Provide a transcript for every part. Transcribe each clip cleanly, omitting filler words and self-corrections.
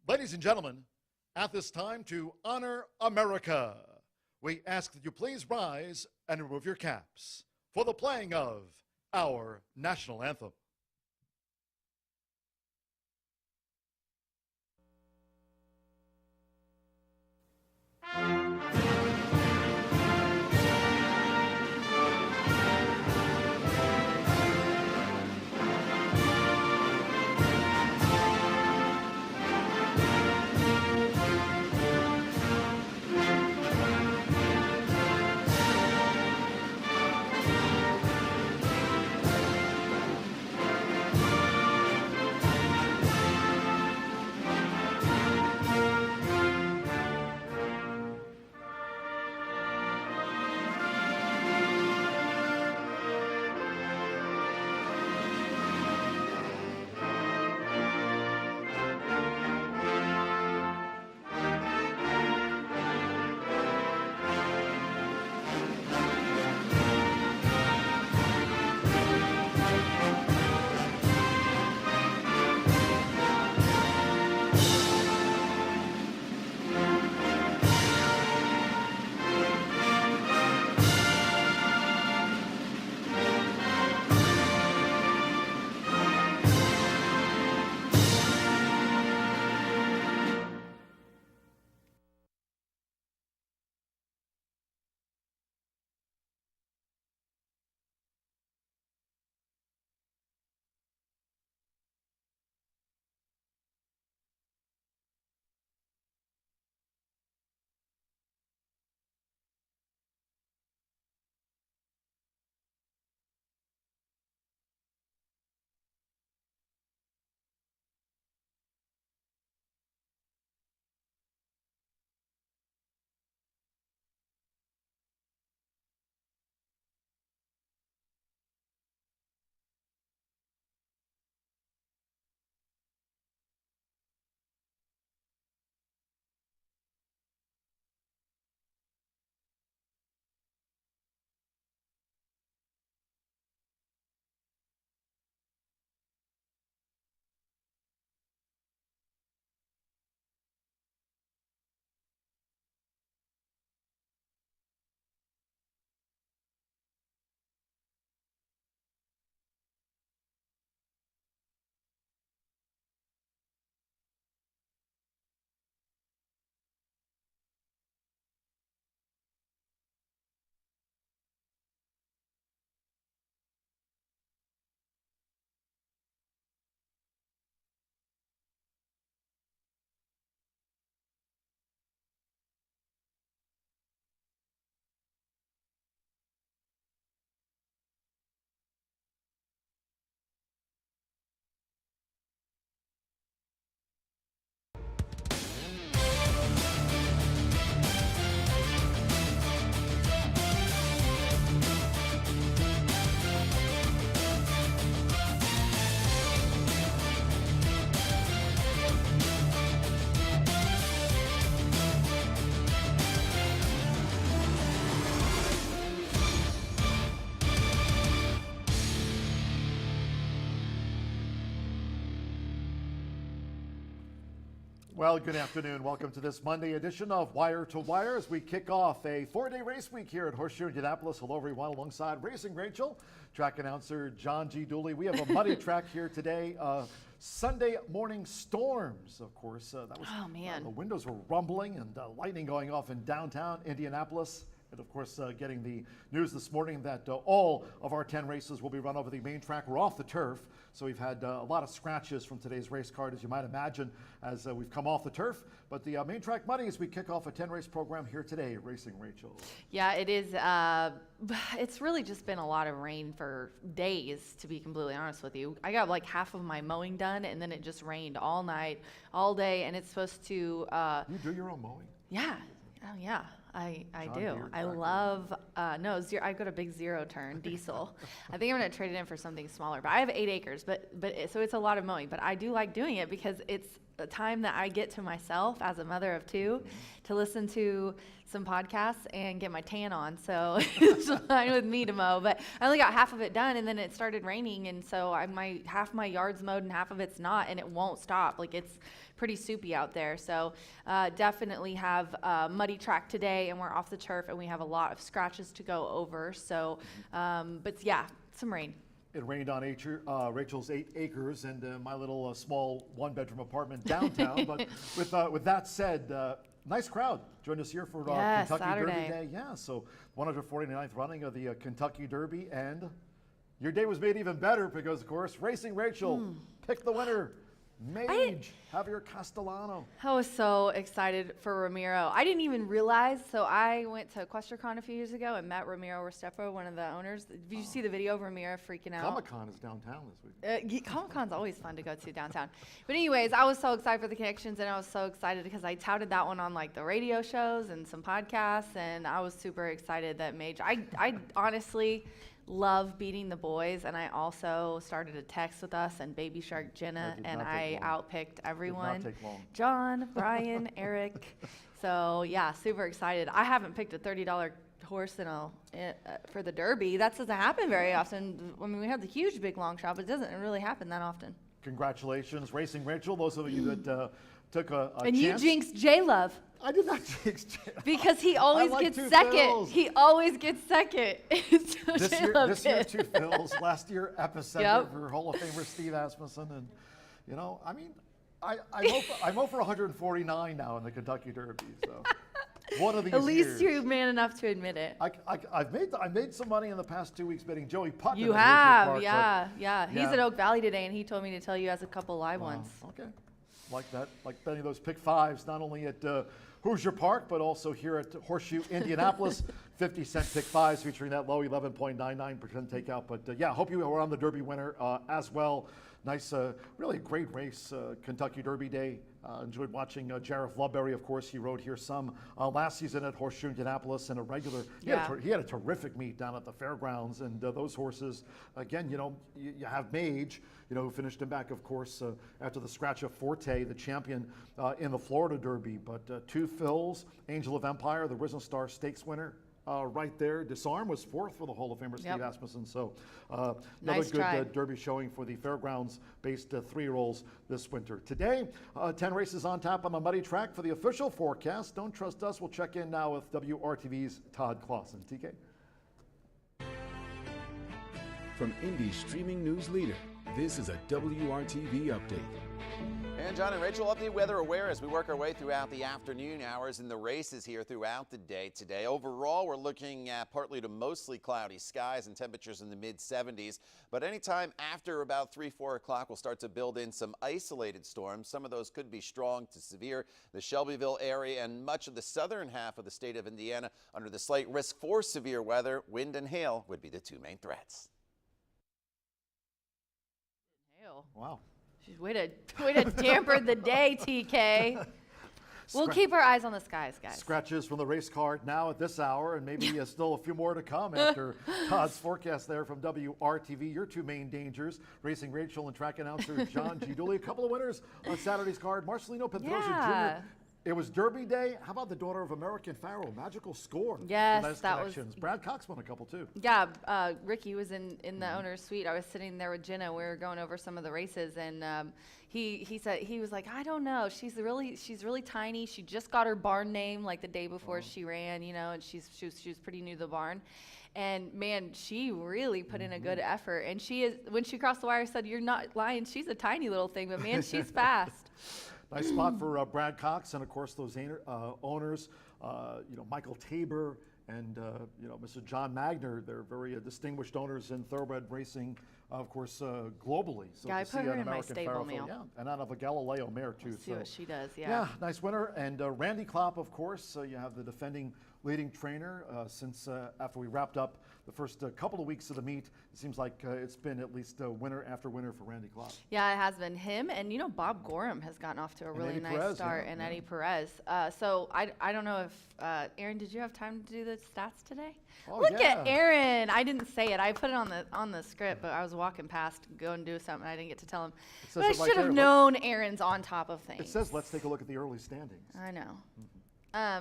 Ladies and gentlemen, at this time to honor America, we ask that you please rise and remove your caps for the playing of our national anthem. Well, good afternoon. Welcome to this Monday edition of Wire to Wire as we kick off a four-day race week here at Horseshoe Indianapolis. Hello, everyone, alongside Racing Rachel, track announcer John G. Dooley. We have a muddy track here today. Sunday morning storms, of course. That was, oh, man. The windows were rumbling and lightning going off in downtown Indianapolis. And of course, getting the news this morning that all of our 10 races will be run over the main track. We're off the turf, so we've had a lot of scratches from today's race card, as you might imagine, as we've come off the turf. But the main track muddy as we kick off a 10-race program here today, Racing Rachel. Yeah, it is. It's really just been a lot of rain for days, to be completely honest with you. I got like half of my mowing done, and then it just rained all night, all day, and it's supposed to... You do your own mowing? Yeah. Oh, yeah. I John do. Deere I tractor. love, no, I've got a big 0-turn diesel. I think I'm going to trade it in for something smaller, but I have 8 acres, so it's a lot of mowing, but I do like doing it because it's a time that I get to myself as a mother of 2 to listen to some podcasts and get my tan on. So it's fine with me to mow, but I only got half of it done and then it started raining. And so half my yard's mowed and half of it's not, and it won't stop. Like it's pretty soupy out there. So definitely have a muddy track today, and we're off the turf and we have a lot of scratches to go over. So, but yeah, some rain. It rained on Rachel's 8 acres and my little small 1-bedroom apartment downtown. But with that said, nice crowd joined us here for Yes, Kentucky Saturday. Derby Day. Yeah, so 149th running of the Kentucky Derby, and your day was made even better because, of course, Racing Rachel picked the winner, Mage Javier Castellano. I was so excited for Ramiro. I didn't even realize. So I went to EquestriaCon a few years ago and met Ramiro Restrepo, one of the owners. Did you see the video of Ramiro freaking out? Comic-Con is downtown this week. Comic-Con's always fun to go to downtown. But anyways, I was so excited for the connections, and I was so excited because I touted that one on like the radio shows and some podcasts, and I was super excited that Mage. I honestly love beating the boys, and I also started a text with us and Baby Shark Jenna, That did and not I take long. outpicked Did everyone. not take long. John, Brian, Eric. So yeah, super excited. I haven't picked a $30 horse for the Derby. That doesn't happen very often. I mean, we have the huge big long shot, but it doesn't really happen that often. Congratulations, Racing Rachel. Those of you that took a And chance. you jinxed J-Love. I did not jinx. Because he always like gets two second. fills. He always gets second. So This J-Lo year, did. 2 fills. Last year, epicenter Yep. for Hall of Famer Steve Asmussen. And, you know, I mean, I'm over 149 now in the Kentucky Derby. So one of these At least years. you're man enough to admit it. I made some money in the past 2 weeks betting Joey Putnam. You at Horseshoe have, Park, yeah. He's yeah. at Oak Valley today, and he told me to tell you as a couple live Wow, ones. okay. Like that, like betting those pick fives, not only at Hoosier Park, but also here at Horseshoe Indianapolis. 50-cent pick fives featuring that low 11.99% takeout. But yeah, hope you were on the Derby winner as well. Nice, really great race, Kentucky Derby Day. Enjoyed watching Jareth Ludberry, of course. He rode here some last season at Horseshoe Indianapolis in a regular. He had a terrific meet down at the fairgrounds, and those horses, again, you know, you have Mage, you know, who finished him back, of course, after the scratch of Forte, the champion in the Florida Derby. But 2 fills, Angel of Empire, the Risen Star Stakes winner. Right there. Disarm was 4th for the Hall of Famer Steve Asmussen. So another Nice good try. Derby showing for the fairgrounds-based 3-year-olds this winter. Today, 10 races on tap on the muddy track for the official forecast. Don't trust us. We'll check in now with WRTV's Todd Clausen. TK? From Indy's streaming news leader, this is a WRTV update. And John and Rachel, update weather aware as we work our way throughout the afternoon hours in the races here throughout the day today. Overall, we're looking at partly to mostly cloudy skies and temperatures in the mid-70s. But anytime after about 3-4 o'clock, we'll start to build in some isolated storms. Some of those could be strong to severe. The Shelbyville area and much of the southern half of the state of Indiana under the slight risk for severe weather. Wind and hail would be the 2 main threats. Hail. Wow. Way to damper the day, TK. We'll keep our eyes on the skies, guys. Scratches from the race card now at this hour, and maybe still a few more to come after Todd's forecast there from WRTV. Your 2 main dangers, Racing Rachel and track announcer John G. Dooley. A couple of winners on Saturday's card. Marcelino Pedrosa Yeah. Jr. It was Derby Day. How about the daughter of American Pharaoh? Magical Score. Yes, Nice that was- connections. Brad Cox won a couple too. Yeah, Ricky was in the owner's suite. I was sitting there with Jenna. We were going over some of the races, and he said, he was like, I don't know. She's really tiny. She just got her barn name like the day before she ran, you know, and she was pretty new to the barn. And man, she really put in a good effort. And she is, when she crossed the wire, I said, you're not lying. She's a tiny little thing, but man, she's fast. Nice spot for Brad Cox, and of course those owners, you know, Michael Tabor and Mr. John Magner. They're very distinguished owners in thoroughbred racing, of course, globally. So Yeah, I to see put her an in my American stable Pharaoh, meal. yeah, and out of a Galileo mare too. Let's see so what she does. yeah, nice winner. And Randy Klopp, of course, you have the defending leading trainer since after we wrapped up the first couple of weeks of the meet. It seems like it's been at least winner after winner for Randy Klopp. Yeah, it has been him, and Bob Gorham has gotten off to a really Eddie nice Perez, start, yeah, and yeah. Eddie Perez. So I don't know if Aaron, did you have time to do the stats today? Oh, Look yeah. at Aaron! I didn't say it. I put it on the script, but I was walking past, go and do something. I didn't get to tell him. says But I it right should have there. known Aaron's on top of things. It says, let's take a look at the early standings. I know.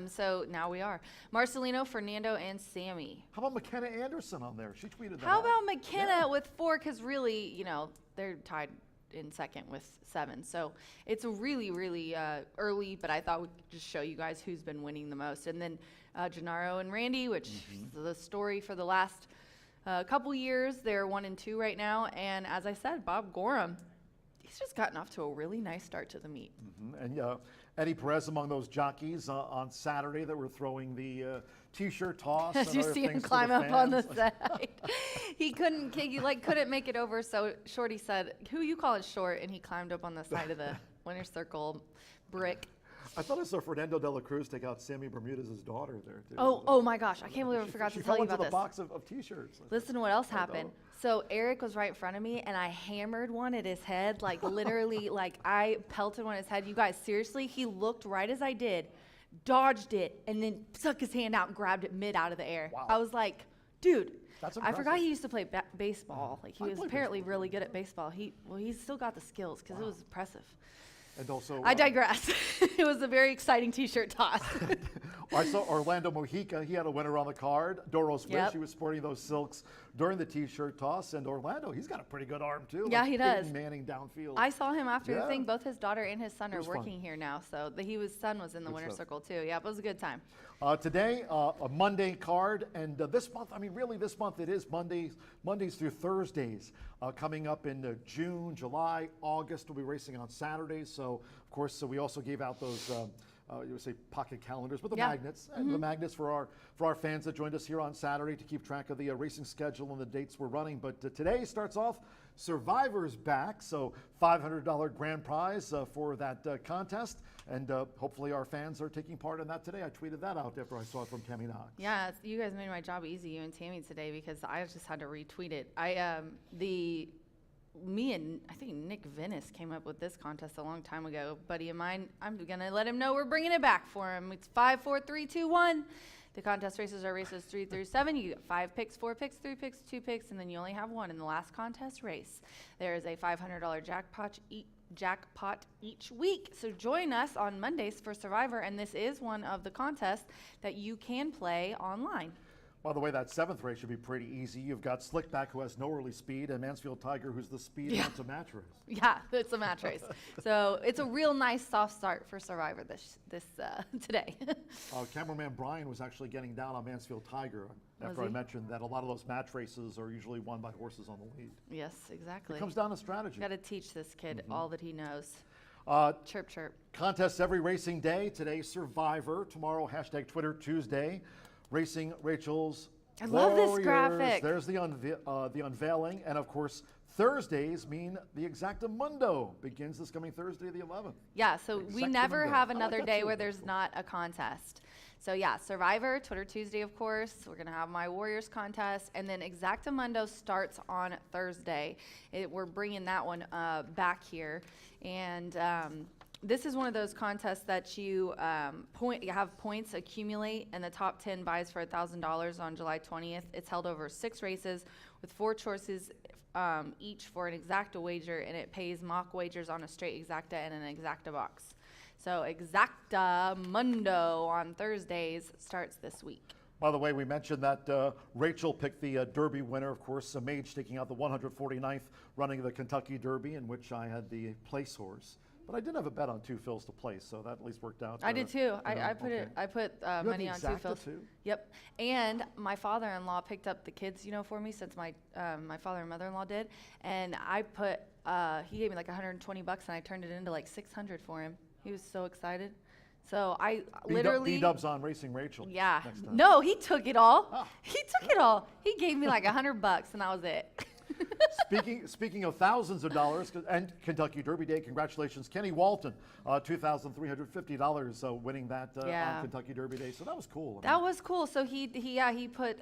So now we are Marcelino, Fernando, and Sammy. How about McKenna Anderson on there? She tweeted that How out. about McKenna with 4? Because really, they're tied in second with 7. So it's a really, really early, but I thought we'd just show you guys who's been winning the most. And then Gennaro and Randy, which is the story for the last couple years. They're 1 and 2 right now. And as I said, Bob Gorham, he's just gotten off to a really nice start to the meet. And Eddie Perez among those jockeys on Saturday that were throwing the T-shirt toss. As and you other see him things for climb up on the fans. side. He couldn't make it over, so Shorty said, who you call it short? And he climbed up on the side of the winner's circle brick. I thought I saw Fernando de la Cruz take out Sammy Bermudez's daughter there too. Oh my gosh, I can't believe I forgot She to tell fell you into about the this. box of T-shirts. Listen to what else happened. Oh. So Eric was right in front of me, and I hammered one at his head, like literally, like I pelted one at his head. You guys, seriously, he looked right as I did, dodged it, and then stuck his hand out and grabbed it mid out of the air. Wow. I was like, dude. That's I forgot impressive. he used to play baseball. Like he I was played apparently baseball. really good at baseball. He's still got the skills because it was impressive. And also, I digress. It was a very exciting T-shirt toss. I saw Orlando Mojica. He had a winner on the card. Doro Smith, Yep. she was sporting those silks during the T-shirt toss. And Orlando, he's got a pretty good arm too. Yeah, like he does. Peyton Manning downfield. I saw him after the Yeah. thing. Both his daughter and his son It are was fun. working here now, so son was in the Good winner's stuff. circle too. Yeah, it was a good time. Today, a Monday card, and this month, really this month it is Mondays through Thursdays. Coming up in June, July, August, we'll be racing on Saturdays. So, of course, we also gave out those, you would say pocket calendars, but the Yeah. magnets, and the magnets for our fans that joined us here on Saturday to keep track of the racing schedule and the dates we're running. But today starts off Survivor's back, so $500 grand prize for that contest, and hopefully our fans are taking part in that today. I tweeted that out after I saw it from Tammy Knox. Yeah, you guys made my job easy, you and Tammy, today, because I just had to retweet it. Me and I think Nick Venice came up with this contest a long time ago. Buddy of mine, I'm gonna let him know we're bringing it back for him. It's 5, 4, 3, 2, 1. The contest races are races 3 through 7. You get 5 picks, 4 picks, 3 picks, 2 picks, and then you only have one in the last contest race. There is a $500 jackpot each week. So join us on Mondays for Survivor, and this is one of the contests that you can play online. By the way, that 7th race should be pretty easy. You've got Slickback, who has no early speed, and Mansfield Tiger, who's the speed Yeah. that's a match race. Yeah, it's a match race. So it's a real nice soft start for Survivor this today. Cameraman Brian was actually getting down on Mansfield Tiger after Was I he? mentioned that a lot of those match races are usually won by horses on the lead. Yes, exactly. It comes down to strategy. Got to teach this kid all that he knows. Chirp, chirp. Contests every racing day. Today, Survivor. Tomorrow, #Twitter Tuesday. Racing Rachel's I love this Warriors. graphic. There's the unveiling. And of course, Thursdays mean the Exactamundo begins this coming Thursday, the 11th. Yeah, so we Exactamundo. never have I like another that day too. where there's not a contest. So yeah, Survivor, Twitter Tuesday, of course. We're going to have my Warriors contest. And then Exactamundo starts on Thursday. We're bringing that one back here. And this is one of those contests that you have points accumulate, and the top 10 buys for $1,000 on July 20th. It's held over 6 races with 4 choices each for an exacta wager, and it pays mock wagers on a straight exacta and an exacta box. So Exactamundo on Thursdays starts this week. By the way, we mentioned that Rachel picked the Derby winner, of course, Mage taking out the 149th running of the Kentucky Derby, in which I had the place horse. But I did have a bet on 2 fills to place, so that at least worked out. I did too. I okay. put You had money the on 2 exacta fills. too? Yep. And my father-in-law picked up the kids, for me, since my father and mother-in-law did. And I put he gave me like $120, and I turned it into like $600 for him. He was so excited. So I B-dub- literally. B-dubs on Racing Rachel. Yeah. next time. No, he took it all. Ah. He took it all. He gave me like $100 and that was it. Speaking of thousands of dollars and Kentucky Derby Day, congratulations, Kenny Walton, $2,350 winning that Yeah. on Kentucky Derby Day. So that was cool. That was cool. So he put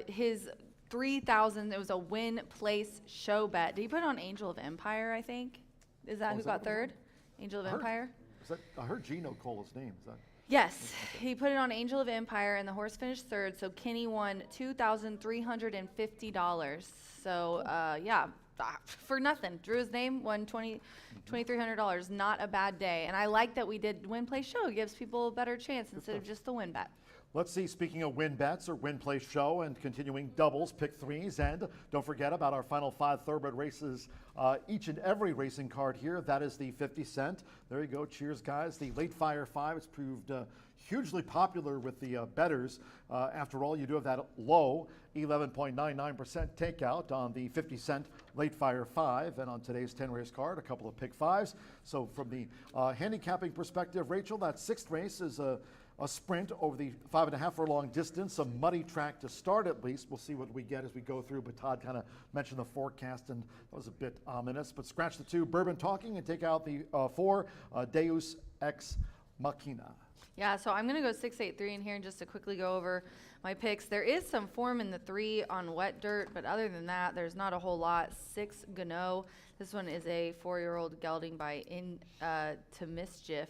his 3,000. It was a win place show bet. Did he put it on Angel of Empire? I think. Is that who is that got what it was? third? Angel of I heard- Empire. I heard Gino call his name. Is that? Yes, he put it on Angel of Empire, and the horse finished third. So Kenny won $2,350. So yeah, for nothing. Drew his name, won $2,300. Not a bad day. And I like that we did win play show. It gives people a better chance instead of just the win bet. Let's see, speaking of win bets or win place show and continuing doubles, pick threes, and don't forget about our final 5 thoroughbred races, each and every racing card here. That is the 50 cent. There you go. Cheers, guys. The Late Fire 5 has proved hugely popular with the bettors. After all, you do have that low 11.99% takeout on the 50 cent Late Fire 5, and on today's 10 race card, a couple of pick fives. So from the handicapping perspective, Rachel, that 6th race is a sprint over the 5.5 furlong distance, a muddy track to start at least. We'll see what we get as we go through, but Todd kind of mentioned the forecast and that was a bit ominous. But scratch the 2, Bourbon Talking, and take out the 4, Deus Ex Machina. Yeah, so I'm going to go 6-8-3 in here and just to quickly go over my picks. There is some form in the 3 on wet dirt, but other than that, there's not a whole lot. 6 Gano. This one is a 4-year-old gelding by To Mischief,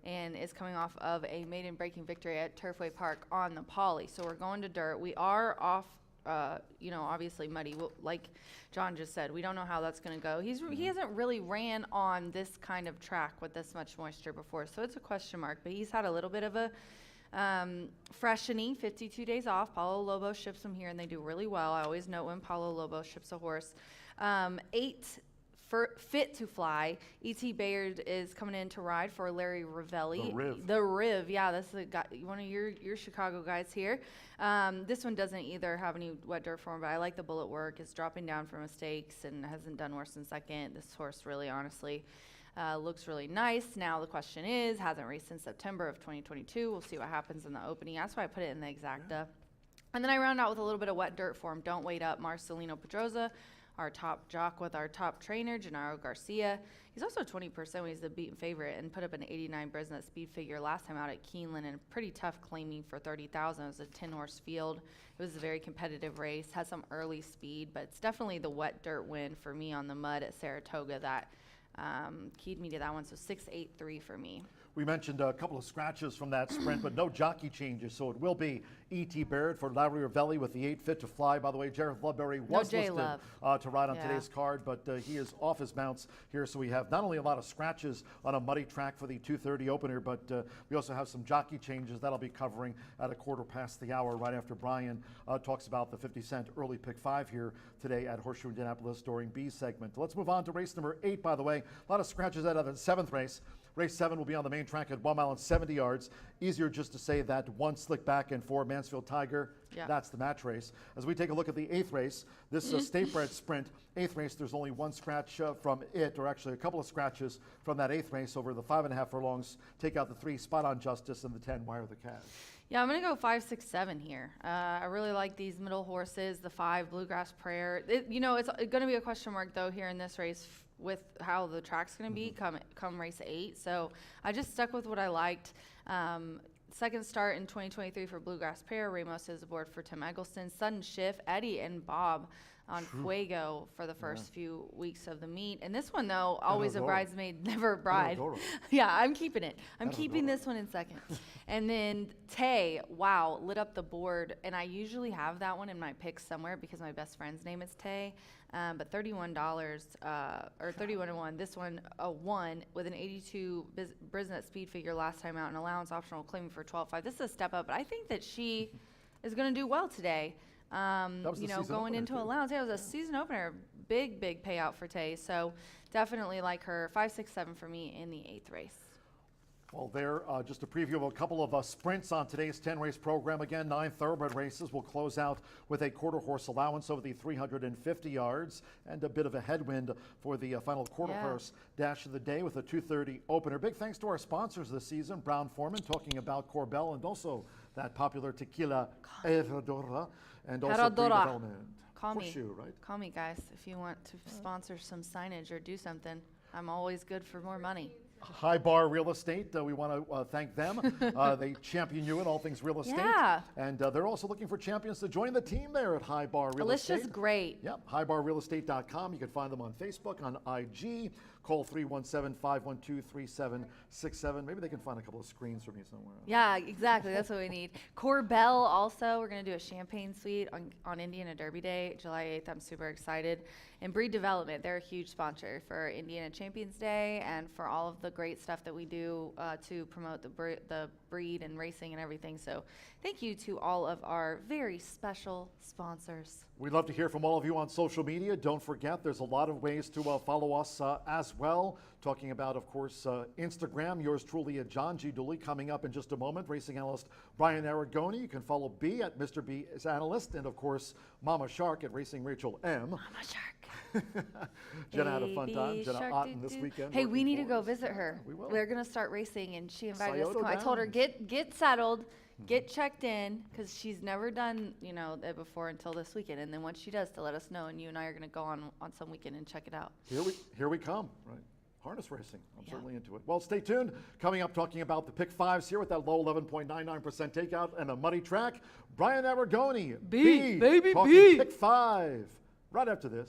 and is coming off of a maiden breaking victory at Turfway Park on the Poly. So we're going to dirt. We are off, obviously muddy. Like John just said, we don't know how that's going to go. He hasn't really ran on this kind of track with this much moisture before, so it's a question mark. But he's had a little bit of a freshening, 52 days off. Paulo Lobo ships him here, and they do really well. I always note when Paulo Lobo ships a horse. 8 Fit to Fly. E.T. Bayard is coming in to ride for Larry Rivelli. The Riv, yeah, that's the guy, one of your Chicago guys here. This one doesn't either have any wet dirt form, but I like the bullet work. It's dropping down for mistakes and hasn't done worse than second. This horse really, honestly, looks really nice. Now the question is, hasn't raced since September of 2022. We'll see what happens in the opening. That's why I put it in the exacta. And then I round out with a little bit of wet dirt form. Don't wait up, Marcelino Pedroza, our top jock with our top trainer, Gennaro Garcia. He's also 20% when he's the beaten favorite and put up an 89 Brisnet speed figure last time out at Keeneland, and pretty tough claiming for 30,000. It was a 10-horse field. It was a very competitive race, had some early speed, but it's definitely the wet dirt win for me on the mud at Saratoga that keyed me to that one. So 6-8-3 for me. We mentioned a couple of scratches from that sprint, but no jockey changes, so it will be E.T. Barrett for Larry Rivelli with the 8 Fit to Fly. By the way, Jared Loveberry was listed to ride on today's card, but he is off his mounts here, so we have not only a lot of scratches on a muddy track for the 2:30 opener, but we also have some jockey changes that'll be covering at 1:15 right after Brian talks about the 50 cent early pick 5 here today at Horseshoe Indianapolis during B's segment. Let's move on to race number 8, by the way. A lot of scratches out of the 7th race. Race 7 will be on the main track at 1 mile and 70 yards. Easier just to say that 1 Slick Back and 4 Mansfield Tiger, that's the match race. As we take a look at the 8th race, this state bred sprint, 8th race, there's only 1 scratch from it, or actually a couple of scratches from that 8th race over the 5.5 furlongs. Take out the 3 Spot On Justice and the 10 Wire the Cash. Yeah, I'm going to go 5, 6, 7 here. I really like these middle horses, the 5 Bluegrass Prayer. It's going to be a question mark, though, here in this race with how the track's going to be come race 8. So I just stuck with what I liked. Second start in 2023 for Bluegrass Prayer. Ramos is aboard for Tim Eggleston. Sudden Shift, Eddie and Bob on Fuego for the first few weeks of the meet. And this one, though, always a bridesmaid, never a bride. Yeah, I'm keeping it. I'm keeping this one in second. And then Tay, wow, lit up the board. And I usually have that one in my picks somewhere because my best friend's name is Tay. But $31 or 31-1. This one a 1 with an 82 Brisnet speed figure last time out, and allowance optional claiming for 12.5. This is a step up, but I think that she is going to do well today. Going into allowance, it was a season opener, big payout for Tay. So definitely like her. 5, 6, 7 for me in the 8th race. Well, there, just a preview of a couple of sprints on today's 10-race program. Again, 9 thoroughbred races will close out with a quarter horse allowance over the 350 yards and a bit of a headwind for the final quarter horse dash of the day with a 2:30 opener. Big thanks to our sponsors this season, Brown Forman, talking about Corbel and also that popular tequila Herradura and also Breed Development. Horseshoe, right? Call me, guys, if you want to sponsor some signage or do something. I'm always good for more money. High Bar Real Estate, we want to thank them. They champion you in all things real estate. Yeah. And they're also looking for champions to join the team there at High Bar Real Estate. Alicia's great. Yep, highbarrealestate.com. You can find them on Facebook, on IG. Call 317-512-3767. Maybe they can find a couple of screens for me somewhere. Yeah, exactly. That's what we need. Corbel also, we're going to do a champagne suite on Indiana Derby Day, July 8th. I'm super excited. And Breed Development, they're a huge sponsor for Indiana Champions Day and for all of the great stuff that we do to promote the breed and racing and everything. So thank you to all of our very special sponsors. We'd love to hear from all of you on social media. Don't forget, there's a lot of ways to follow us as well. Talking about, of course, Instagram, yours truly at John G. Dooley, coming up in just a moment. Racing analyst Brian Aragoni. You can follow B at Mr. B is Analyst. And, of course, Mama Shark at Racing Rachel M. Mama Shark. Jenna had a fun time. Jenna Otten this weekend. Hey, we need to go visit her. We will. We're going to start racing, and she invited us to Scioto come. I told her, Downs. get settled. Get checked in, because she's never done, it before until this weekend. And then once she does, to let us know, and you and I are going to go on some weekend and check it out. Here we come, right? Harness racing. I'm certainly into it. Well, stay tuned. Coming up, talking about the pick fives here with that low 11.99% takeout and a muddy track. Brian Aragoni, B, baby, talking B. pick five. Right after this.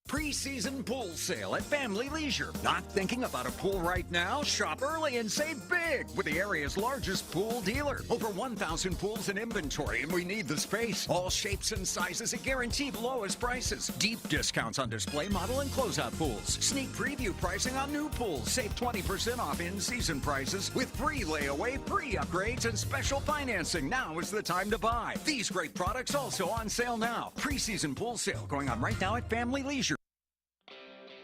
Pre-season pool sale at Family Leisure. Not thinking about a pool right now? Shop early and save big with the area's largest pool dealer. Over 1,000 pools in inventory, and we need the space. All shapes and sizes at guaranteed lowest prices. Deep discounts on display model and closeout pools. Sneak preview pricing on new pools. Save 20% off in-season prices with free layaway, pre-upgrades, and special financing. Now is the time to buy. These great products also on sale now. Pre-season pool sale going on right now at Family Leisure.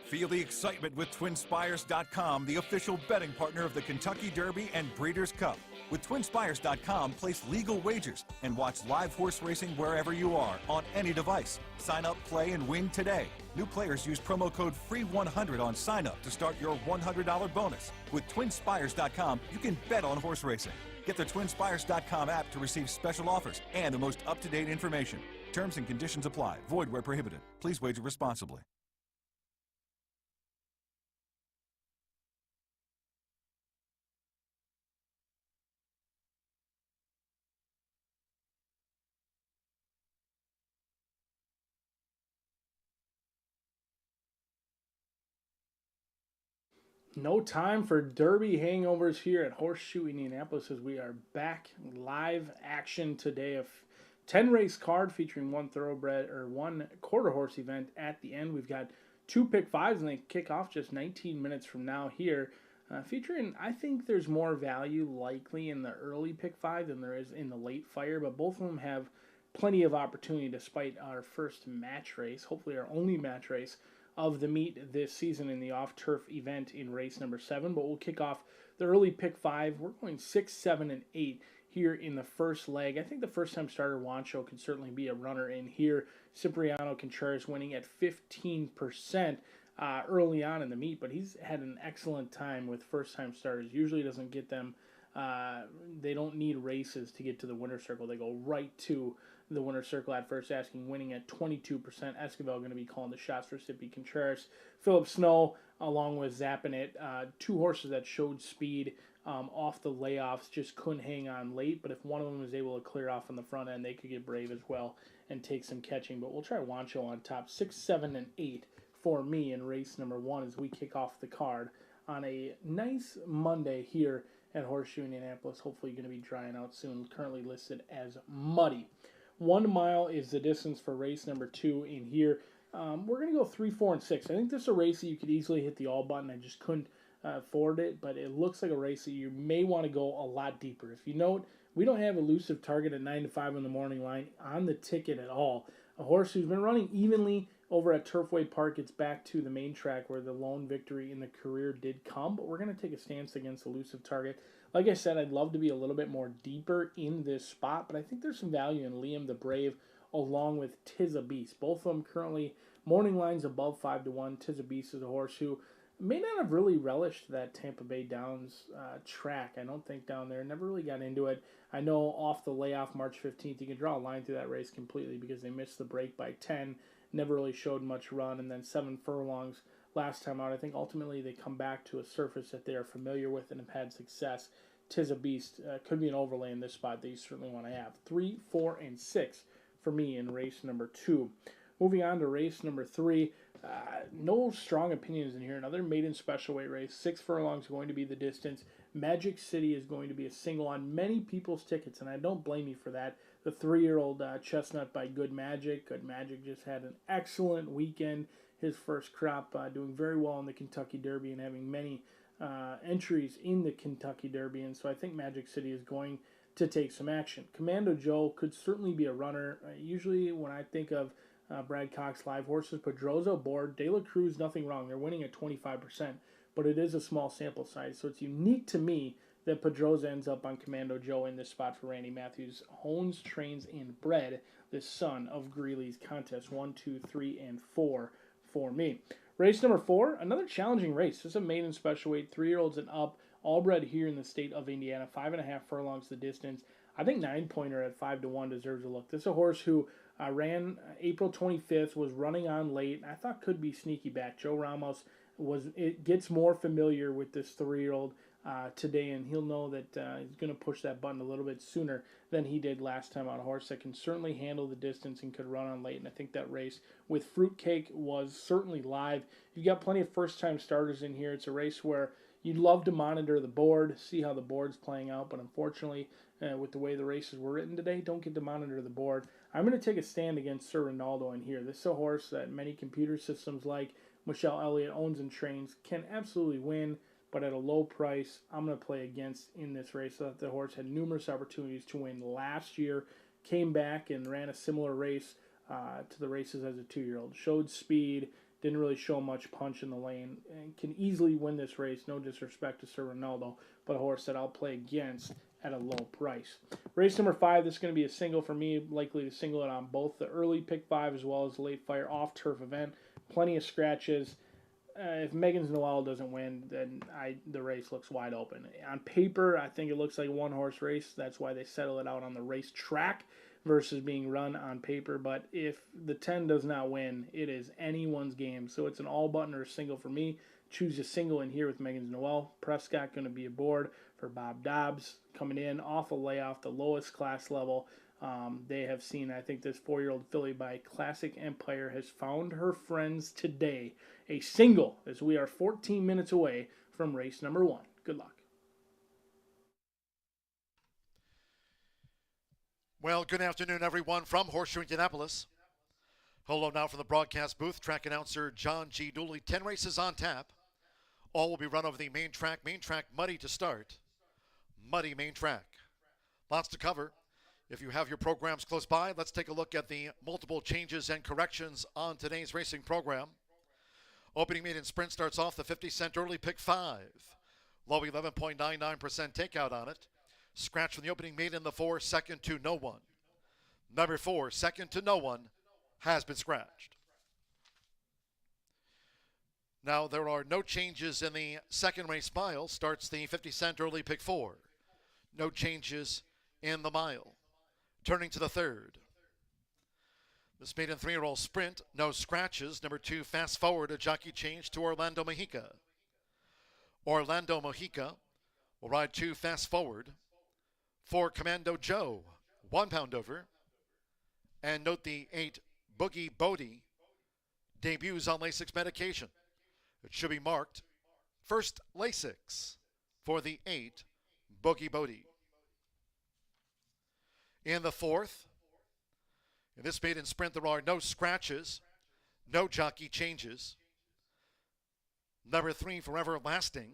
Feel the excitement with TwinSpires.com, the official betting partner of the Kentucky Derby and Breeders' Cup. With TwinSpires.com, place legal wagers and watch live horse racing wherever you are on any device. Sign up, play, and win today. New players use promo code FREE100 on sign up to start your $100 bonus. With TwinSpires.com, you can bet on horse racing. Get the TwinSpires.com app to receive special offers and the most up-to-date information. Terms and conditions apply. Void where prohibited. Please wager responsibly. No time for Derby hangovers here at Horseshoe Indianapolis as we are back live action today. A 10-race card featuring one thoroughbred or one quarter horse event at the end. We've got two pick fives and they kick off just 19 minutes from now here. Featuring, I think there's more value likely in the early pick five than there is in the late fire, but both of them have plenty of opportunity despite our first match race, hopefully our only match race of the meet this season in the off-turf event in race number 7. But we'll kick off the early pick 5. We're going 6, 7, and 8 here in the first leg. I think the first-time starter Wancho can certainly be a runner in here. Cipriano Contreras winning at 15%. early on in the meet, but he's had an excellent time with first-time starters. Usually doesn't get them. They don't need races to get to the winner's circle. They go right to the winner's circle at first asking, winning at 22%. Esquivel going to be calling the shots for Sippy Contreras. Philip Snow, along with Zapping It, two horses that showed speed off the layoffs, just couldn't hang on late. But if one of them was able to clear off on the front end, they could get brave as well and take some catching. But we'll try Wancho on top, 6, 7, and 8 for me in race number 1 as we kick off the card on a nice Monday here at Horseshoe Indianapolis. Hopefully going to be drying out soon. Currently listed as muddy. 1 mile is the distance for race number 2 in here. We're going to go 3, 4, and 6. I think this is a race that you could easily hit the all button. I just couldn't afford it, but it looks like a race that you may want to go a lot deeper. If you note, we don't have elusive target at 9 to 5 in the morning line on the ticket at all. A horse who's been running evenly over at Turfway Park gets back to the main track where the lone victory in the career did come, but we're going to take a stance against elusive target. Like I said, I'd love to be a little bit more deeper in this spot, but I think there's some value in Liam the Brave along with Tiz a Beast. Both of them currently morning lines above 5 to 1. Tiz a Beast is a horse who may not have really relished that Tampa Bay Downs track. I don't think down there. Never really got into it. I know off the layoff March 15th, you can draw a line through that race completely because they missed the break by 10. Never really showed much run. And then 7 furlongs last time out. I think ultimately they come back to a surface that they are familiar with and have had success. Tiz a Beast could be an overlay in this spot that you certainly want to have. 3, 4, and 6 for me in race number 2. Moving on to race number 3. No strong opinions in here. Another maiden special weight race. 6 furlongs going to be the distance. Magic City is going to be a single on many people's tickets, and I don't blame you for that. The 3-year-old Chestnut by Good Magic. Good Magic just had an excellent weekend. His first crop doing very well in the Kentucky Derby and having many entries in the Kentucky Derby, and so I think Magic City is going to take some action. Commando Joe could certainly be a runner. Usually when I think of Brad Cox live horses, Pedroza aboard, De La Cruz, nothing wrong. They're winning at 25%, but it is a small sample size, so it's unique to me that Pedroza ends up on Commando Joe in this spot for Randy Matthews. Hones, trains, and bred the son of Greeley's contest. 1, 2, 3, and 4 for me. Race number 4, another challenging race. This is a maiden special weight, 3-year-olds and up, all bred here in the state of Indiana. 5.5 furlongs the distance. I think 9-pointer at 5 to 1 deserves a look. This is a horse who ran April 25th, was running on late. I thought could be sneaky back. Joe Ramos gets more familiar with this 3-year-old today, and he'll know that he's going to push that button a little bit sooner than he did last time on. A horse that can certainly handle the distance and could run on late, and I think that race with Fruitcake was certainly live. You've got plenty of first-time starters in here. It's a race where you'd love to monitor the board, see how the board's playing out, but unfortunately, with the way the races were written today, don't get to monitor the board. I'm going to take a stand against Sir Ronaldo in here. This is a horse that many computer systems like Michelle Elliott owns and trains, can absolutely win, but at a low price, I'm going to play against in this race. So that the horse had numerous opportunities to win last year, came back and ran a similar race to the races as a 2-year-old. Showed speed, didn't really show much punch in the lane, and can easily win this race. No disrespect to Sir Ronaldo, but a horse that I'll play against at a low price. Race number 5, this is going to be a single for me, likely to single it on both the early pick 5 as well as the late fire off-turf event. Plenty of scratches. If Megan's Noel doesn't win, then the race looks wide open. On paper, I think it looks like a one-horse race. That's why they settle it out on the race track versus being run on paper. But if the 10 does not win, it is anyone's game. So it's an all-button or a single for me. Choose a single in here with Megan's Noel. Prescott going to be aboard for Bob Dobbs. Coming in off a layoff, the lowest class level. They have seen, I think this 4-year-old filly by Classic Empire has found her friends today. A single, as we are 14 minutes away from race number 1. Good luck. Well, good afternoon, everyone, from Horseshoe Indianapolis. Hello now from the broadcast booth. Track announcer John G. Dooley. 10 races on tap. All will be run over the main track. Main track muddy to start. Muddy main track. Lots to cover. If you have your programs close by, let's take a look at the multiple changes and corrections on today's racing program. Opening meet in sprint starts off the 50-cent early pick 5. Low 11.99% takeout on it. Scratch from the opening meet in the 4, second to no one. Number 4, second to no one, has been scratched. Now, there are no changes in the second race mile. Starts the 50-cent early pick 4. No changes in the mile. Turning to the third. This maiden 3-year-old sprint, no scratches. Number 2, Fast Forward, a jockey change to Orlando Mexica. Orlando Mexica will ride 2, Fast Forward. 4, Commando Joe, 1 pound over. And note the 8, Boogie Bodie, debuts on Lasix medication. It should be marked first Lasix for the 8, Boogie Bodie. In the fourth, in this maiden sprint, there are no scratches, no jockey changes. Number 3, Forever Lasting,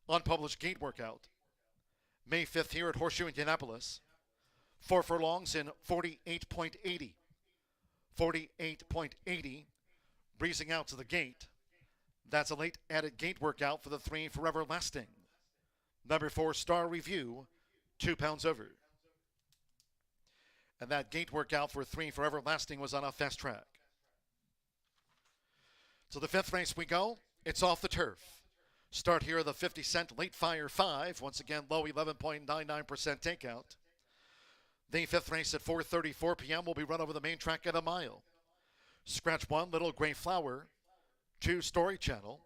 unpublished gate workout. May 5th here at Horseshoe Indianapolis. 4 furlongs in 48.80. 48.80, breezing out to the gate. That's a late added gate workout for the 3, Forever Lasting. Number 4, Star Review, 2 pounds over. And that gate workout for 3, Forever Lasting, was on a fast track. So the 5th race we go. It's off the turf. Start here the 50-cent Late Fire 5. Once again, low 11.99% takeout. The 5th race at 4:34 p.m. will be run over the main track at a mile. Scratch 1, Little Gray Flower. 2, Story Channel.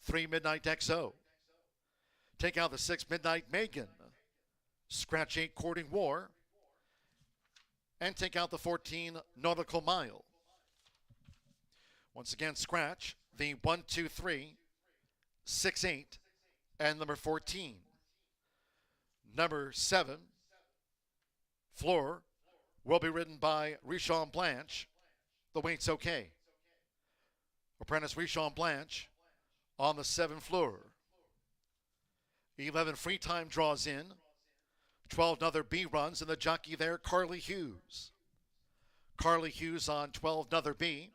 3, Midnight XO. Take out the 6, Midnight Megan. Scratch 8, Courting War. And take out the 14, Nautical Mile. Once again, scratch the 1, 2, 3, 6, 8, and number 14. Number 7, Floor, will be ridden by Richon Blanche. The weight's okay. Apprentice Richon Blanche on the 7 Floor. 11 Free Time draws in. 12 another B runs, and the jockey there, Carly Hughes. Carly Hughes on 12 another B.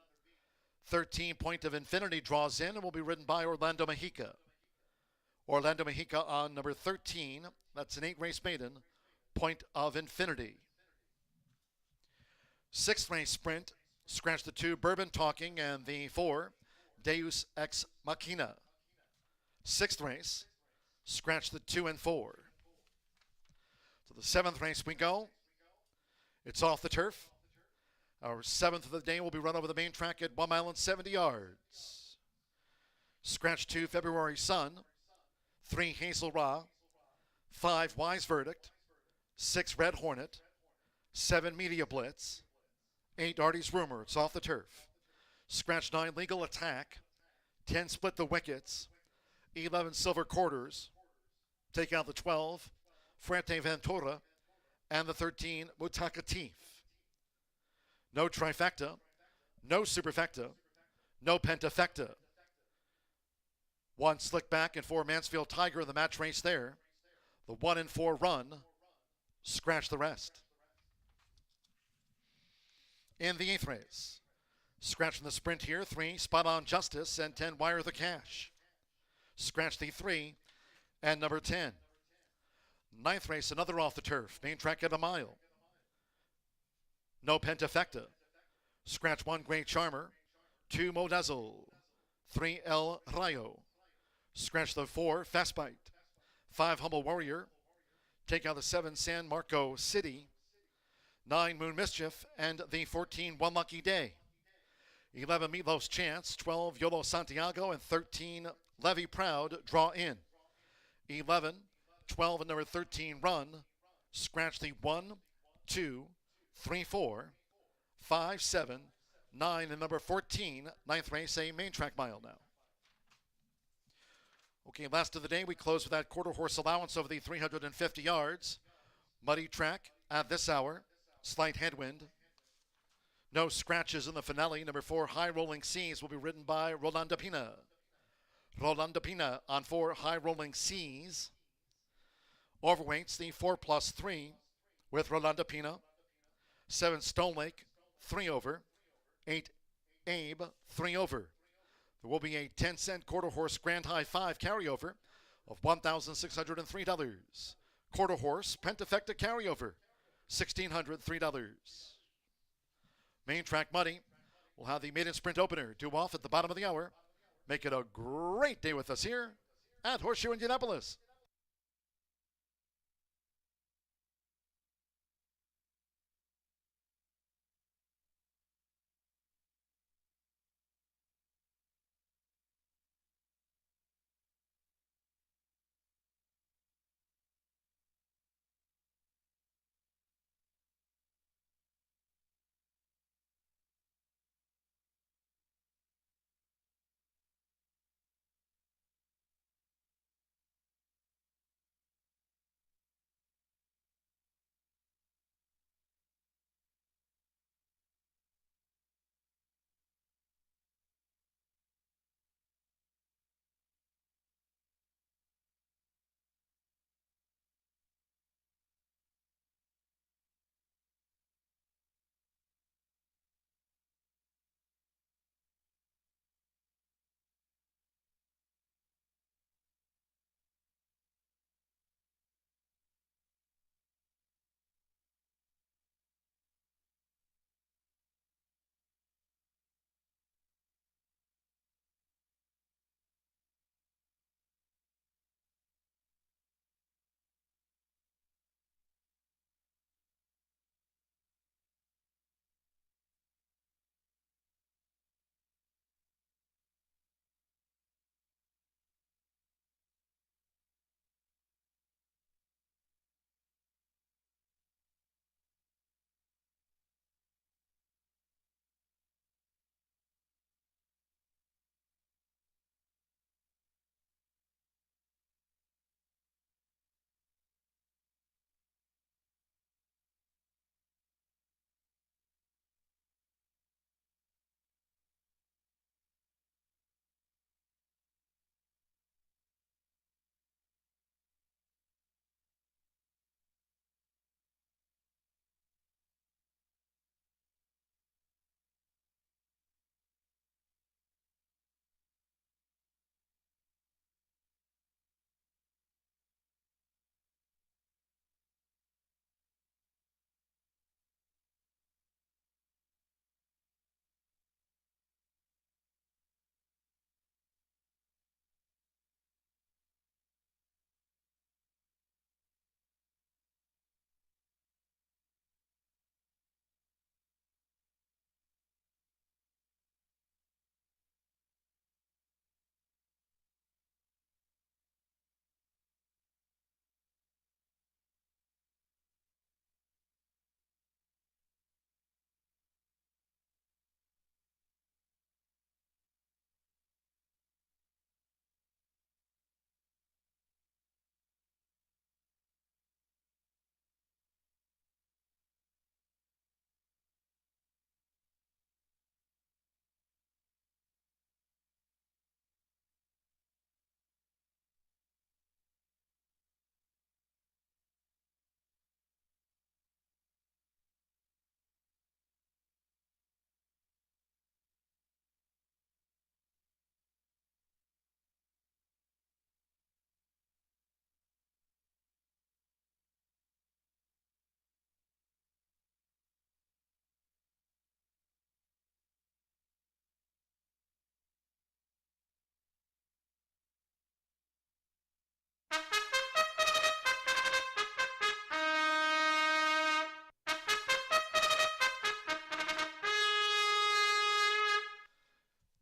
13 Point of Infinity draws in and will be ridden by Orlando Mexica. Orlando Mexica on number 13. That's an 8-race maiden, Point of Infinity. 6th race sprint, scratch the 2, Bourbon Talking, and the 4, Deus Ex Machina. 6th race, scratch the 2 and 4. To the 7th race we go. It's off the turf. Our 7th of the day will be run over the main track at 1 mile and 70 yards. Scratch 2, February Sun. 3, Hazel Ra. 5, Wise Verdict. 6, Red Hornet. 7, Media Blitz. 8, Artie's Rumor. It's off the turf. Scratch 9, Legal Attack. 10, Split the Wickets. 11, Silver Quarters. Take out the 12, Fuerte Ventura. And the 13, Mutakatif. No trifecta, no superfecta, no pentafecta. 1, Slick Back, and 4, Mansfield Tiger in the match race there. The 1 and 4 run, scratch the rest. In the 8th race, scratch from the sprint here, 3, Spot On Justice, and 10, Wire the Cash. Scratch the 3 and number 10. 9th race, another off the turf, main track at a mile. No pentafecta. Scratch 1, Great Charmer. 2, Modazzle. 3, El Rayo. Scratch the 4, Fast Bite. 5, Humble Warrior. Take out the 7, San Marco City. 9, Moon Mischief. And the 14, One Lucky Day. 11, Meatloaf's Chance. 12, Yolo Santiago. And 13, Levy Proud. Draw in. 11, 12, and number 13, Run. Scratch the 1, 2, 3, 4, 5, 7, 9, and number 14, 9th race, a main track mile now. Okay, last of the day, we close with that quarter horse allowance over the 350 yards. Muddy track at this hour, slight headwind. No scratches in the finale. Number 4, High Rolling Seas, will be ridden by Rolanda Pina. Rolanda Pina on 4, High Rolling Seas. Overweights, the 4+3 with Rolanda Pina. 7, Stone Lake, 3 over. 8, Abe, 3 over. There will be a 10-cent quarter horse Grand High 5 carryover of $1,603. Quarter horse Pentafecta carryover, $1,603. Main track money We'll have the maiden sprint opener due off at the bottom of the hour. Make it a great day with us here at Horseshoe Indianapolis.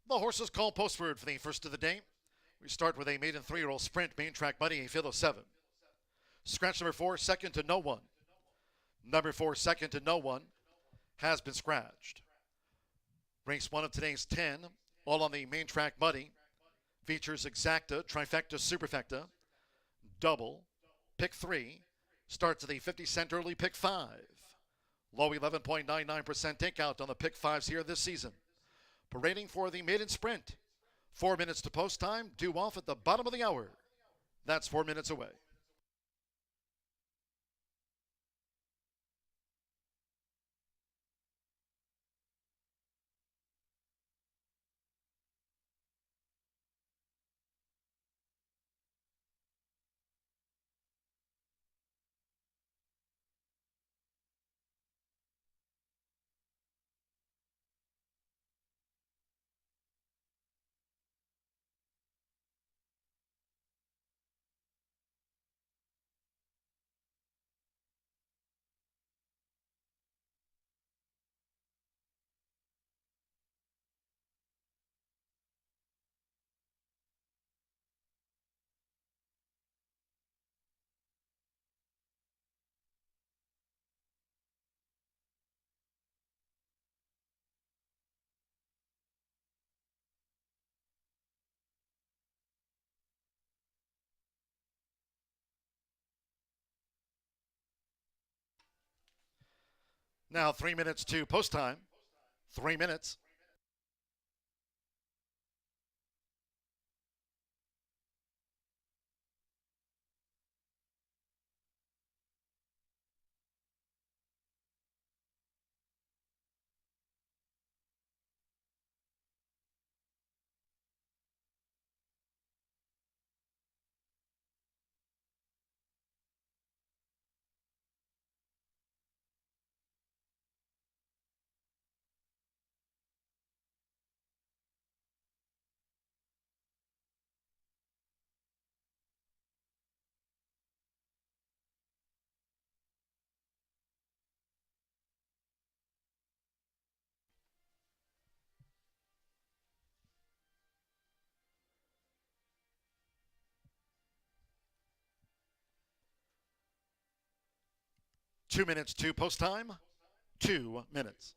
The horses call postword for the first of the day. We start with a maiden 3-year-old sprint, main track buddy, a field of 7. Scratch number 4, second to no one. Number 4, second to no one, has been scratched. Race 1 of today's 10, all on the main track buddy. Features exacta, trifecta, superfecta, double, pick 3. Starts at the 50-cent early pick 5. Low 11.99% takeout on the pick 5s here this season. Parading for the maiden sprint. 4 minutes to post time, due off at the bottom of the hour. That's 4 minutes away. Now 3 minutes to post time. 3 minutes. Two minutes to post time. 2 minutes.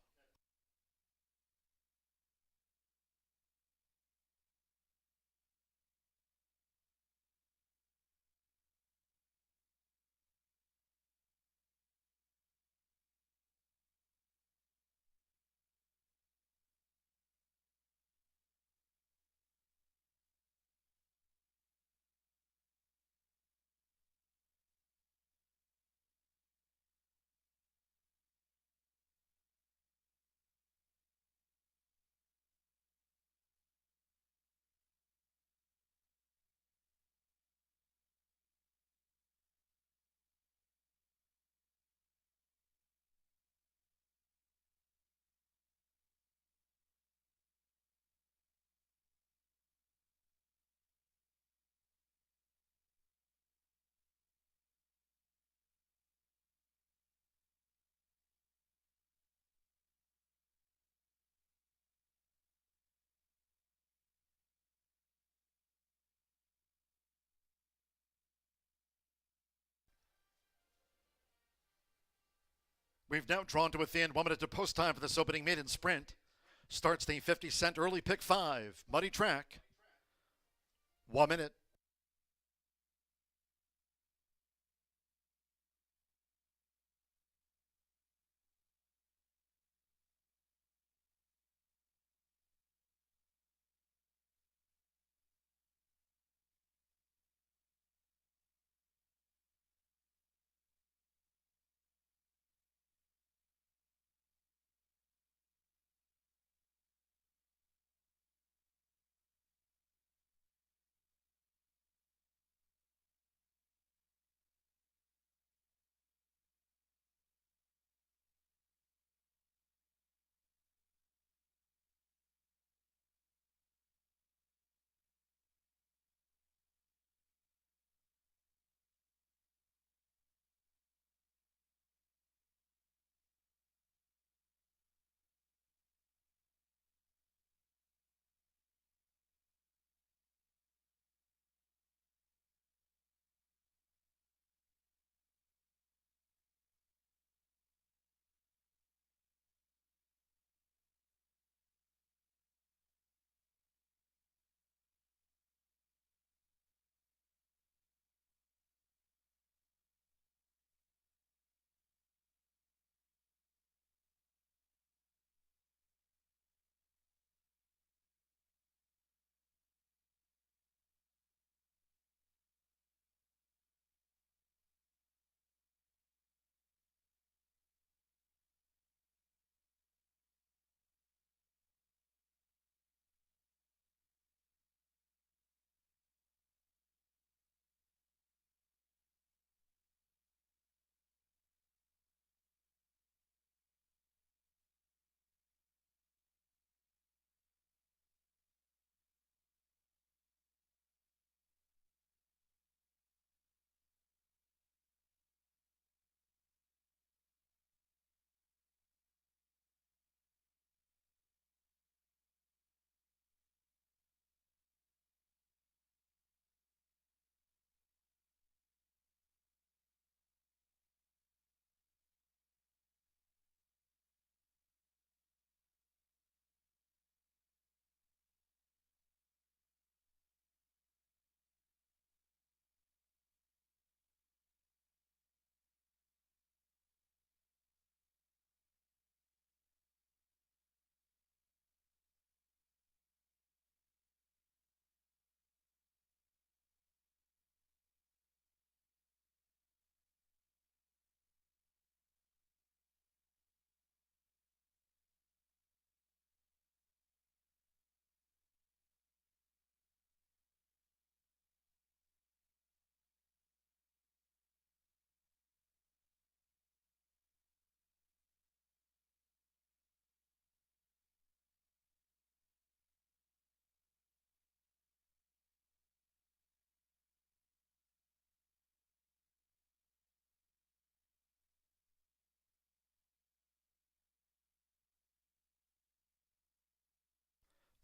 We've now drawn to within 1 minute to post time for this opening maiden sprint. Starts the 50-cent early pick 5. Muddy track. 1 minute.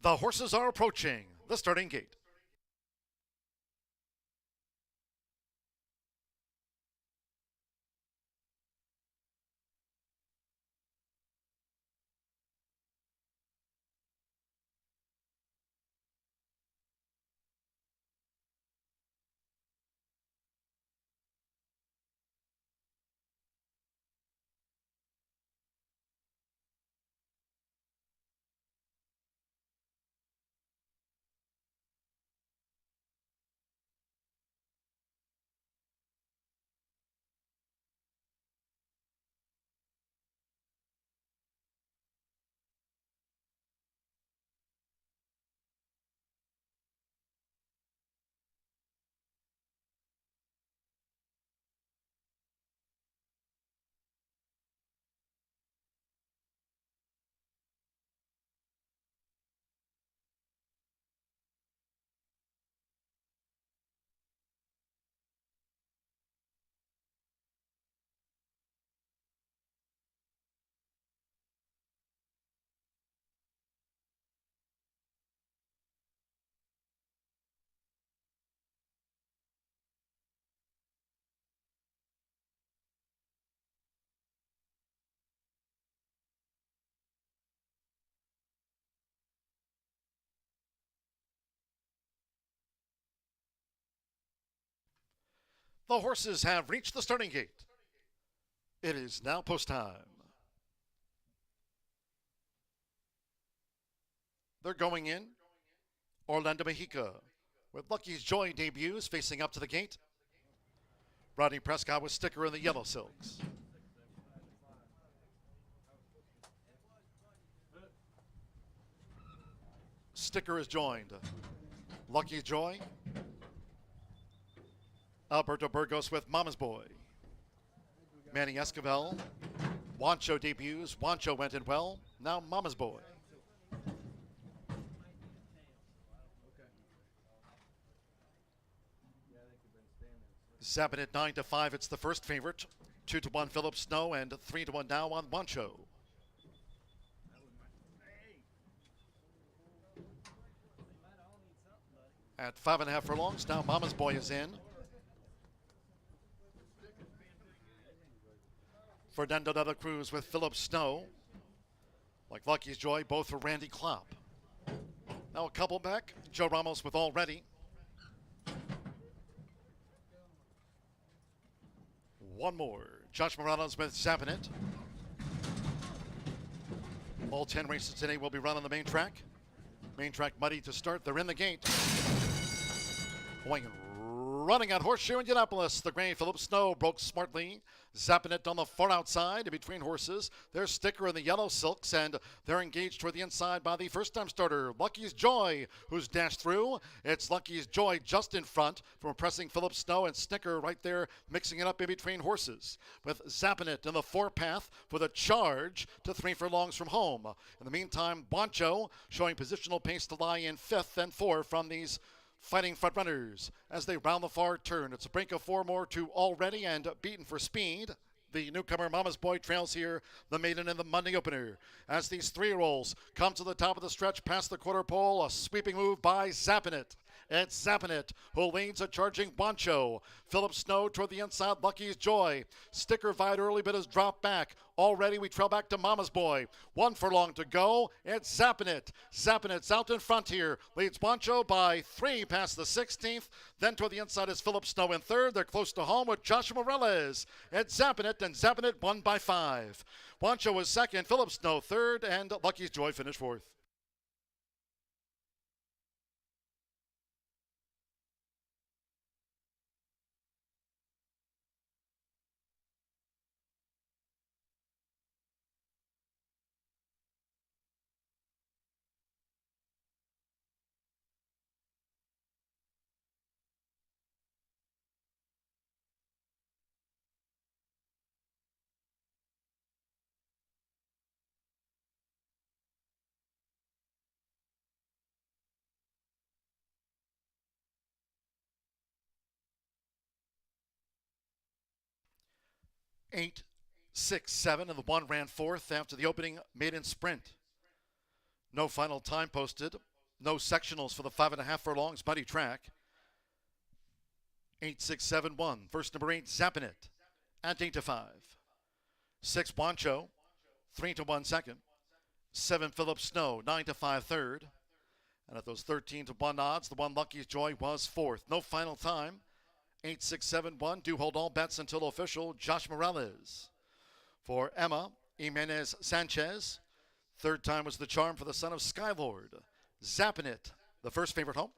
The horses are approaching the starting gate. The horses have reached the starting gate. It is now post time. They're going in. Orlando Mexica with Lucky's Joy debuts facing up to the gate. Rodney Prescott with Sticker in the yellow silks. Sticker is joined. Lucky Joy. Alberto Burgos with Mama's Boy. Manny Esquivel. Wancho debuts. Wancho went in well. Now Mama's Boy. Zapping at 9-5. It's the first favorite. 2-1 Philip Snow and 3-1 now on Wancho. At 5.5 furlongs, now Mama's Boy is in. Fernando de la Cruz with Philip Snow. Like Lucky's Joy, both for Randy Klopp. Now a couple back. Joe Ramos with Already. One more. Josh Morales with Zapping It. All 10 races today will be run on the main track. Main track muddy to start. They're in the gate. Going running at Horseshoe Indianapolis. The gray Philip Snow broke smartly. Zapping It on the far outside between horses. There's Sticker in the yellow silks, and they're engaged toward the inside by the first-time starter, Lucky's Joy, who's dashed through. It's Lucky's Joy just in front from pressing Philip Snow, and Sticker right there mixing it up in between horses. With Zapping It in the four-path for the charge to 3 furlongs from home. In the meantime, Wancho showing positional pace to lie in 5th and 4 from these fighting front runners as they round the far turn. It's a brink of 4 more to Already and Beaten for Speed. The newcomer Mama's Boy trails here the maiden in the Monday opener. As these 3-year-olds come to the top of the stretch past the quarter pole, a sweeping move by Zapping It. It's Zapping It who leads a charging Wancho. Philip Snow toward the inside, Lucky's Joy. Sticker vied early but has dropped back. Already we trail back to Mama's Boy. 1 furlong to go. It's Zapping It. Zapping It's out in front here. Leads Wancho by 3 past the 16th. Then toward the inside is Philip Snow in 3rd. They're close to home with Joshua Morales. It's Zapping It, and Zapping It won by 5. Wancho was 2nd, Philip Snow 3rd, and Lucky's Joy finished 4th. Eight, 6, 7, and the 1 ran 4th after the opening maiden sprint. No final time posted. No sectionals for the 5.5 furlongs muddy track. 8-6-7-1. First number 8, Zappin' It at 8-5. 6, Wancho, 3-1 second. 7, Philip Snow, 9-5 third. And at those 13-1 odds, the one Lucky's Joy was fourth. No final time. 8-6-7-1. Do hold all bets until official. Josh Morales. For Emma Jimenez Sanchez. Third time was the charm for the son of Skylord. Zappin' It, the first favorite home.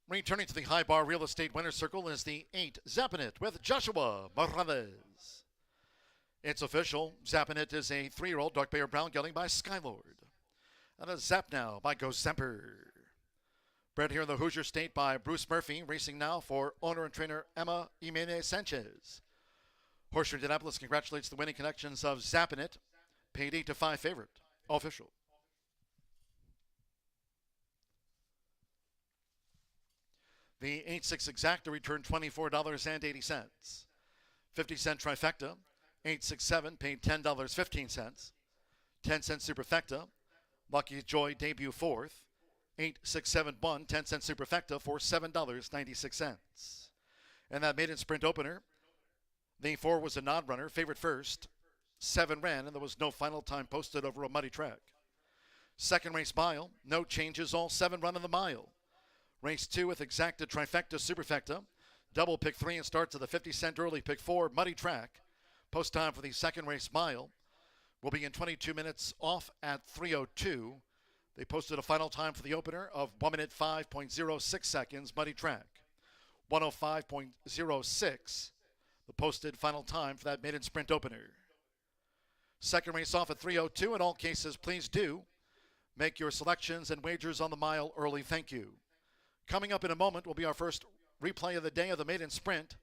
Returning to the high bar real estate winner's circle is the 8, Zappin' It with Joshua Morales. It's official. Zappin' It is a 3-year-old dark bay or brown gelding by Skylord. And a Zap Now by Go Semper. Bred here in the Hoosier State by Bruce Murphy, racing now for owner and trainer Emma Jimenez Sanchez. Horseshoe Indianapolis congratulates the winning connections of Zappin' It, paid 8-5 favorite. Official. The 8-6 exacta returned $24.80. 50-cent trifecta, 8-6-7 paid $10.15. 10-cent superfecta, Lucky's Joy debut fourth. 8-6-7-1, 10-cent superfecta for $7.96. And that maiden sprint opener, the 4 was a nod runner, favorite first. 7 ran, and there was no final time posted over a muddy track. Second race mile, no changes, all 7 run in the mile. Race 2 with exacta trifecta superfecta. Double pick 3 and starts at the 50-cent early pick 4 muddy track. Post time for the second race mile will be in 22 minutes off at 3:02. They posted a final time for the opener of 1 minute 5.06 seconds muddy track. 105.06 the posted final time for that maiden sprint opener. Second race off at 3:02. In all cases, please do make your selections and wagers on the mile early. Thank you. Coming up in a moment will be our first replay of the day of the maiden sprint.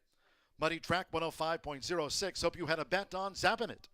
Muddy track 105.06. Hope you had a bet on Zappin' It.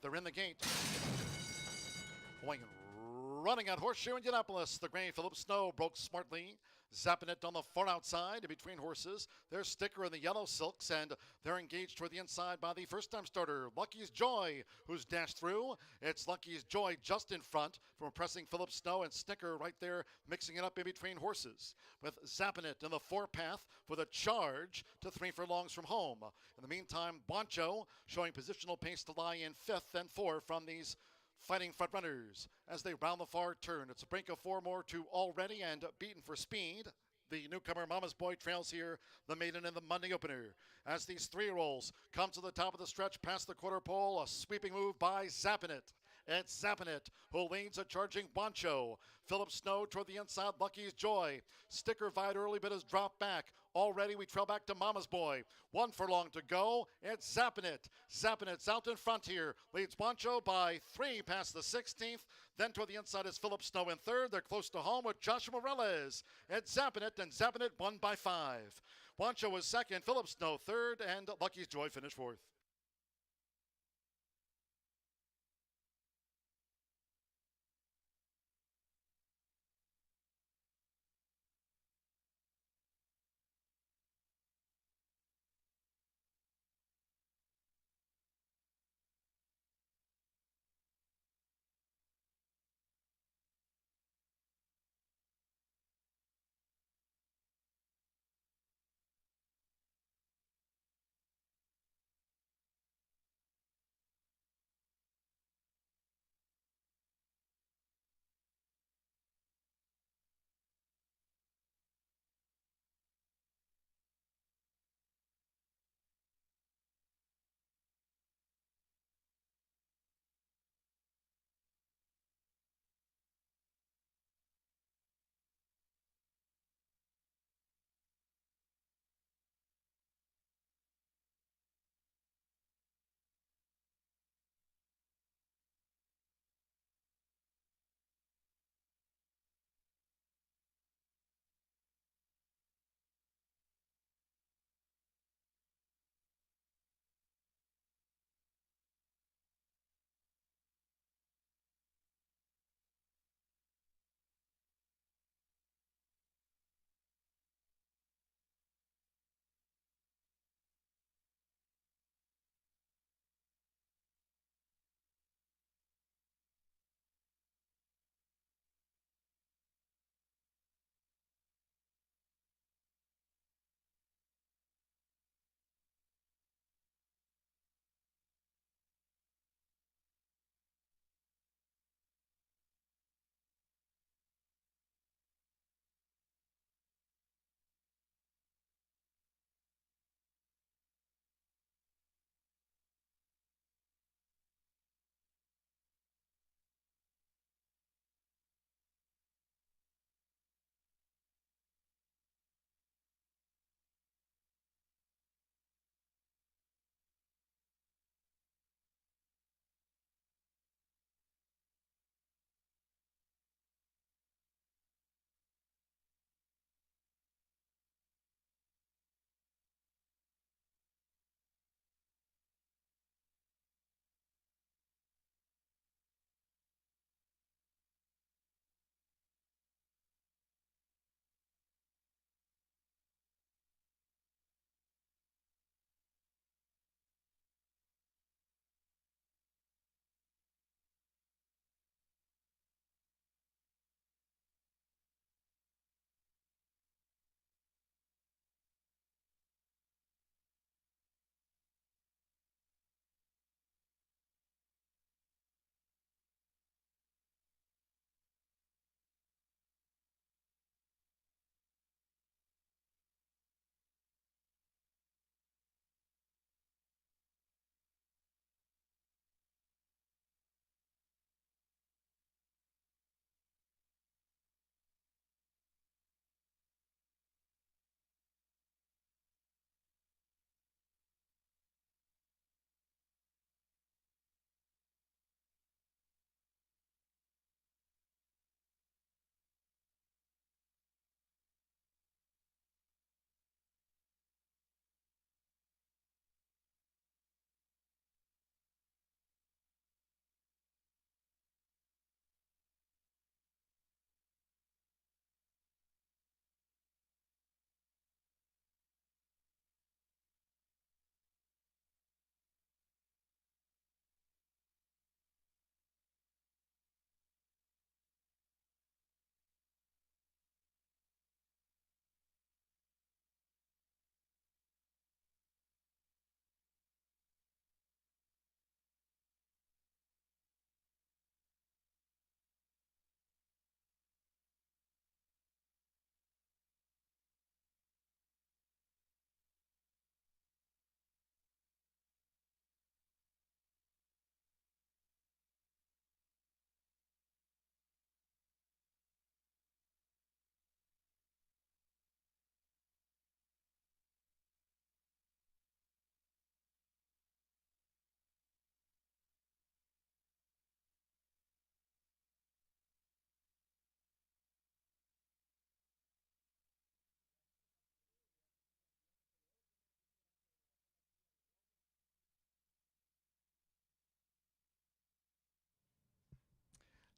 They're in the gate. Going running at Horseshoe Indianapolis. The gray Philip Snow broke smartly. Zappin' It on the far outside between horses. There's Sticker in the yellow silks, and they're engaged toward the inside by the first-time starter, Lucky's Joy, who's dashed through. It's Lucky's Joy just in front from pressing Philip Snow, and Sticker right there mixing it up in between horses. With Zappin' It in the 4-path for the charge to 3 furlongs from home. In the meantime, Wancho showing positional pace to lie in 5th and 4 from these fighting front runners as they round the far turn. It's a brink of 4 more to already and beaten for speed. The newcomer Mama's Boy trails here the maiden in the Monday opener. As these 3-year-olds come to the top of the stretch past the quarter pole, a sweeping move by Zappin' It. It's Zappin' It who leads a charging Wancho. Philip Snow toward the inside, Lucky's Joy. Sticker vied early but has dropped back. Already we trail back to Mama's Boy. 1 furlong to go. It's Zappin' It. Zappin' It's out in front here. Leads Wancho by 3 past the 16th. Then toward the inside is Philip Snow in 3rd. They're close to home with Joshua Morales. It's Zappin' It, and Zappin' It won by 5. Wancho was second, Philip Snow third, and Lucky's Joy finished fourth.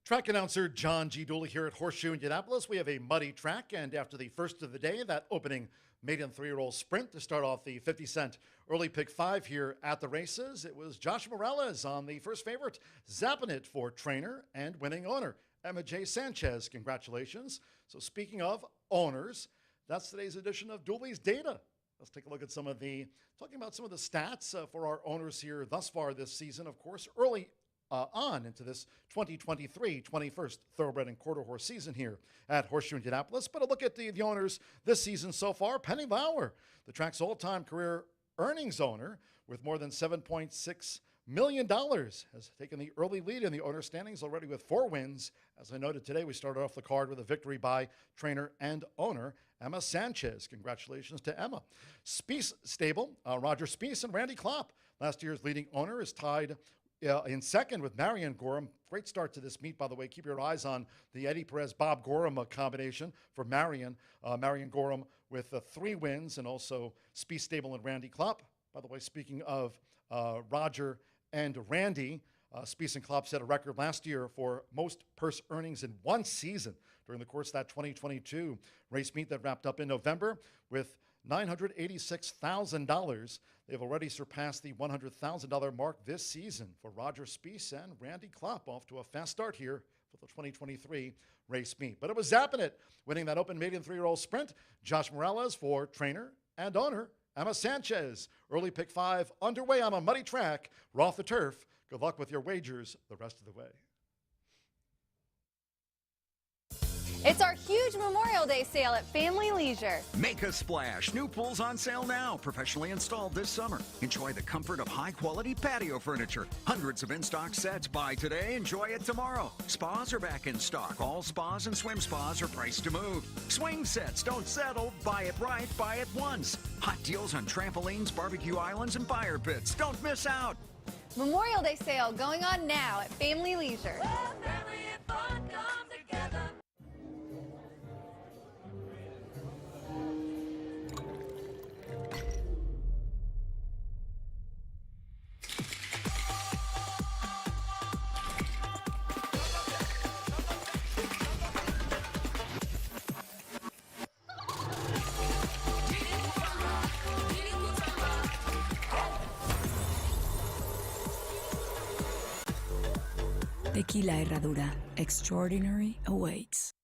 Track announcer John G. Dooley here at Horseshoe Indianapolis. We have a muddy track, and after the first of the day, that opening maiden 3-year-old sprint to start off the 50-cent early pick 5 here at the races, it was Josh Morales on the first favorite, zapping it for trainer and winning owner Emma J. Sanchez. Congratulations. So speaking of owners, that's today's edition of Dooley's Data. Let's take a look at talking about some of the stats for our owners here thus far this season. Of course, early on into this 2023 21st Thoroughbred and Quarter Horse season here at Horseshoe Indianapolis. But a look at the owners this season so far. Penny Lauer, the track's all-time career earnings owner with more than $7.6 million, has taken the early lead in the owner standings already with 4 wins. As I noted today, we started off the card with a victory by trainer and owner Emma Sanchez. Congratulations to Emma. Spies Stable, Roger Spies and Randy Klopp, last year's leading owner, is tied in second with Marion Gorham. Great start to this meet, by the way. Keep your eyes on the Eddie Perez-Bob Gorham combination for Marion. Marion Gorham with 3 wins, and also Spies Stable and Randy Klopp. By the way, speaking of Roger and Randy, Spies and Klopp set a record last year for most purse earnings in one season during the course of that 2022 race meet that wrapped up in November with $986,000. They've already surpassed the $100,000 mark this season for Roger Spies and Randy Klopp, off to a fast start here for the 2023 race meet. But it was zapping it, winning that open maiden 3-year-old sprint. Josh Morales for trainer and owner Emma Sanchez. Early pick 5 underway on a muddy track. We're off the turf. Good luck with your wagers the rest of the way. It's our huge Memorial Day sale at Family Leisure. Make a splash. New pools on sale now. Professionally installed this summer. Enjoy the comfort of high-quality patio furniture. Hundreds of in-stock sets. Buy today, enjoy it tomorrow. Spas are back in stock. All spas and swim spas are priced to move. Swing sets. Don't settle. Buy it right. Buy it once. Hot deals on trampolines, barbecue islands, and fire pits. Don't miss out. Memorial Day sale going on now at Family Leisure. Tequila Herradura. Extraordinary awaits.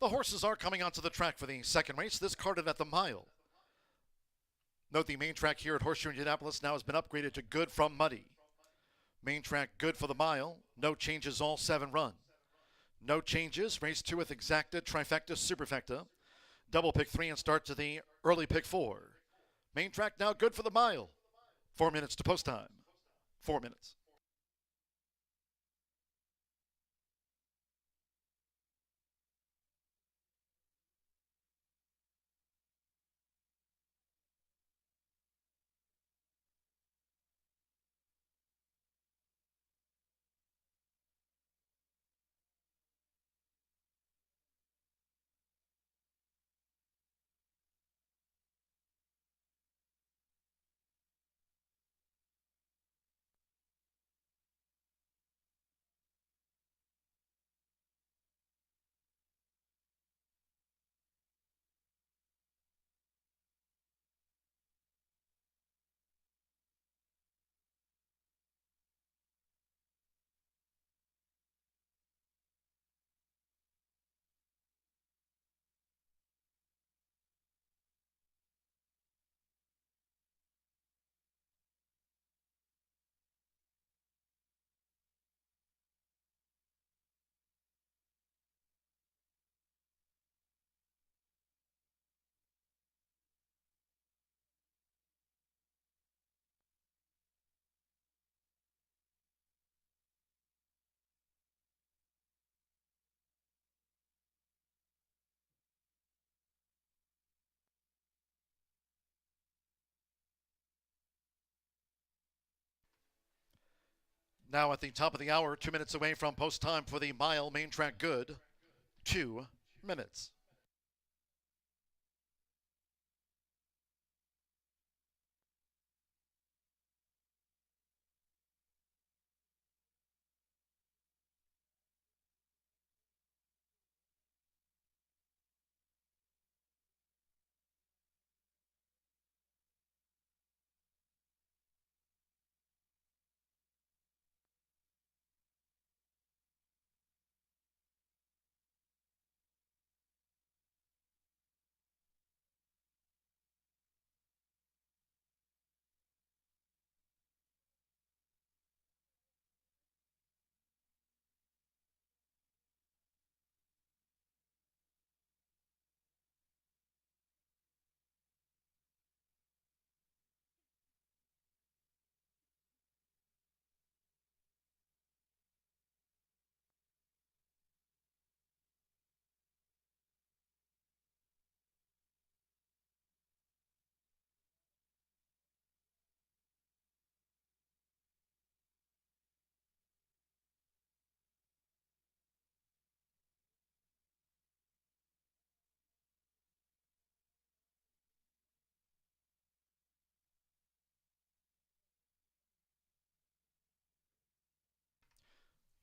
The horses are coming onto the track for the second race. This carded at the mile. Note the main track here at Horseshoe Indianapolis now has been upgraded to good from muddy. Main track good for the mile. No changes, all 7 run. No changes. Race 2 with exacta, trifecta, superfecta. Double pick 3 and start to the early pick 4. Main track now good for the mile. 4 minutes to post time. 4 minutes. Now at the top of the hour, 2 minutes away from post time for the mile. Main track good. 2 minutes.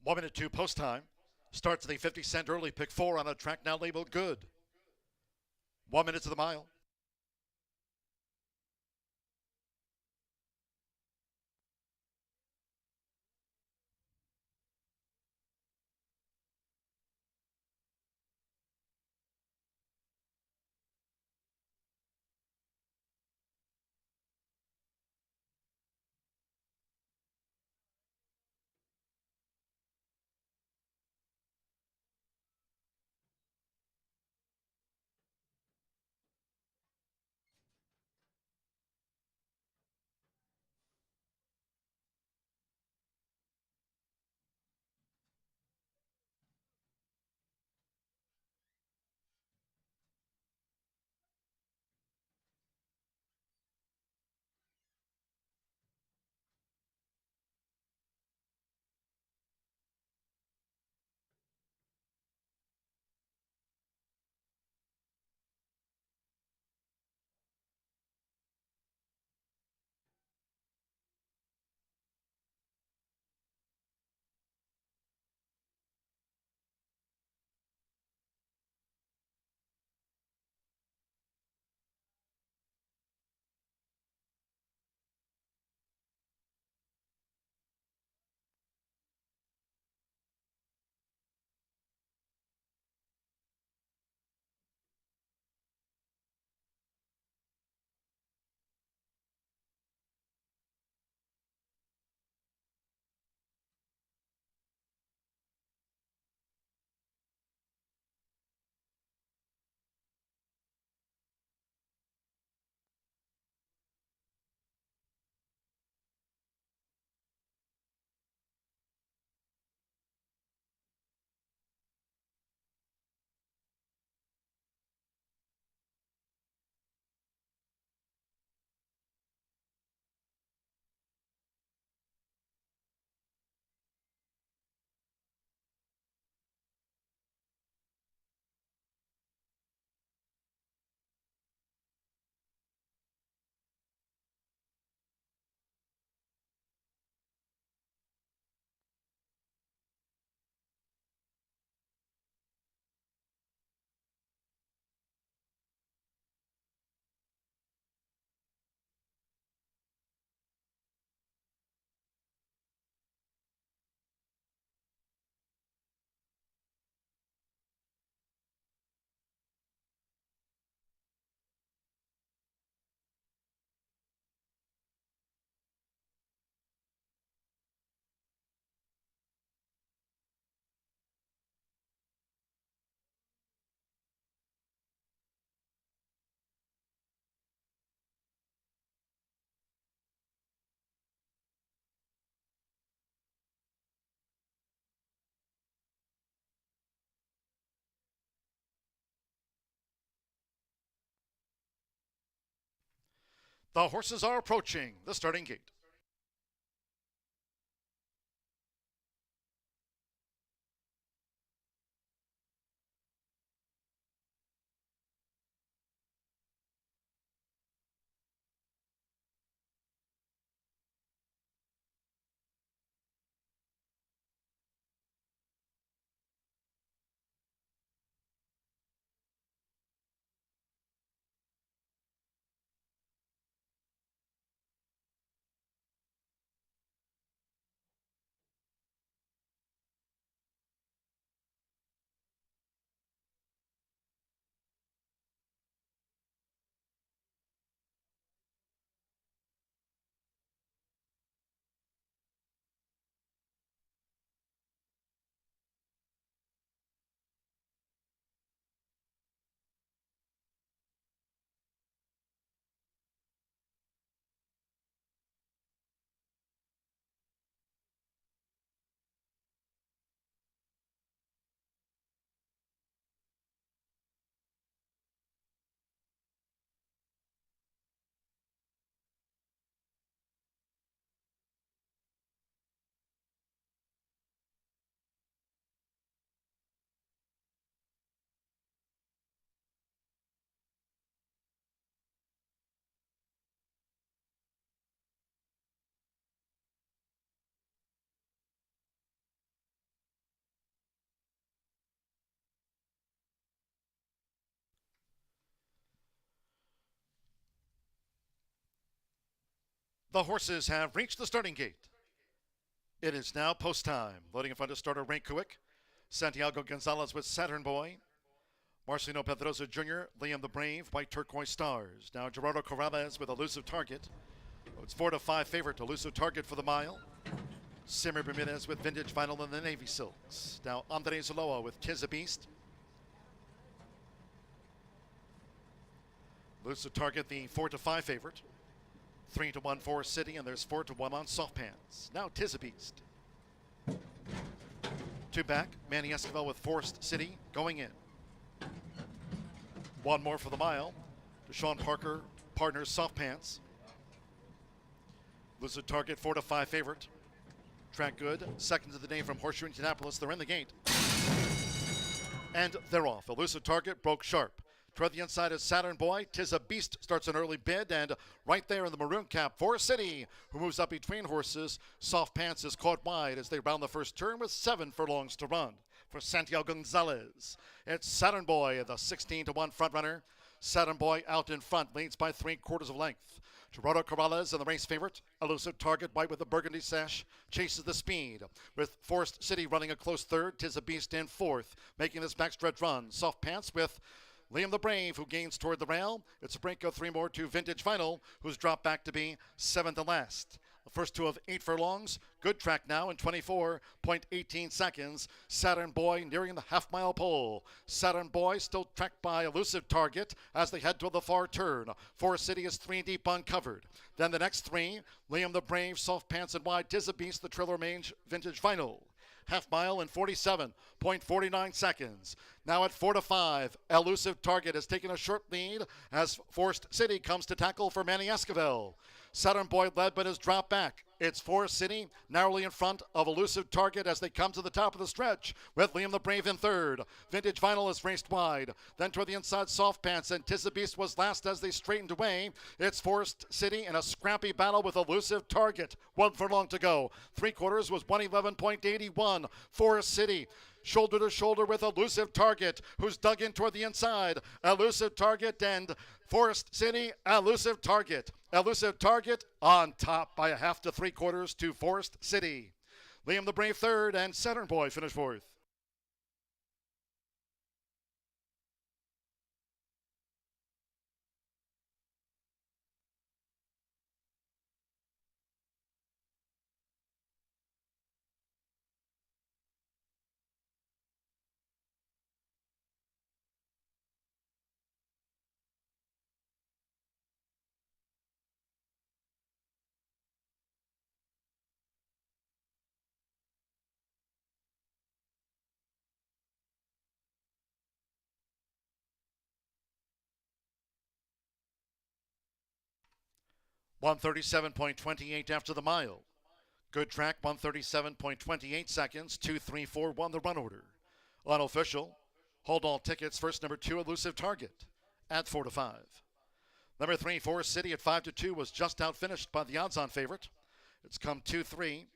One minute to post time. Starts the 50-cent early pick 4 on a track now labeled good. 1 minute to the mile. The horses are approaching the starting gate. The horses have reached the starting gate. It is now post time. Loading in front of starter Ray Kuick, Santiago Gonzalez with Saturn Boy, Marcelino Pedrosa Jr., Liam the Brave, White Turquoise Stars. Now Gerardo Corrales with Elusive Target. It's 4-5 favorite, Elusive Target for the mile. Simmer Bermudez with Vintage Vinyl and the Navy Silks. Now Andres Zaloa with Tis a Beast. Elusive Target, the 4-5 favorite. 3-1 for City, and there's 4-1 on Soft Pants. Now Tis a Beast. Two back, Manny Esquivel with Forest City going in. One more for the mile. Deshaun Parker, partners Soft Pants. Elusive Target, 4-5 favorite. Track good. Second to the day from Horseshoe Indianapolis. They're in the gate. And they're off. Elusive Target broke sharp. Toward the inside is Saturn Boy. Tis a Beast starts an early bid, and right there in the maroon cap, Forest City, who moves up between horses. Soft Pants is caught wide as they round the first turn with 7 furlongs to run. For Santiago Gonzalez, it's Saturn Boy, the 16-1 front runner. Saturn Boy out in front, leads by 3/4 of length. Gerardo Corrales and the race favorite. Elusive Target, white with the burgundy sash, chases the speed. With Forest City running a close third, Tis a Beast in fourth, making this backstretch run. Soft Pants with Liam the Brave, who gains toward the rail. It's a break of 3 more to Vintage Final, who's dropped back to be 7th and last. The first 2 of 8 furlongs. Good track now in 24.18 seconds. Saturn Boy nearing the half-mile pole. Saturn Boy still tracked by Elusive Target as they head toward the far turn. Forest City is 3 deep uncovered. Then the next 3, Liam the Brave, Soft Pants and wide. Tis a Beast, the Triller Mange Vintage Final. Half mile in 47.49 seconds. Now at 4-5, Elusive Target has taken a short lead as Forest City comes to tackle for Manny Esquivel. Saturn Boy led but has dropped back. It's Forest City narrowly in front of Elusive Target as they come to the top of the stretch with Liam the Brave in third. Vintage Vinyl is raced wide. Then toward the inside, Soft Pants and Tis a Beast was last as they straightened away. It's Forest City in a scrappy battle with Elusive Target. 1 furlong to go. 3/4 was 111.81. Forest City shoulder to shoulder with Elusive Target, who's dug in toward the inside. Elusive Target and Forest City. Elusive Target. Elusive Target on top by 1/2 to 3/4 to Forest City. Liam the Brave third and Saturn Boy finished fourth. 137.28 after the mile. Good track, 137.28 seconds. 2-3-4-1 the run order. Unofficial. Hold all tickets. First, number 2, Elusive Target at 4-5. Number 3, Forest City at 5-2 was just outfinished by the odds-on favorite. It's come 2-3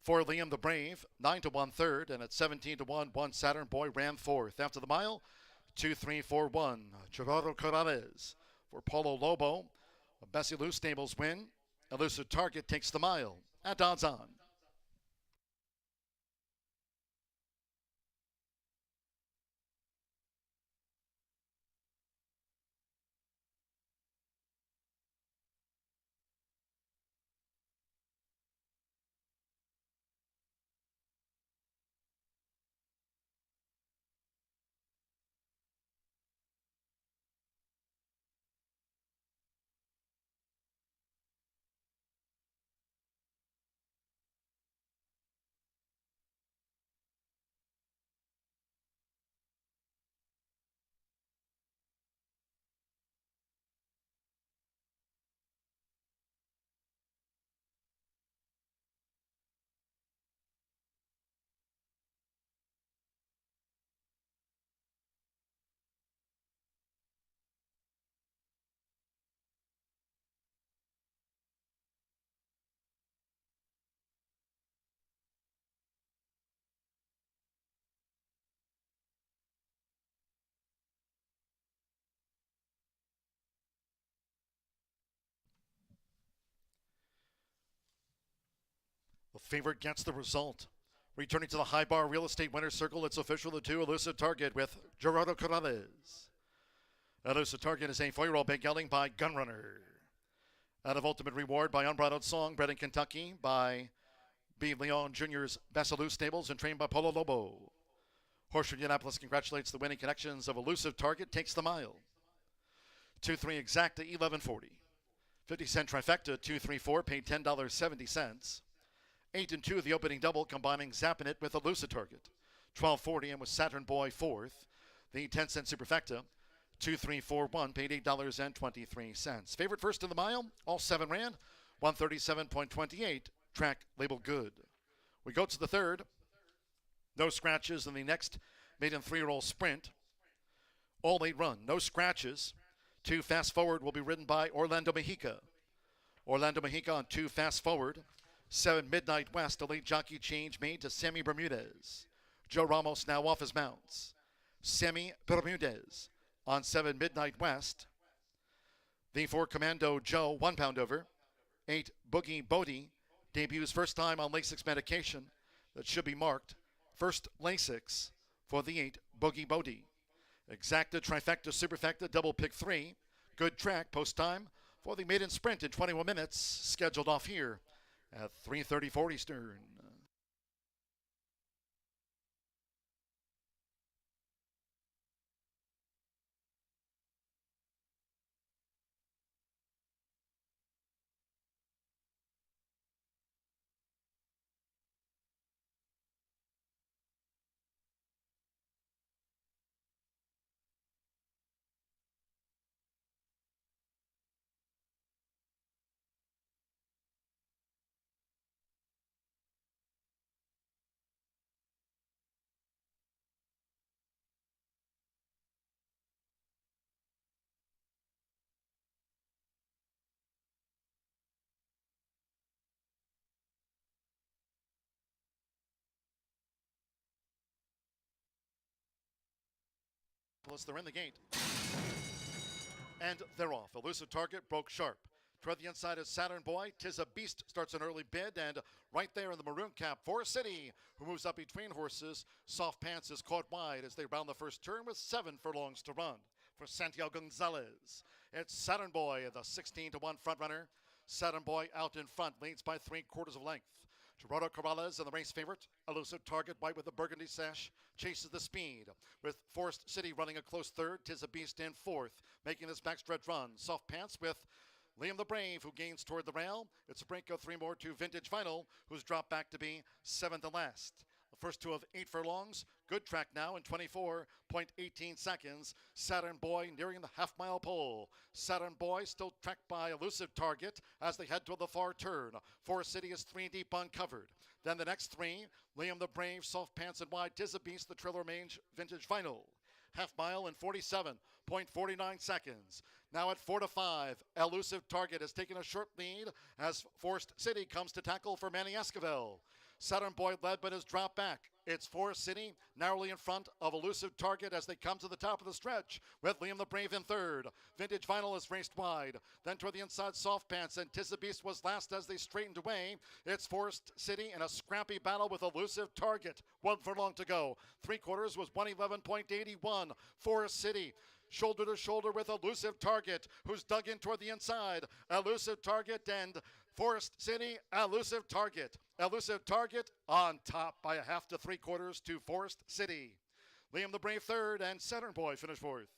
for Liam the Brave, 9-1 third, and at 17-1, One Saturn Boy ran fourth. After the mile, 2-3-4-1. Gerardo Corrales for Polo Lobo. Bessie Lou Stables win. Elusive Target takes the mile at odds-on. The favorite gets the result. Returning to the high bar real estate winner's circle, it's official, the 2, Elusive Target with Gerardo Corrales. Elusive Target is a 4-year-old big gelding by Gunrunner. Out of Ultimate Reward by Unbridled Song, bred in Kentucky by B. Leon Jr.'s Basilou Stables and trained by Polo Lobo. Horseshoe Indianapolis congratulates the winning connections of Elusive Target, takes the mile. 2-3 exacta, 11.40. 50-cent trifecta, 2-3-4, paid $10.70. 8 and 2, the opening double, combining Zappin' It with Elusive Target. 12.40 and with Saturn Boy fourth. The 10-cent superfecta, 2-3-4-1, paid $8.23. Favorite first in the mile, all 7 ran, 137.28, track labeled good. We go to the third. No scratches in the next maiden 3-year-old sprint. All 8 run, no scratches. 2 fast forward will be ridden by Orlando Mexica. Orlando Mexica on 2 fast forward. 7 Midnight West, a late jockey change made to Sammy Bermudez. Joe Ramos now off his mounts. Sammy Bermudez on 7 Midnight West. The 4 Commando Joe, 1 pound over. 8 Boogie Bodie debuts first time on Lasix medication. That should be marked. First Lasix for the 8 Boogie Bodie. Exacta, trifecta, superfecta, double pick 3. Good track, post time for the maiden sprint in 21 minutes. Scheduled off here at 3:34 Eastern. They're in the gate. And they're off. Elusive Target broke sharp. Toward the inside is Saturn Boy. Tis a Beast starts an early bid, and right there in the maroon cap, Forest City, who moves up between horses. Soft Pants is caught wide as they round the first turn with 7 furlongs to run. For Santiago Gonzalez, it's Saturn Boy, the 16-1 front runner. Saturn Boy out in front, leads by 3/4 of length. Gerardo Corrales and the race favorite. Elusive Target, white with the burgundy sash, chases the speed. With Forest City running a close third, Tis a Beast in fourth, making this backstretch run. Soft Pants with Liam the Brave, who gains toward the rail. It's a break of 3 more to Vintage Final, who's dropped back to be 7th and last. The first two of 8 furlongs. Good track now in 24.18 seconds. Saturn Boy nearing the half-mile pole. Saturn Boy still tracked by Elusive Target as they head to the far turn. Forest City is 3 deep uncovered. Then the next three, Liam the Brave, Soft Pants and Wide, Tis a Beast, the Triller Mange Vintage Final. Half mile in 47.49 seconds. Now at 4 to 5, Elusive Target has taken a short lead as Forest City comes to tackle for Manny Esquivel. Saturn Boy led but has dropped back. It's Forest City narrowly in front of Elusive Target as they come to the top of the stretch with Liam the Brave in third. Vintage Vinyl is raced wide. Then toward the inside, Soft Pants and Tis the Beast was last as they straightened away. It's Forest City in a scrappy battle with Elusive Target. 1 furlong to go. 3/4 was 111.81. Forest City shoulder to shoulder with Elusive Target, who's dug in toward the inside. Elusive Target and Forest City, Elusive Target. Elusive Target on top by a half to 3/4 to Forest City. Liam the Brave third and Saturn Boy finished fourth.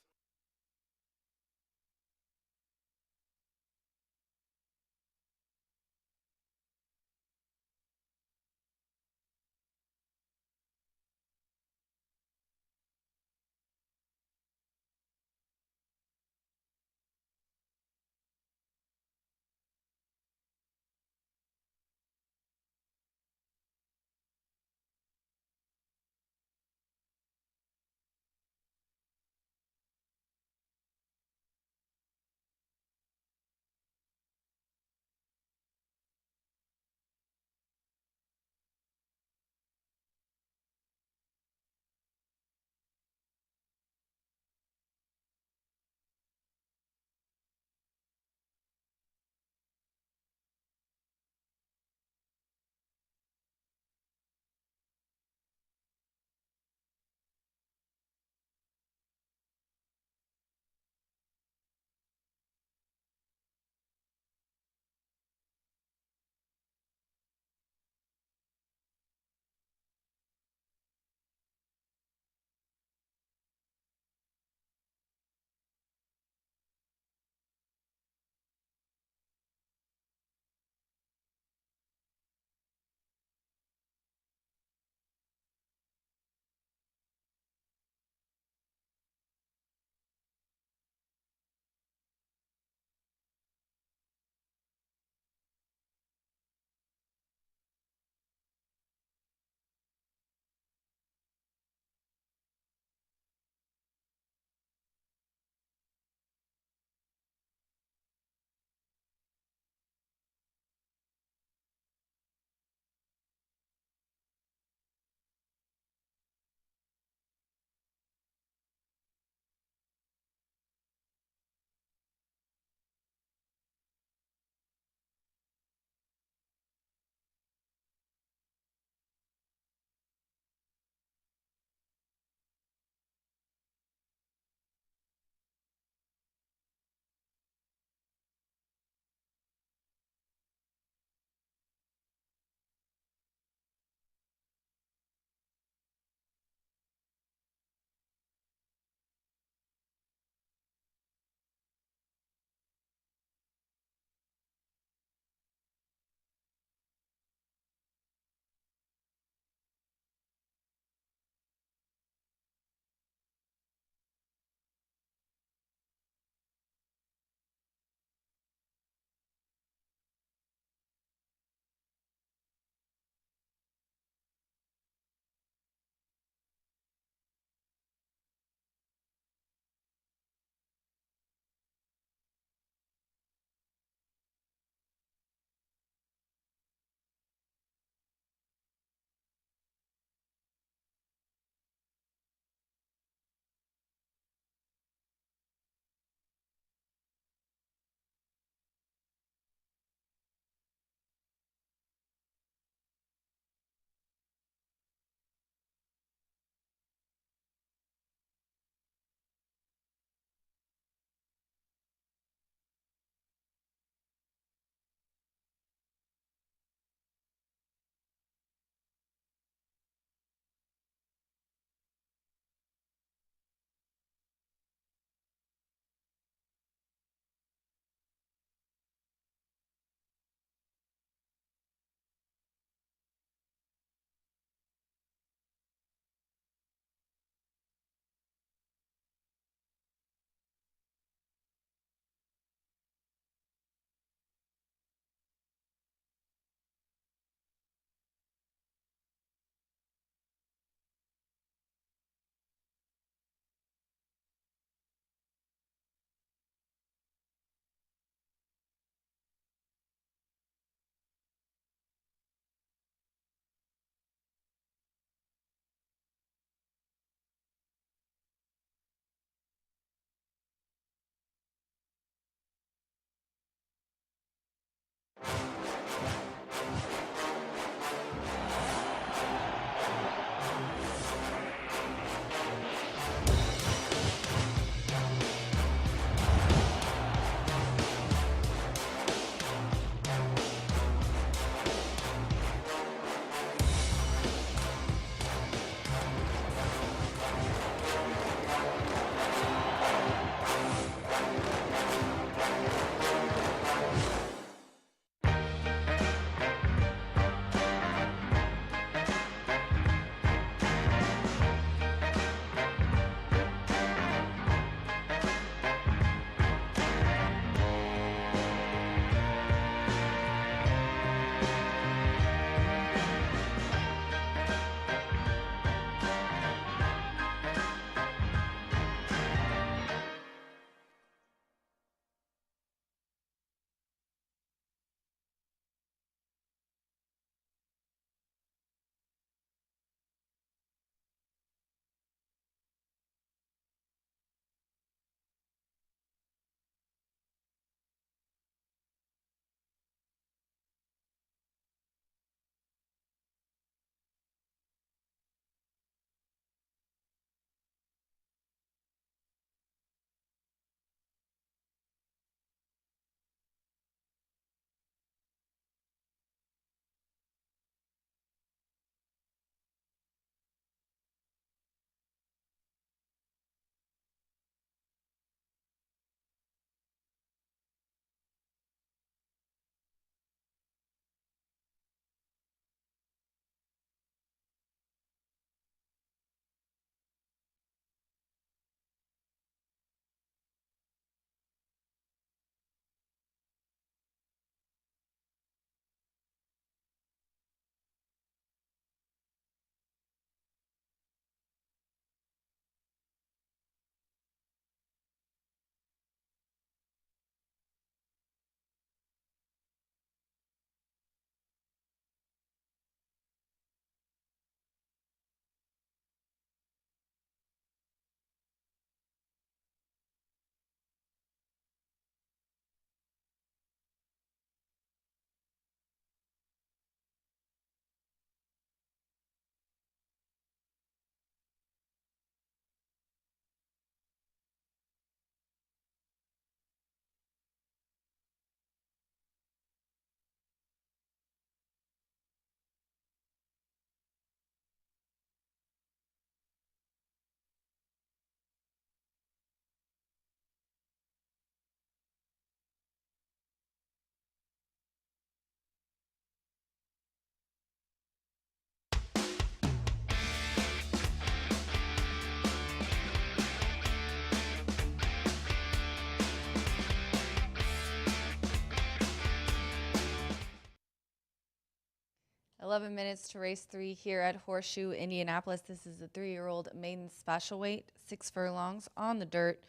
11 minutes to race 3 here at Horseshoe Indianapolis. This is a 3-year-old maiden special weight, 6 furlongs on the dirt.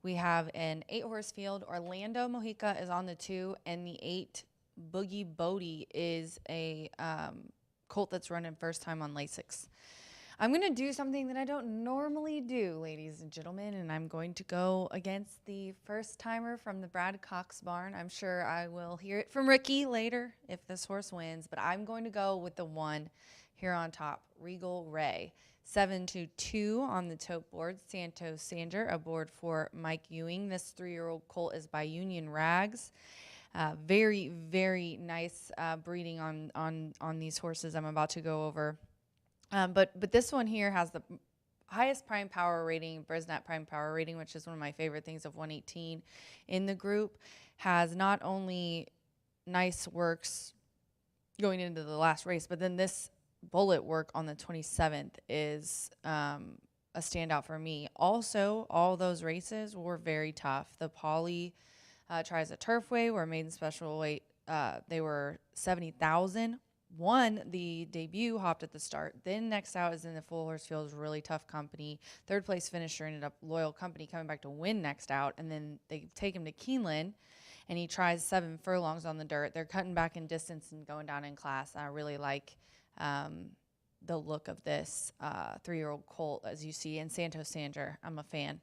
We have an 8-horse field. Orlando Mojica is on the 2, and the 8 Boogie Bodie is a colt that's running first time on Lasix. I'm going to do something that I don't normally do, ladies and gentlemen, and I'm going to go against the first timer from the Brad Cox barn. I'm sure I will hear it from Ricky later if this horse wins, but I'm going to go with the 1 here on top, Regal Ray. 7-2 on the tote board. Santos Sanger aboard for Mike Ewing. This 3-year-old colt is by Union Rags. Very, very nice breeding on these horses I'm about to go over. But this one here has the highest prime power rating, Brisnet prime power rating, which is one of my favorite things of 118 in the group. Has not only nice works going into the last race, but then this bullet work on the 27th is a standout for me. Also, all those races were very tough. The Poly tries a Turfway, where maiden special weight, they were 70,000. Won the debut, hopped at the start. Then next out is in the full horse field, really tough company. 3rd place finisher ended up Loyal Company coming back to win next out, and then they take him to Keeneland, and he tries 7 furlongs on the dirt. They're cutting back in distance and going down in class. I really like the look of this 3-year-old colt, as you see, and Santos Sanger. I'm a fan.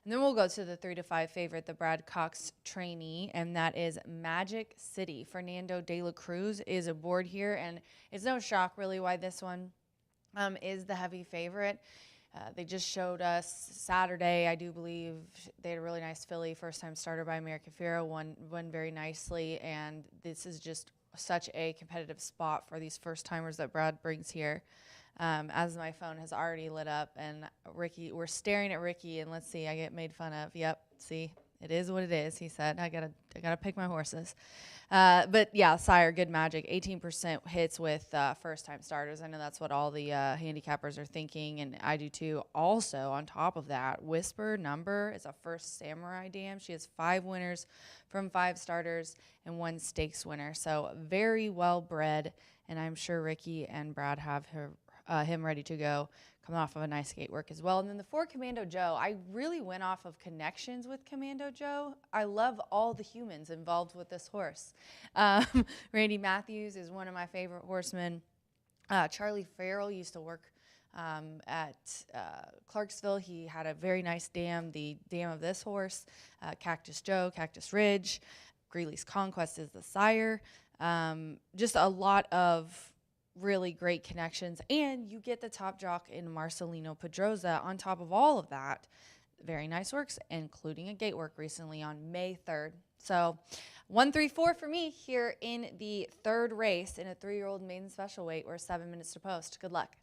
And then we'll go to the 3-5 favorite, the Brad Cox trainee, and that is Magic City. Fernando de la Cruz is aboard here, and it's no shock really why this one is the heavy favorite. They just showed us Saturday, I do believe, they had a really nice filly, first-time starter by America Fierro, won very nicely, and this is just such a competitive spot for these first-timers that Brad brings here. As my phone has already lit up, and Ricky, we're staring at Ricky, and let's see, I get made fun of. Yep, see, it is what it is. He said, I gotta pick my horses. But yeah, Sire, good magic. 18% hits with first-time starters. I know that's what all the handicappers are thinking, and I do too. Also, on top of that, Whisper Number is a first Samurai dam. She has 5 winners from 5 starters and 1 stakes winner. So very well bred, and I'm sure Ricky and Brad have him ready to go, coming off of a nice gate work as well. And then the 4 Commando Joe, I really went off of connections with Commando Joe. I love all the humans involved with this horse. Randy Matthews is one of my favorite horsemen. Charlie Farrell used to work at Clarksville. He had a very nice dam, the dam of this horse. Cactus Joe, Cactus Ridge. Greeley's Conquest is the sire. Just a lot of really great connections, and you get the top jock in Marcelino Pedroza on top of all of that. Very nice works, including a gate work recently on May 3rd. So 1-3-4 for me here in the 3rd race in a 3-year-old maiden special weight. We're 7 minutes to post. Good luck.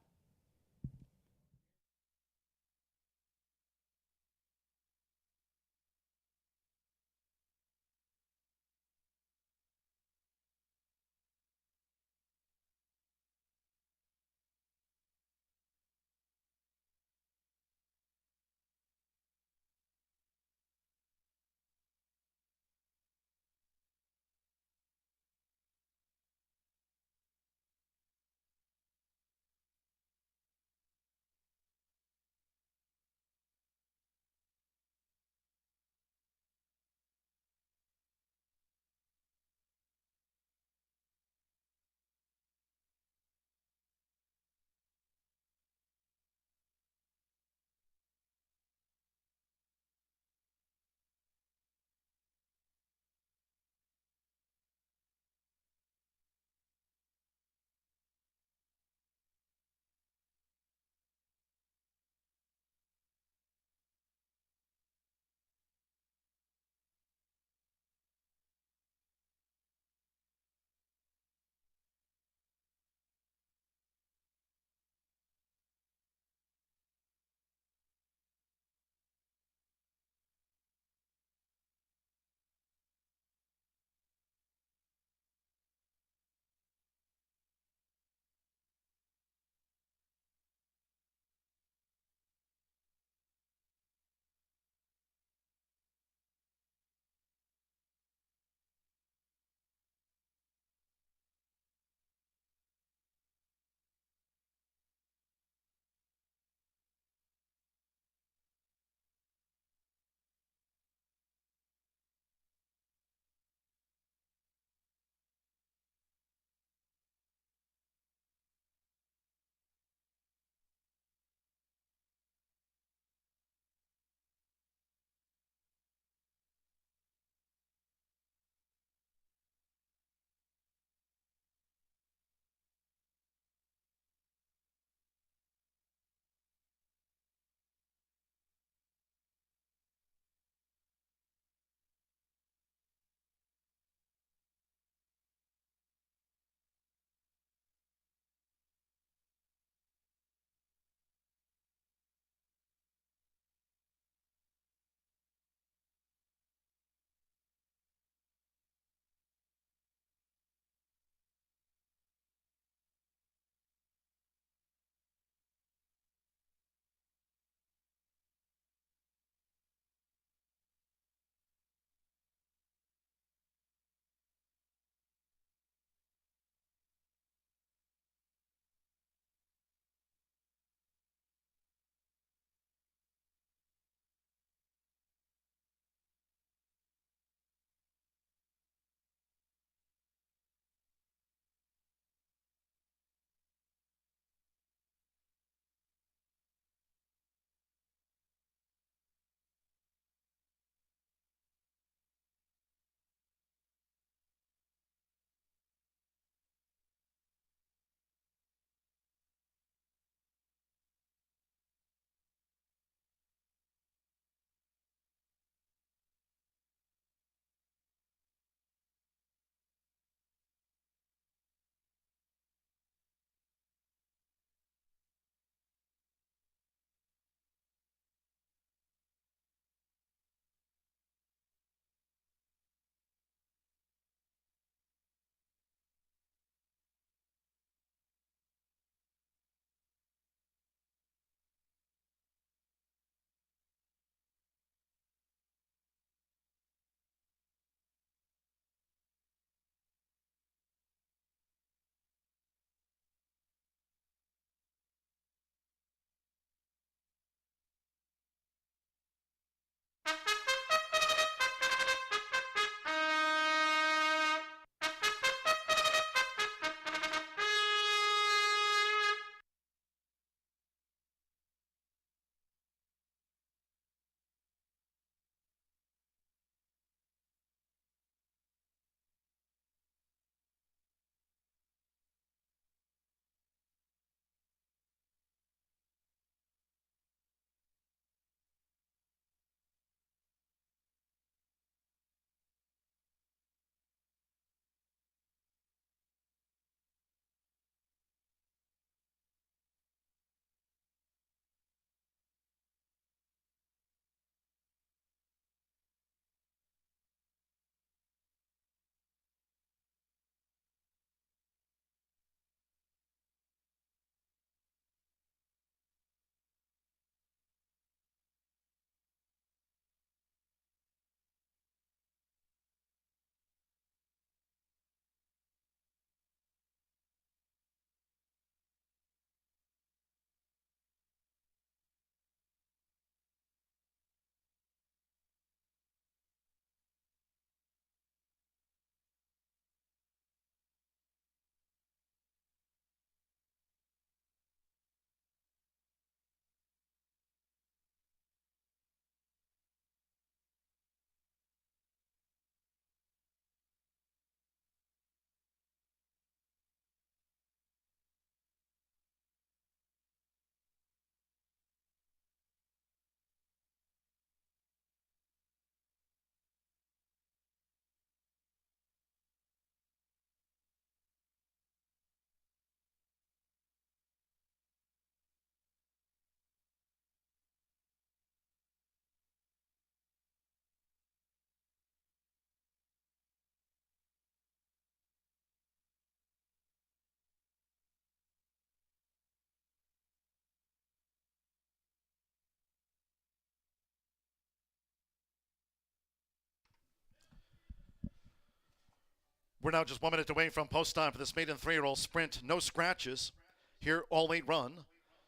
We're now just 1 minute away from post time for this maiden 3-year-old sprint. No scratches. Here, all 8 run.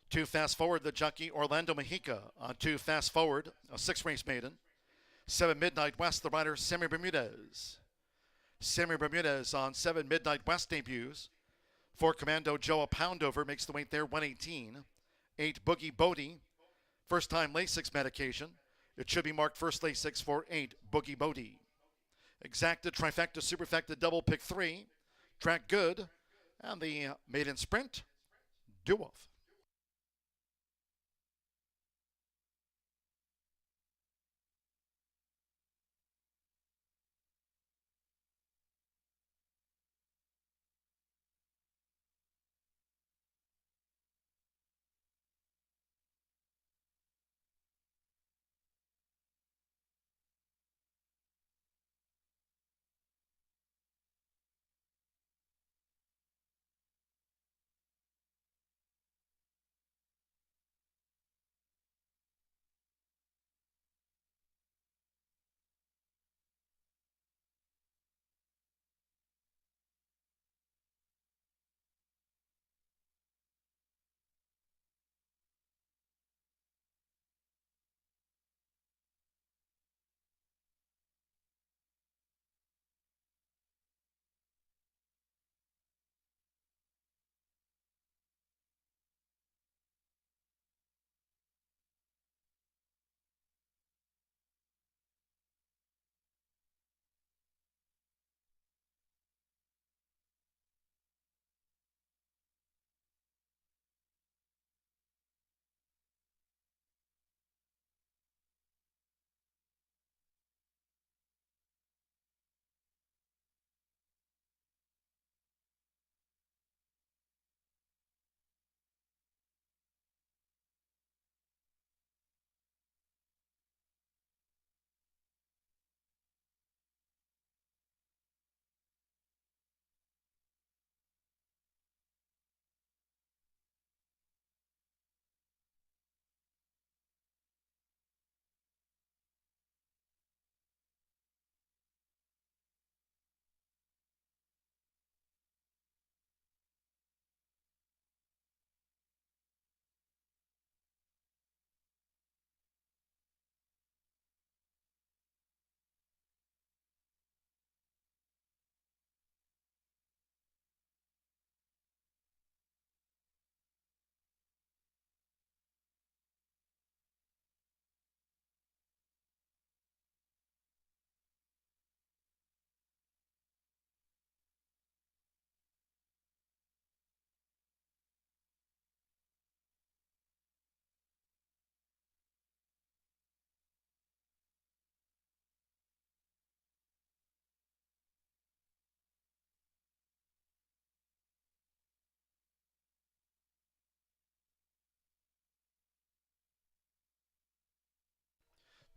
2 fast forward, the jockey Orlando Mexica. On 2 fast forward, a 6-race maiden. 7 Midnight West, the rider Sammy Bermudez. Sammy Bermudez on 7 Midnight West debuts. 4 Commando Joe, a pound over, makes the weight there, 118. 8 Boogie Bodie, first time Lasix medication. It should be marked first Lasix for 8 Boogie Bodie. Exacta, trifecta, superfecta, double pick 3. Track good. And the maiden sprint, Duoff.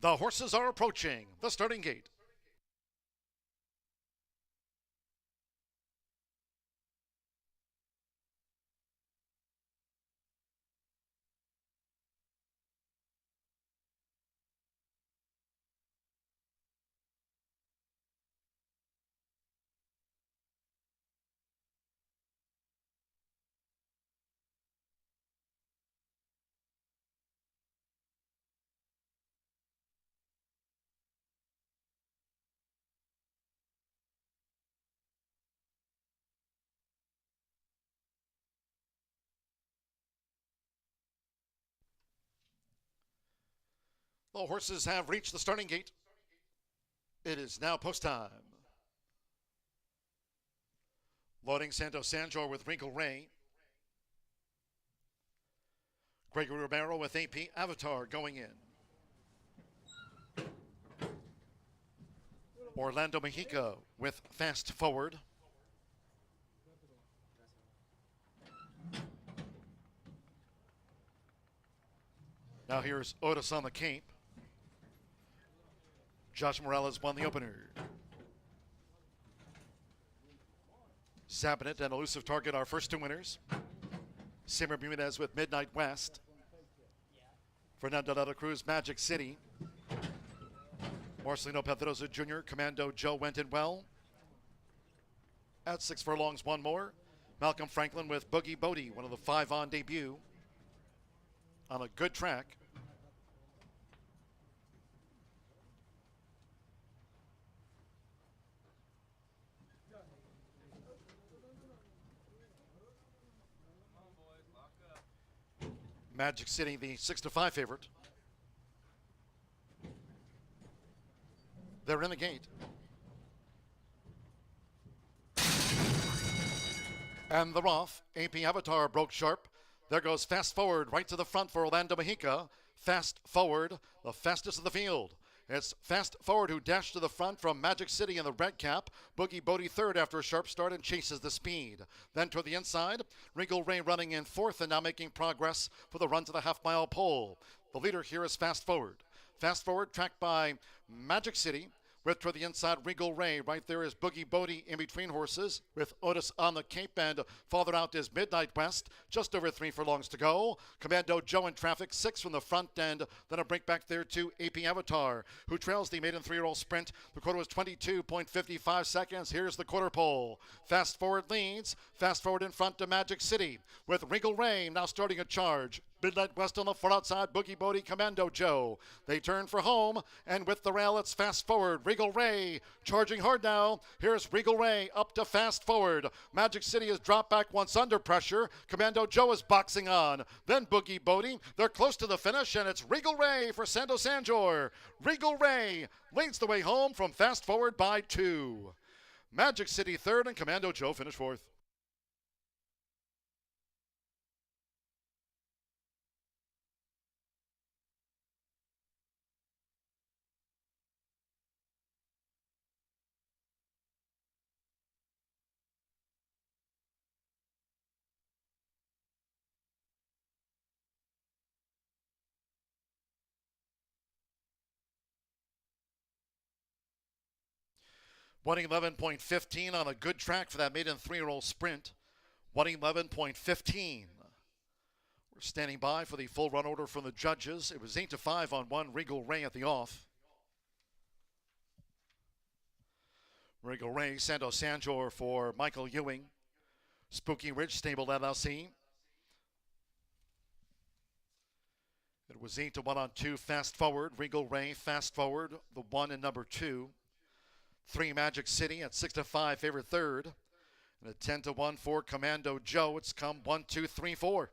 The horses are approaching the starting gate. The horses have reached the starting gate. It is now post time. Loading Santo Sanjor with Wrinkle Ray. Gregory Romero with AP Avatar going in. Orlando Mexica with Fast Forward. Now here's Otis on the Cape. Josh Morales won the opener. Zabinet and Elusive Target, our first 2 winners. Simmer Bermudez with Midnight West. Fernando de la Cruz, Magic City. Marcelino Pedrosa Jr., Commando Joe went in well. At 6 furlongs, one more. Malcolm Franklin with Boogie Bodie, one of the 5 on debut. On a good track. Magic City, the 6-5 favorite. They're in the gate. And they're off. AP Avatar broke sharp. There goes Fast Forward right to the front for Orlando Mexica. Fast Forward, the fastest of the field. It's Fast Forward who dashed to the front from Magic City in the red cap. Boogie Bodie third after a sharp start and chases the speed. Then toward the inside, Regal Ray running in fourth and now making progress for the run to the half-mile pole. The leader here is Fast Forward. Fast Forward tracked by Magic City. With toward the inside, Regal Ray. Right there is Boogie Bodie in between horses with Otis on the Cape, and farther out is Midnight West. Just over 3 furlongs to go. Commando Joe in traffic, 6 from the front end. Then a break back there to AP Avatar, who trails the maiden 3-year-old sprint. The quarter was 22.55 seconds. Here's the quarter pole. Fast Forward leads. Fast Forward in front to Magic City with Regal Ray now starting a charge. Midnight West on the far outside, Boogie Bodie, Commando Joe. They turn for home, and with the rail, it's Fast Forward. Regal Ray charging hard now. Here's Regal Ray up to Fast Forward. Magic City has dropped back once under pressure. Commando Joe is boxing on. Then Boogie Bodie. They're close to the finish, and it's Regal Ray for Santo Sanjor. Regal Ray leads the way home from Fast Forward by 2. Magic City third, and Commando Joe finished fourth. One 11.15 on a good track for that maiden 3-year-old sprint. 111.15. We're standing by for the full run order from the judges. It was 8-5 on one Regal Ray at the off. Regal Ray, Santo Sanjor for Michael Ewing. Spooky Ridge Stable LLC. It was 8-1 on 2 Fast Forward. Regal Ray, Fast Forward, the 1 and number 2. 3 Magic City at 6-5 favorite third. And a 10-1 for Commando Joe. It's come 1, 2, 3, 4.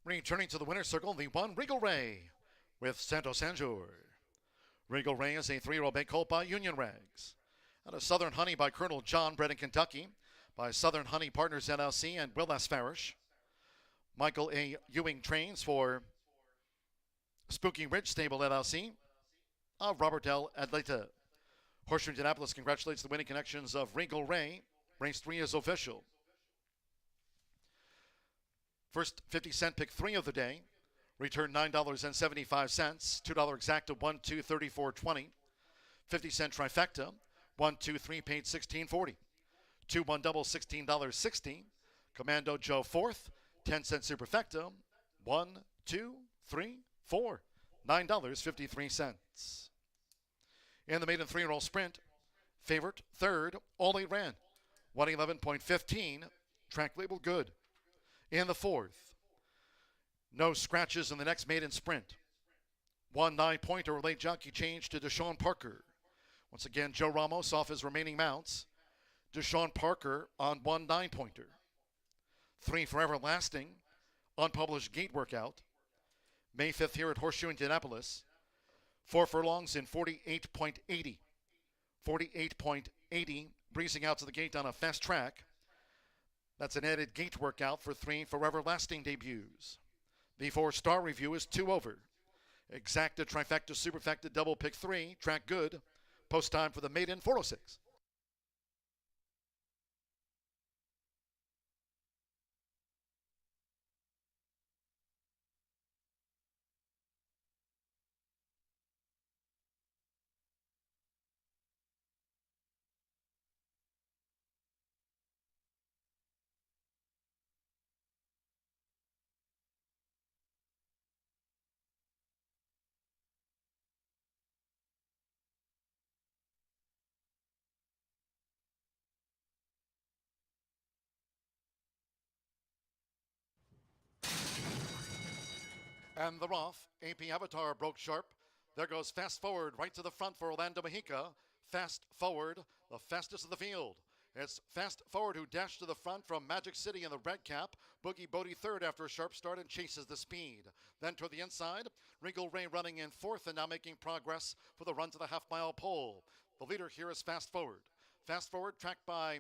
Returning to the winner's circle, the 1 Regal Ray with Santo Sanjor. Regal Ray is a 3-year-old bay colt by Union Rags. Out of Southern Honey by Colonel John, bred in Kentucky by Southern Honey Partners LLC and Will S. Farish. Michael A. Ewing trains for Spooky Ridge Stable LLC of Robert L. Adleta. Horseshoe Indianapolis congratulates the winning connections of Regal Ray. Race 3 is official. First 50-cent pick 3 of the day. Return $9.75. $2 exacta, 1, 2, 34.20. 50-cent trifecta. 1, 2, 3 paid $16.40. 2, 1 double, $16.60. Commando Joe fourth. 10-cent superfecta. 1, 2, 3, 4. $9.53. In the maiden 3-year-old sprint, favorite third, Ollie ran 111.15, track label good. In the fourth, no scratches in the next maiden sprint. 1 9-pointer late jockey change to Deshaun Parker. Once again, Joe Ramos off his remaining mounts. Deshaun Parker on 1 9-pointer. 3 Forever Lasting, unpublished gate workout. May 5th here at Horseshoe Indianapolis. 4 furlongs in 48.80. 48.80, breezing out to the gate on a fast track. That's an added gate workout for 3 Forever Lasting debuts. The 4-star review is 2 over. Exacta, trifecta, superfecta, double pick 3, track good. Post time for the maiden 4:06. And they're off. AP Avatar broke sharp. There goes Fast Forward right to the front for Orlando Mexica. Fast Forward, the fastest of the field. It's Fast Forward who dashed to the front from Magic City in the red cap. Boogie Bodie third after a sharp start and chases the speed. Then toward the inside, Regal Ray running in fourth and now making progress for the run to the half-mile pole. The leader here is Fast Forward. Fast Forward tracked by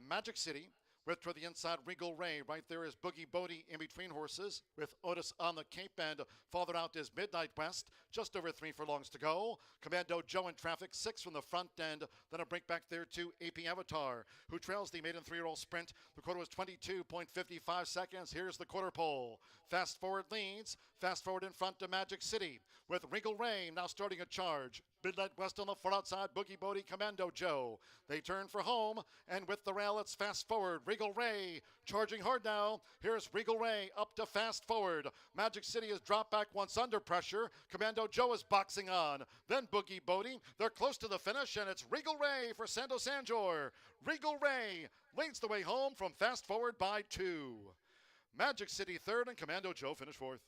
Magic City. With toward the inside, Regal Ray. Right there is Boogie Bodie in between horses with Otis on the Cape, and farther out is Midnight West. Just over 3 furlongs to go. Commando Joe in traffic, 6 from the front end. Then a break back there to AP Avatar, who trails the maiden 3-year-old sprint. The quarter was 22.55 seconds. Here's the quarter pole. Fast Forward leads. Fast Forward in front to Magic City with Regal Ray now starting a charge. Midnight West on the far outside, Boogie Bodie, Commando Joe. They turn for home, and with the rail, it's Fast Forward. Regal Ray charging hard now. Here's Regal Ray up to Fast Forward. Magic City is dropped back once under pressure. Commando Joe is boxing on. Then Boogie Bodie. They're close to the finish, and it's Regal Ray for Sando Sanjor. Regal Ray leads the way home from Fast Forward by 2. Magic City third, and Commando Joe finished fourth.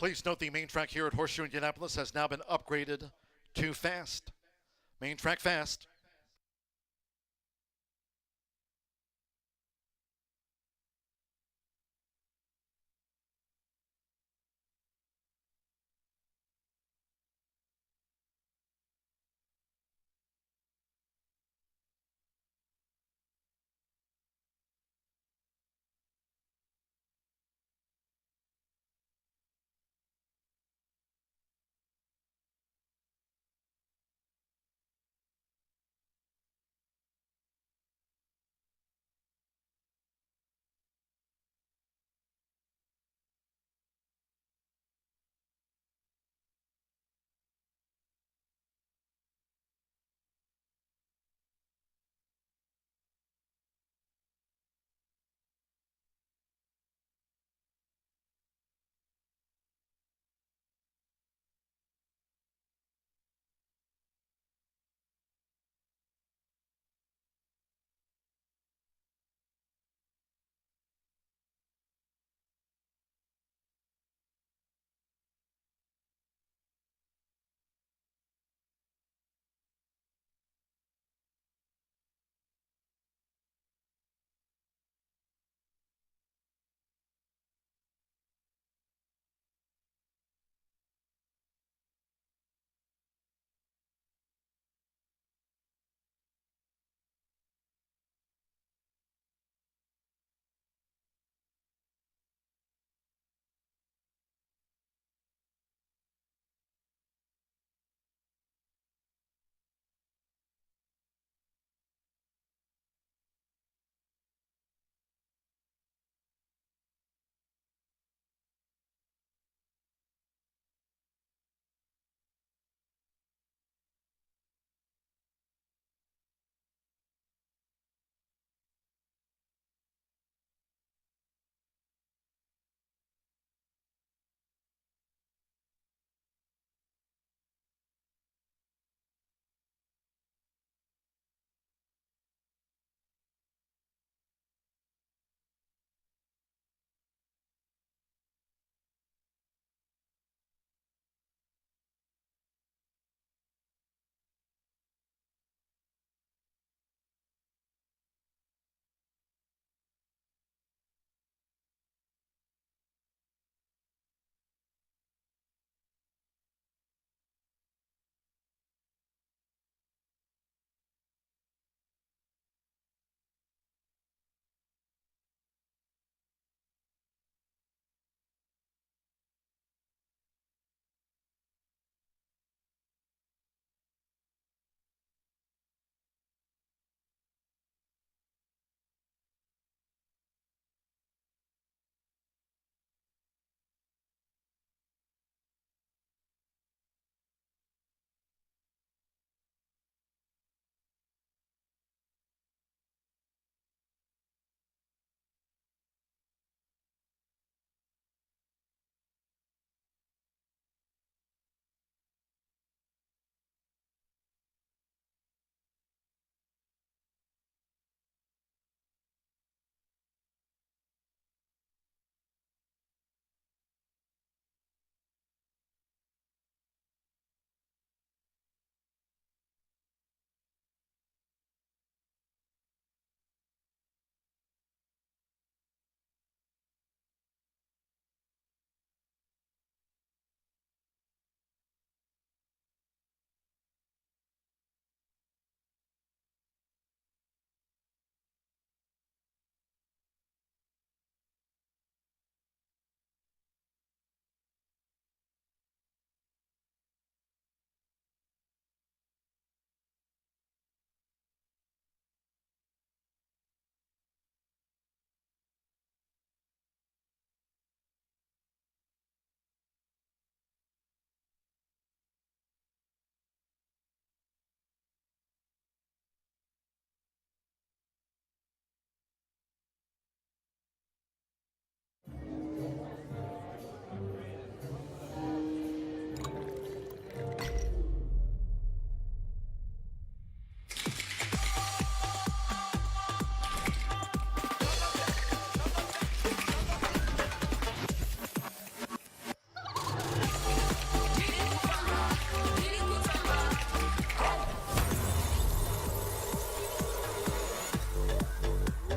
Please note the main track here at Horseshoe Indianapolis has now been upgraded to fast. Main track fast.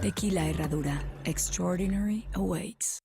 Tequila Herradura. Extraordinary awaits.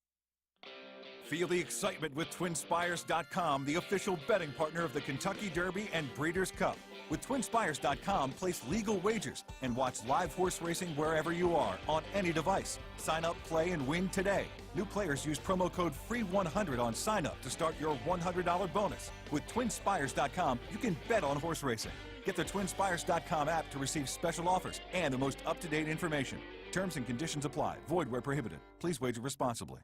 Feel the excitement with TwinSpires.com, the official betting partner of the Kentucky Derby and Breeders' Cup. With TwinSpires.com, place legal wagers and watch live horse racing wherever you are on any device. Sign up, play, and win today. New players use promo code FREE100 on sign up to start your $100 bonus. With TwinSpires.com, you can bet on horse racing. Get the TwinSpires.com app to receive special offers and the most up-to-date information. Terms and conditions apply. Void where prohibited. Please wager responsibly.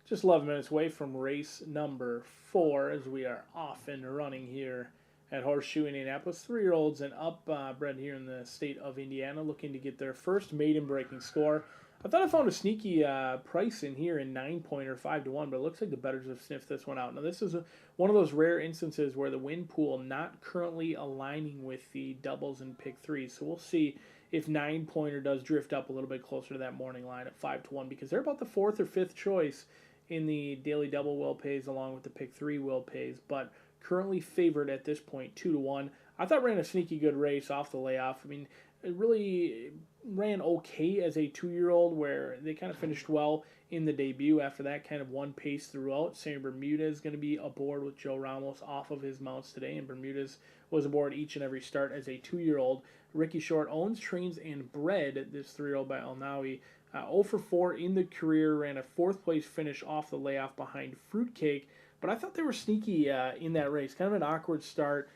Just 11 minutes away from race number 4 as we are off and running here at Horseshoe Indianapolis. 3-year-olds and up, bred here in the state of Indiana, looking to get their first maiden breaking score. I thought I found a sneaky price in here in 9-pointer 5-1, but it looks like the bettors have sniffed this one out. Now this is one of those rare instances where the win pool not currently aligning with the doubles and pick threes. So we'll see if 9-pointer does drift up a little bit closer to that morning line at 5-1, because they're about the 4th or 5th choice in the daily double will pays along with the pick 3 will pays, but currently favored at this point 2-1. I thought ran a sneaky good race off the layoff. I mean, it really ran okay as a 2-year-old, where they kind of finished well in the debut. After that, kind of one pace throughout. Sam Bermuda is going to be aboard with Joe Ramos off of his mounts today, and Bermuda's was aboard each and every start as a 2-year-old. Ricky Short owns, trains, and bred this 3-year-old by El Nawi. 0 for 4 in the career, ran a 4th place finish off the layoff behind Fruitcake, but I thought they were sneaky in that race. Kind of an awkward start.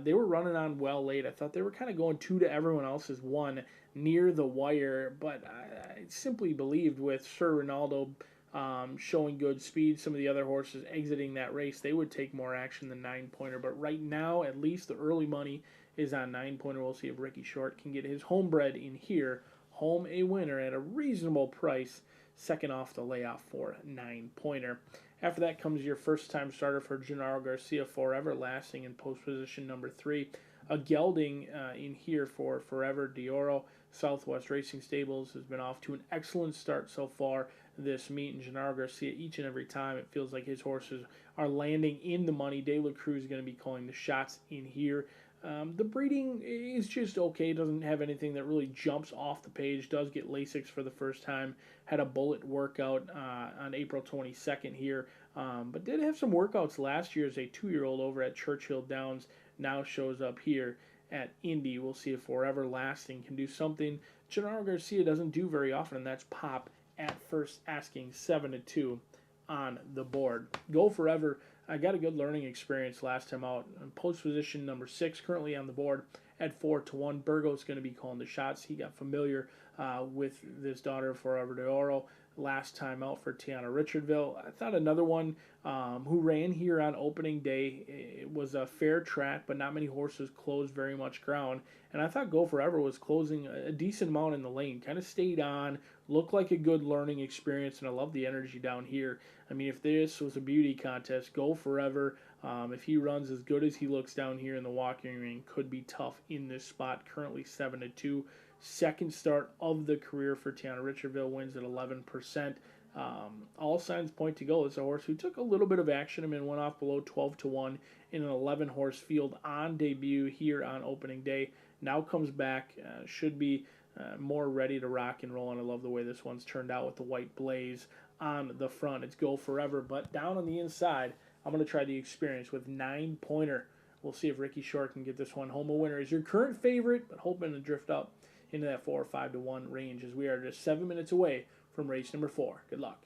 They were running on well late. I thought they were kind of going 2 to everyone else's 1 near the wire, but I simply believed with Sir Ronaldo showing good speed, some of the other horses exiting that race, they would take more action than 9-pointer. But right now, at least the early money is on 9-pointer. We'll see if Ricky Short can get his homebred in here home a winner at a reasonable price, second off the layoff for 9-pointer. After that comes your first-time starter for Gennaro Garcia, Forever Lasting in post position number 3. A gelding in here for Forever Dioro. Southwest Racing Stables has been off to an excellent start so far this meet, and Gennaro Garcia, each and every time, it feels like his horses are landing in the money. De La Cruz is going to be calling the shots in here. The breeding is just okay. Doesn't have anything that really jumps off the page. Does get Lasix for the first time. Had a bullet workout on April 22nd here. But did have some workouts last year as a 2-year-old over at Churchill Downs. Now shows up here at Indy. We'll see if Forever Lasting can do something Gennaro Garcia doesn't do very often, and that's pop at first, asking 7-2 on the board. Go Forever. I got a good learning experience last time out. Post position number 6, currently on the board at 4-1. Burgo's going to be calling the shots. He got familiar with this daughter of Forever de Oro last time out for Tiana Richardville. I thought another one who ran here on opening day. It was a fair track, but not many horses closed very much ground. And I thought Go Forever was closing a decent amount in the lane. Kind of stayed on, looked like a good learning experience, and I love the energy down here. I mean, if this was a beauty contest, Go Forever, if he runs as good as he looks down here in the walking ring, could be tough in this spot. Currently 7-2. Second start of the career for Tiana Richardville, wins at 11%. All signs point to Go. It's a horse who took a little bit of action. I mean, went off below 12-1 in an 11-horse field on debut here on opening day. Now comes back, should be more ready to rock and roll, and I love the way this one's turned out with the white blaze on the front. It's Go Forever, but down on the inside, I'm going to try the experience with 9-pointer. We'll see if Ricky Short can get this one home a winner. Is your current favorite, but hoping to drift up into that 4 or 5-1 range, as we are just 7 minutes away from race number 4. Good luck.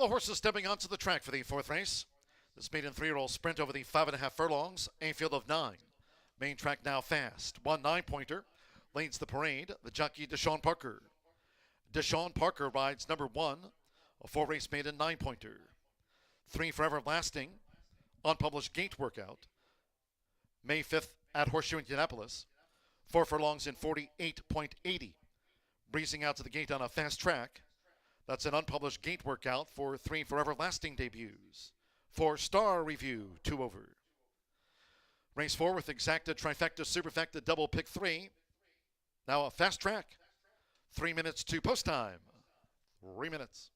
The horses stepping onto the track for the fourth race. This maiden 3-year-old sprint over the 5.5 furlongs, a field of 9. Main track now fast. 1 9-pointer leads the parade, the jockey Deshaun Parker. Deshaun Parker rides number 1, a 4-race maiden 9-pointer. 3 for Everlasting, unpublished gate workout. May 5th at Horseshoe Indianapolis. 4 furlongs in 48.80. Breezing out to the gate on a fast track. That's an unpublished gate workout for 3 for Everlasting debuts. 4 Star Review, 2 over. Race 4 with exacta, trifecta, superfecta, double pick 3. Now a fast track. 3 minutes to post time. 3 minutes.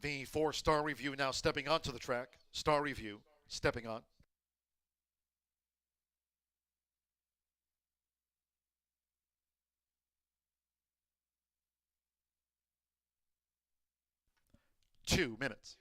The 4 Star Review now stepping onto the track. Star Review stepping on. Two minutes.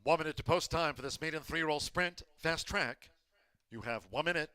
One minute to post time for this maiden 3-year-old sprint fast track. You have 1 minute.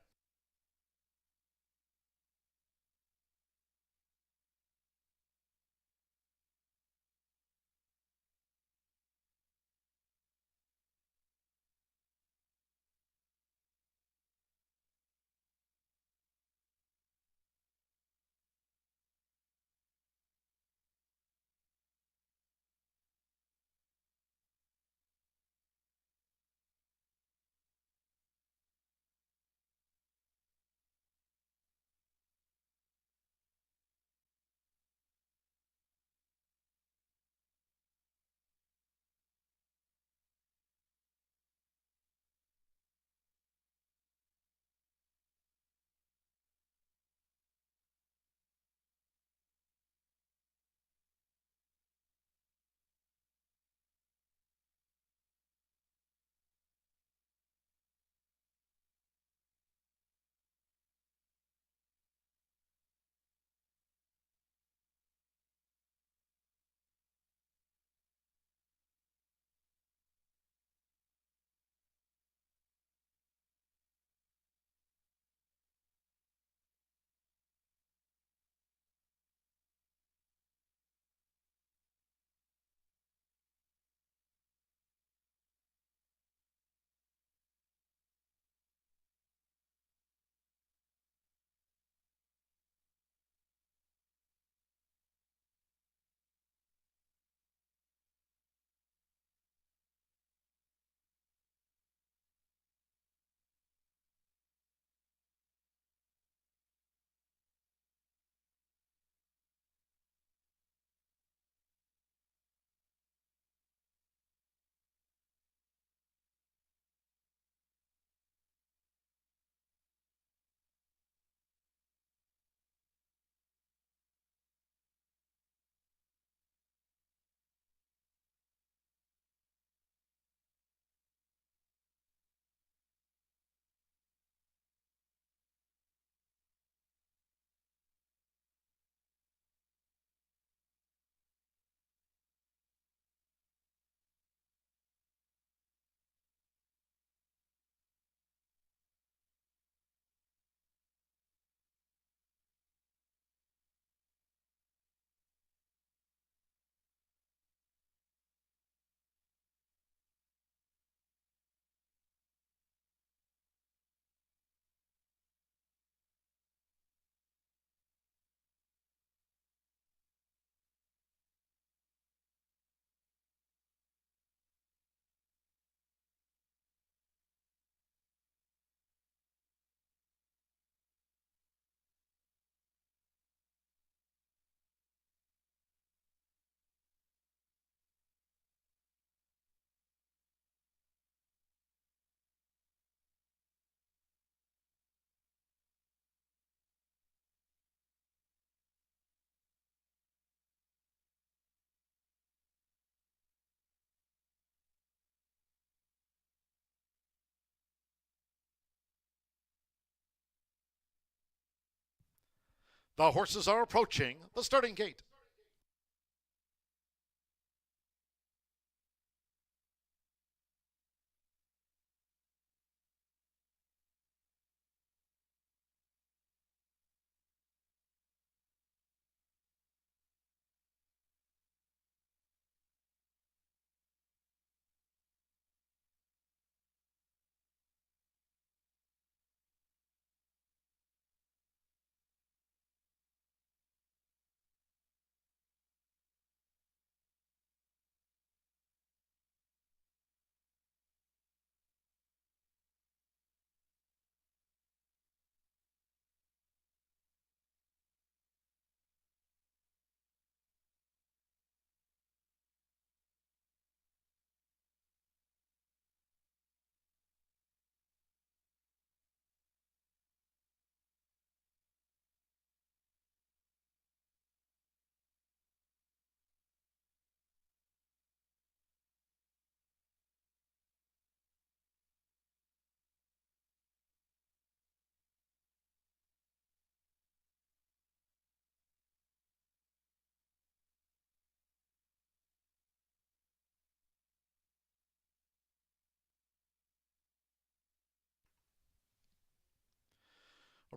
The horses are approaching the starting gate.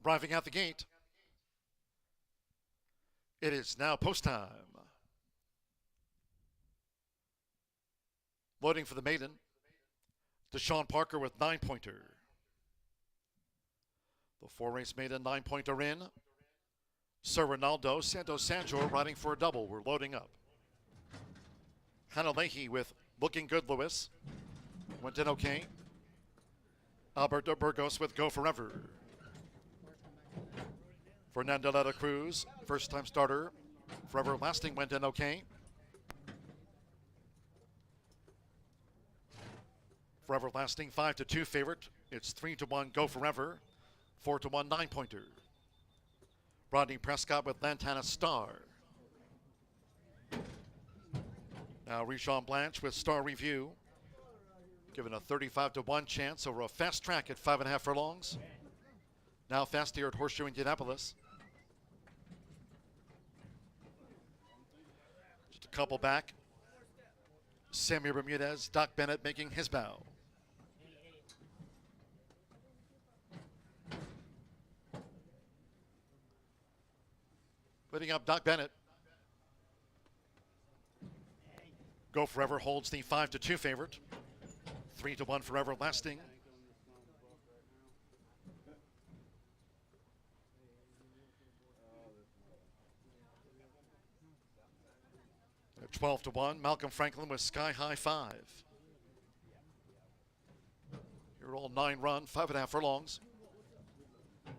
Arriving at the gate, it is now post time. Loading for the maiden, Deshaun Parker with 9-pointer. The 4-race maiden 9-pointer in. Sir Ronaldo, Santos Sanjor riding for a double. We're loading up. Hannah Leahy with Looking Good Lewis. Went in okay. Alberto Burgos with Go Forever. Fernando Letta Cruz, first-time starter. Forever Lasting went in okay. Forever Lasting 5-2 favorite. It's 3-1 Go Forever. 4-1 9-pointer. Rodney Prescott with Lantana Star. Now Richon Blanche with Star Review. Given a 35-1 chance over a fast track at 5.5 furlongs. Now fast here at Horseshoe Indianapolis. Just a couple back. Sammy Bermudez, Doc Bennett making his bow. Leading up, Doc Bennett. Go Forever holds the 5-2 favorite. 3-1 Forever Lasting. At 12-1, Malcolm Franklin with Sky High 5. Here all 9 run, 5.5 furlongs.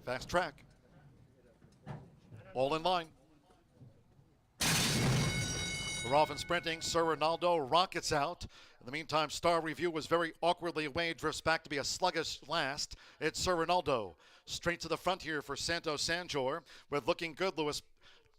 Fast track. All in line. We're off and sprinting. Sir Ronaldo rockets out. In the meantime, Star Review was very awkwardly away, drifts back to be a sluggish last. It's Sir Ronaldo. Straight to the front here for Santos Sanjor with Looking Good Lewis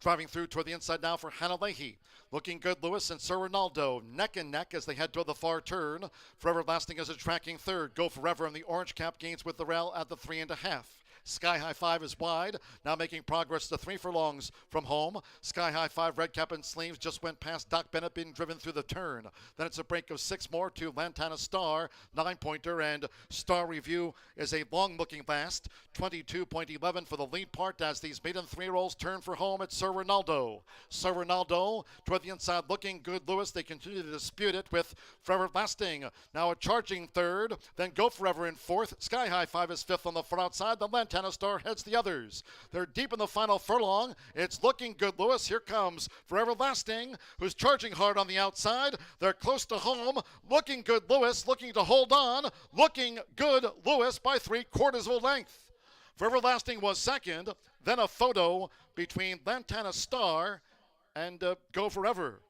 driving through toward the inside now for Hannah Leahy. Looking Good Lewis and Sir Ronaldo neck and neck as they head toward the far turn. Forever Lasting as a tracking third. Go Forever in the orange cap gains with the rail at the 3.5. Sky High 5 is wide, now making progress to 3 furlongs from home. Sky High 5 red cap and sleeves just went past Doc Bennett being driven through the turn. Then it's a break of 6 more to Lantana Star, 9-pointer, and Star Review is a long-looking last. 22.11 for the lead part as these maiden 3-year-olds turn for home at Sir Ronaldo. Sir Ronaldo toward the inside, Looking Good Lewis. They continue to dispute it with Forever Lasting. Now a charging third, then Go Forever in fourth. Sky High 5 is fifth on the far outside. The Lantana Star heads the others. They're deep in the final furlong. It's Looking Good Lewis. Here comes Forever Lasting, who's charging hard on the outside. They're close to home. Looking Good Lewis looking to hold on. Looking Good Lewis by 3/4 of a length. Forever Lasting was second. Then a photo between Lantana Star and Go Forever.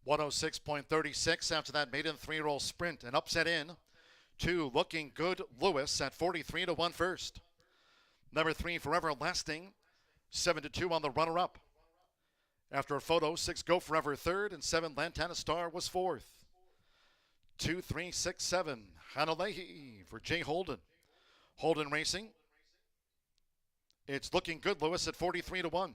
106.36 after that maiden 3-year-old sprint. An upset in. 2, Looking Good Lewis at 43 to 1 first. Number 3, Forever Lasting, 7-2 on the runner-up. After a photo, 6, Go Forever third, and 7, Lantana Star was fourth. 2, 3, 6, 7, Hanalehi for Jay Holden. Holden Racing. It's Looking Good Lewis at 43 to 1.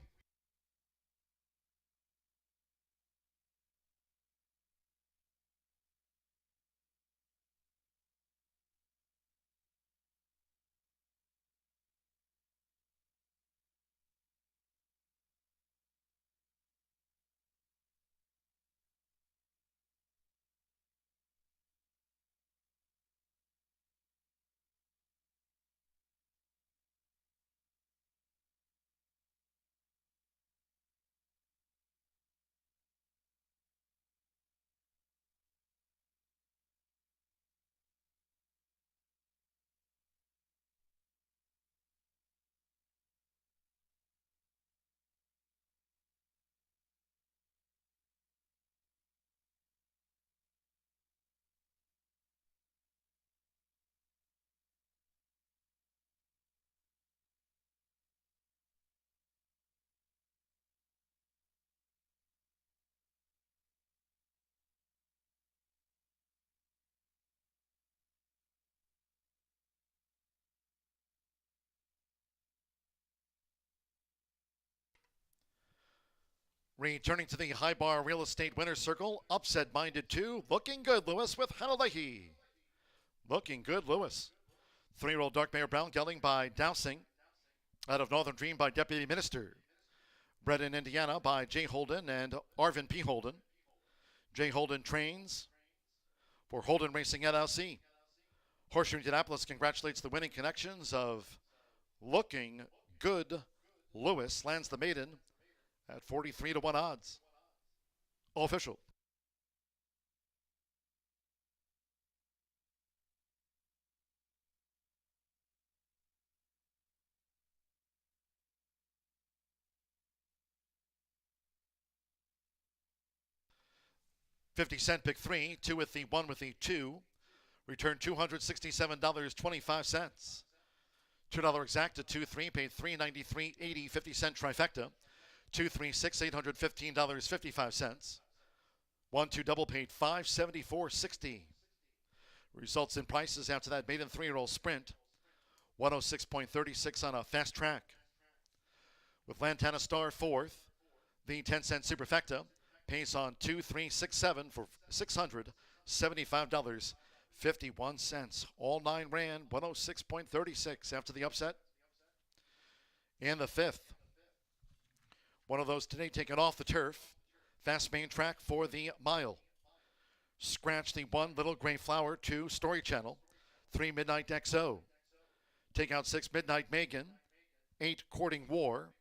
Returning to the High Bar Real Estate Winner's Circle, upset-minded 2, Looking Good Lewis with Hanalehi. Looking Good Lewis. 3-year-old Dark Mayor Brown gelding by Dowsing. Out of Northern Dream by Deputy Minister. Bred in Indiana by Jay Holden and Arvin P. Holden. Jay Holden trains for Holden Racing LLC. Horseshoe Indianapolis congratulates the winning connections of Looking Good Lewis. Lands the maiden at 43 to 1 odds. All official. $50 pick 3, 2 with the 1 with the 2. Return $267.25. $2 exacta, 2-3, paid $393.80, 50-cent trifecta. 236, $815.55. 1-2 double paid $574.60. Results in prices after that maiden 3-year-old sprint. 106.36 on a fast track. With Lantana Star fourth, the 10-cent superfecta pays on 2-3-6-7 for $675.51. All 9 ran 106.36 after the upset. In the 5th, one of those today taken off the turf. Fast main track for the mile. Scratch the 1 Little Gray Flower, 2 Story Channel, 3 Midnight XO. Take out 6 Midnight Megan, 8 Courting War.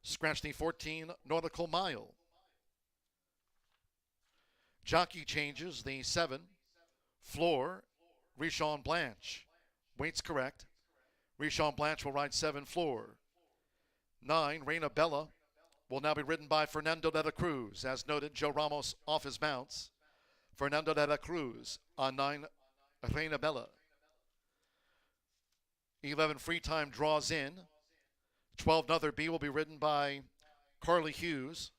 Scratch the 14 Nautical Mile. Jockey changes the 7 Floor, Richon Blanche. Weights correct. Richon Blanche will ride 7 Floor. 9 Reina Bella will now be ridden by Fernando de la Cruz. As noted, Joe Ramos off his mounts. Fernando de la Cruz on 9 Reina Bella. 11 Free Time draws in. 12 Another B will be ridden by Carly Hughes.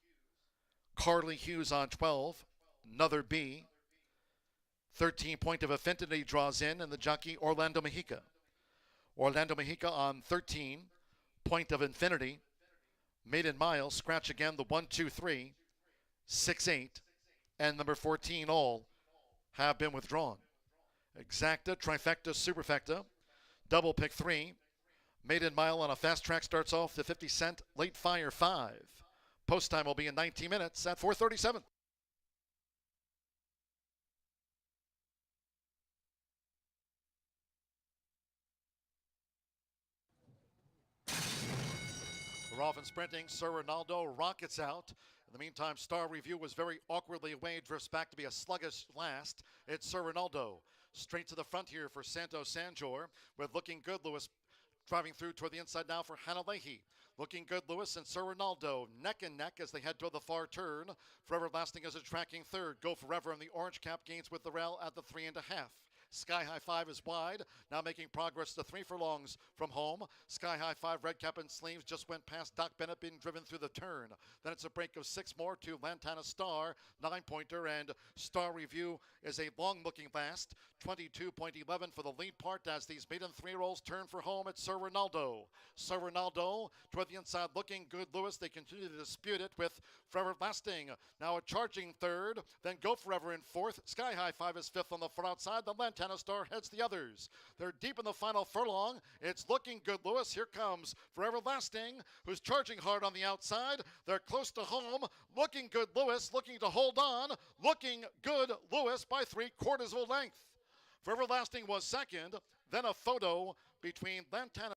Carly Hughes on 12. Another B. 13 Point of Affinity draws in, and the jockey Orlando Mexica. Orlando Mexica on 13. Point of Infinity. Maiden Mile, scratch again the 1, 2, 3, 6, 8, and number 14 all have been withdrawn. Exacta, trifecta, superfecta, double pick 3. Maiden Mile on a fast track starts off the 50-cent late fire 5. Post time will be in 19 minutes at 4:37. We're off and sprinting. Sir Ronaldo rockets out. In the meantime, Star Review was very awkwardly away, drifts back to be a sluggish last. It's Sir Ronaldo. Straight to the front here for Santo Sanjor with Looking Good Lewis driving through toward the inside now for Hanalehi. Looking Good Lewis and Sir Ronaldo neck and neck as they head toward the far turn. Forever Lasting is a tracking third. Go Forever in the orange cap gains with the rail at the 3.5. Sky High 5 is wide, now making progress to 3 furlongs from home. Sky High 5 red cap and sleeves just went past Doc Bennett being driven through the turn. Then it's a break of 6 more to Lantana Star, 9-pointer, and Star Review is a long-looking last. 22.11 for the lead part as these maiden 3-year-olds turn for home at Sir Ronaldo. Sir Ronaldo toward the inside, Looking Good Lewis. They continue to dispute it with Forever Lasting. Now a charging third, then Go Forever in fourth. Sky High 5 is fifth on the far outside. The Lantana Star heads the others. They're deep in the final furlong. It's Looking Good Lewis. Here comes Forever Lasting, who's charging hard on the outside. They're close to home. Looking Good Lewis looking to hold on. Looking Good Lewis by 3/4 of a length. Forever Lasting was second. Then a photo between Lantana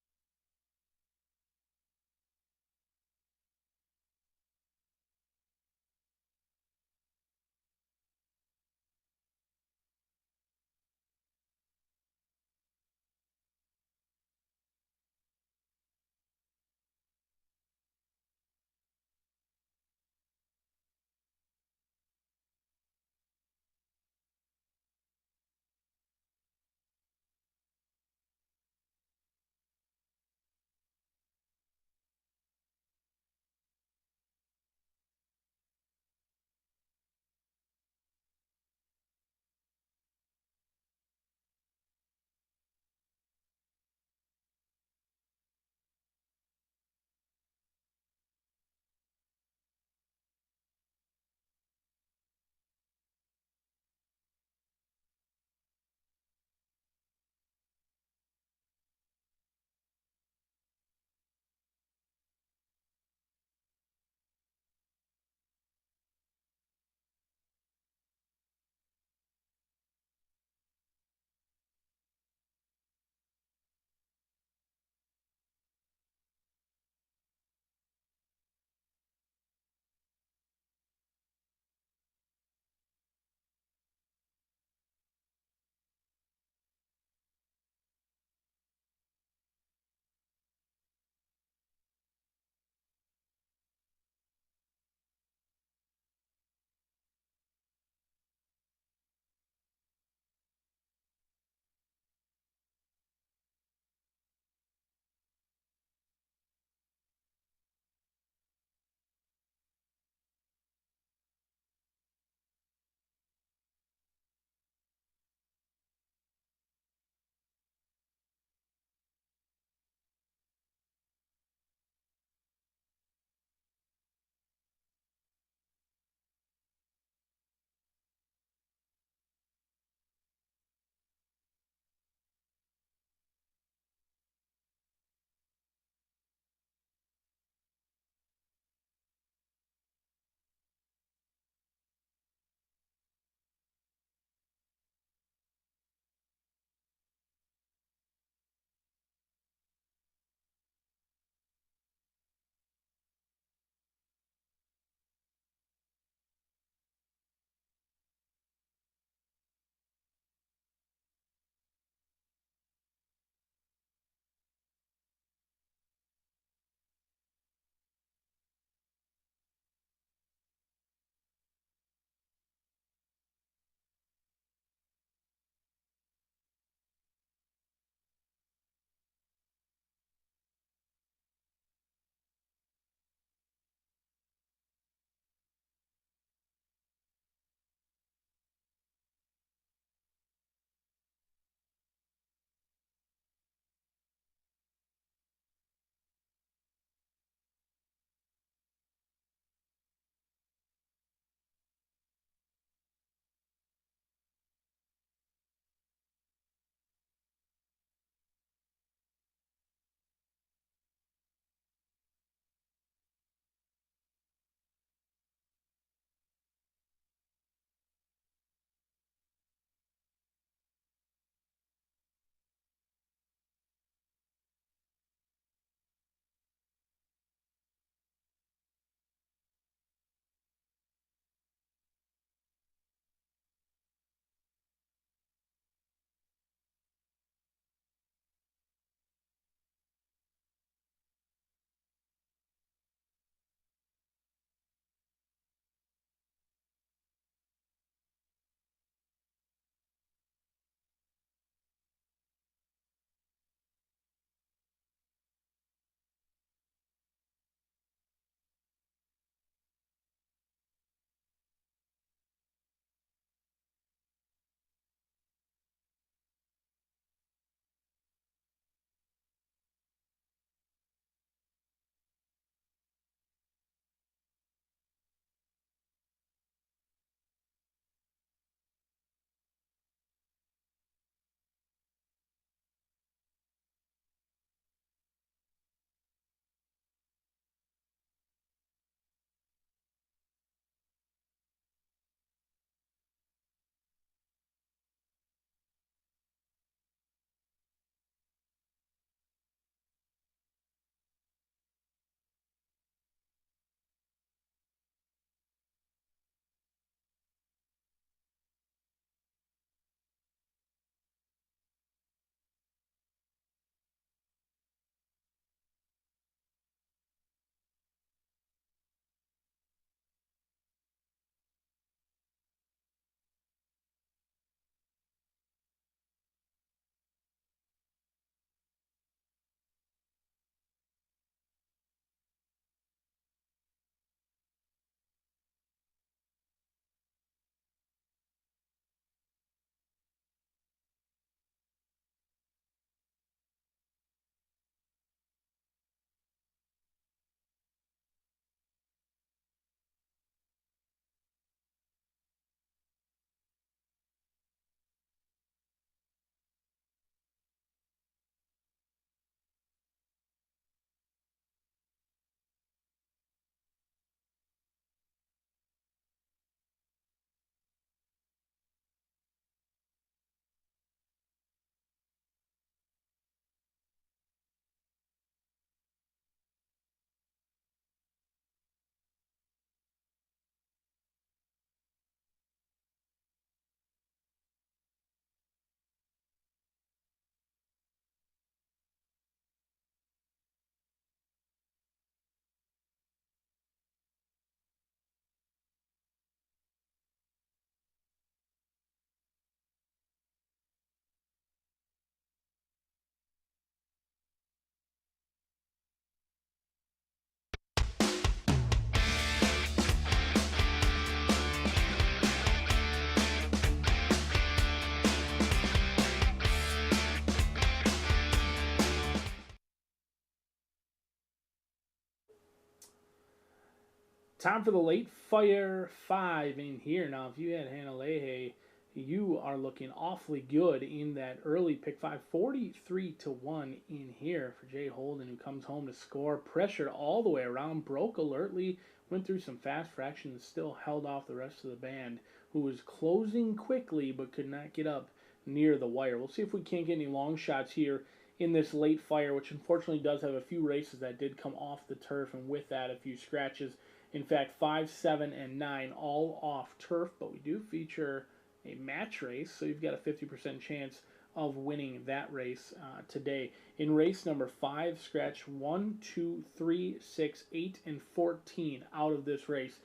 Time for the late fire 5 in here. Now, if you had Hannah Leahy, you are looking awfully good in that early pick 5. 43-1 in here for Jay Holden, who comes home to score. Pressured all the way around, broke alertly, went through some fast fractions, still held off the rest of the band, who was closing quickly but could not get up near the wire. We'll see if we can't get any long shots here in this late fire, which unfortunately does have a few races that did come off the turf, and with that, a few scratches. In fact, 5, 7, and 9 all off turf, but we do feature a match race, so you've got a 50% chance of winning that race today. In race number 5, scratch 1, 2, 3, 6, 8, and 14 out of this race.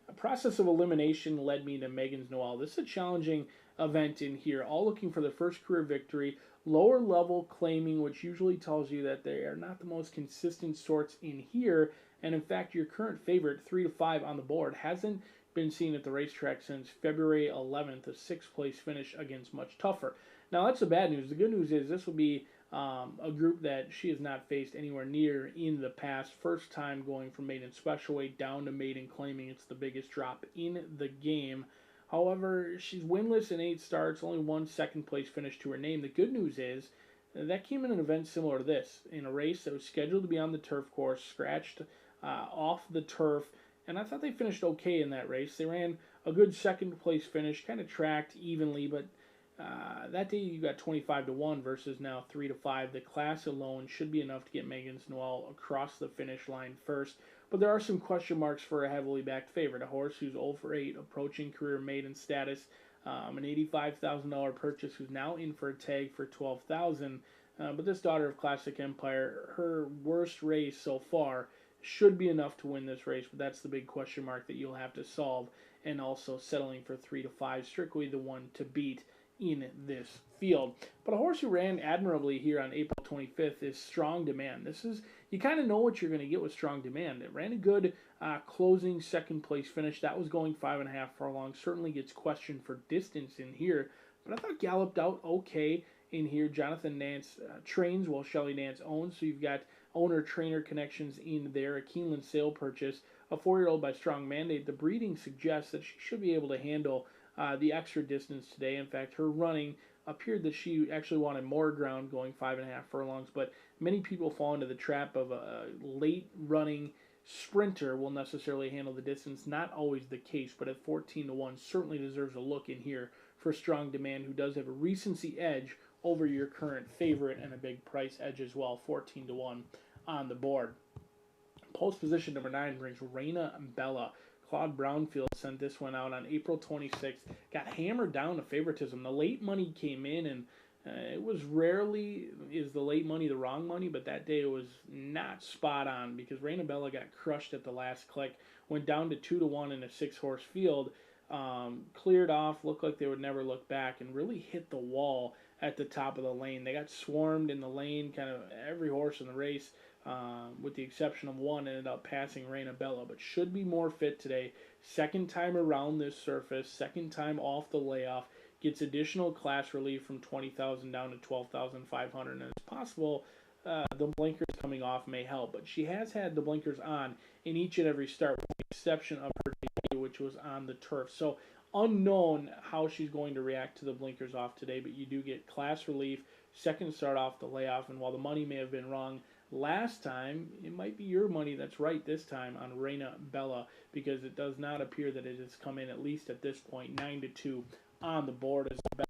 A process of elimination led me to Megan's Noel. This is a challenging event in here, all looking for their first career victory. Lower level claiming, which usually tells you that they are not the most consistent sorts in here. And in fact, your current favorite, 3-5 on the board, hasn't been seen at the racetrack since February 11th, a 6th place finish against Much Tougher. Now, that's the bad news. The good news is this will be a group that she has not faced anywhere near in the past. First time going from maiden special weight down to maiden claiming. It's the biggest drop in the game. However, she's winless in 8 starts, only 1 second place finish to her name. The good news is that came in an event similar to this, in a race that was scheduled to be on the turf course, scratched off the turf, and I thought they finished okay in that race. They ran a good second place finish, kind of tracked evenly, but that day you got 25-1 versus now 3-5. The class alone should be enough to get Megan's Noel across the finish line first. But there are some question marks for a heavily backed favorite, a horse who's 0 for 8, approaching career maiden status, an $85,000 purchase, who's now in for a tag for $12,000. But this daughter of Classic Empire, her worst race so far, should be enough to win this race, but that's the big question mark that you'll have to solve, and also settling for 3-5, strictly the one to beat in this field. But a horse who ran admirably here on April 25th is Strong Demand. This is, you kind of know what you're going to get with Strong Demand. It ran a good closing second place finish. That was going 5.5 furlongs. Certainly gets questioned for distance in here, but I thought galloped out okay in here. Jonathan Nance trains while Shelley Nance owns, so you've got owner-trainer connections in there. A Keeneland sale purchase, a 4-year-old by Strong Mandate. The breeding suggests that she should be able to handle the extra distance today. In fact, her running appeared that she actually wanted more ground, going 5.5 furlongs, but many people fall into the trap of a late running sprinter will necessarily handle the distance. Not always the case, but at 14-1 certainly deserves a look in here for Strong Demand, who does have a recency edge over your current favorite and a big price edge as well, 14-1 on the board. Post position number 9 brings Reina Bella. Claude Brownfield sent this one out on April 26th. Got hammered down to favoritism. The late money came in, and it was rarely is the late money the wrong money, but that day it was not spot on because Reina Bella got crushed at the last click. Went down to 2-1 in a 6-horse field. Cleared off, looked like they would never look back, and really hit the wall at the top of the lane. They got swarmed in the lane, kind of every horse in the race, with the exception of one, ended up passing Reina Bella, but should be more fit today. Second time around this surface, second time off the layoff, gets additional class relief from 20,000 down to 12,500, and it's possible the blinkers coming off may help, but she has had the blinkers on in each and every start, with the exception of her debut, which was on the turf. So unknown how she's going to react to the blinkers off today, but you do get class relief, second start off the layoff, and while the money may have been wrong last time, it might be your money that's right this time on Reina Bella, because it does not appear that it has come in, at least at this point, 9-2 on the board as a better.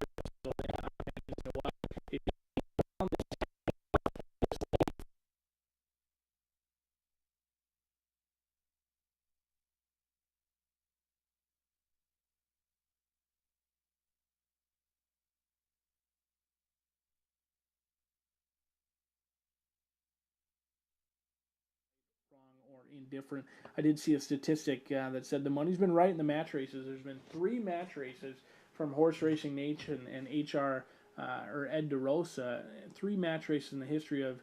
Or indifferent. I did see a statistic that said the money's been right in the match races. There's been 3 match races from Horse Racing Nation and HR or Ed DeRosa, 3 match races in the history of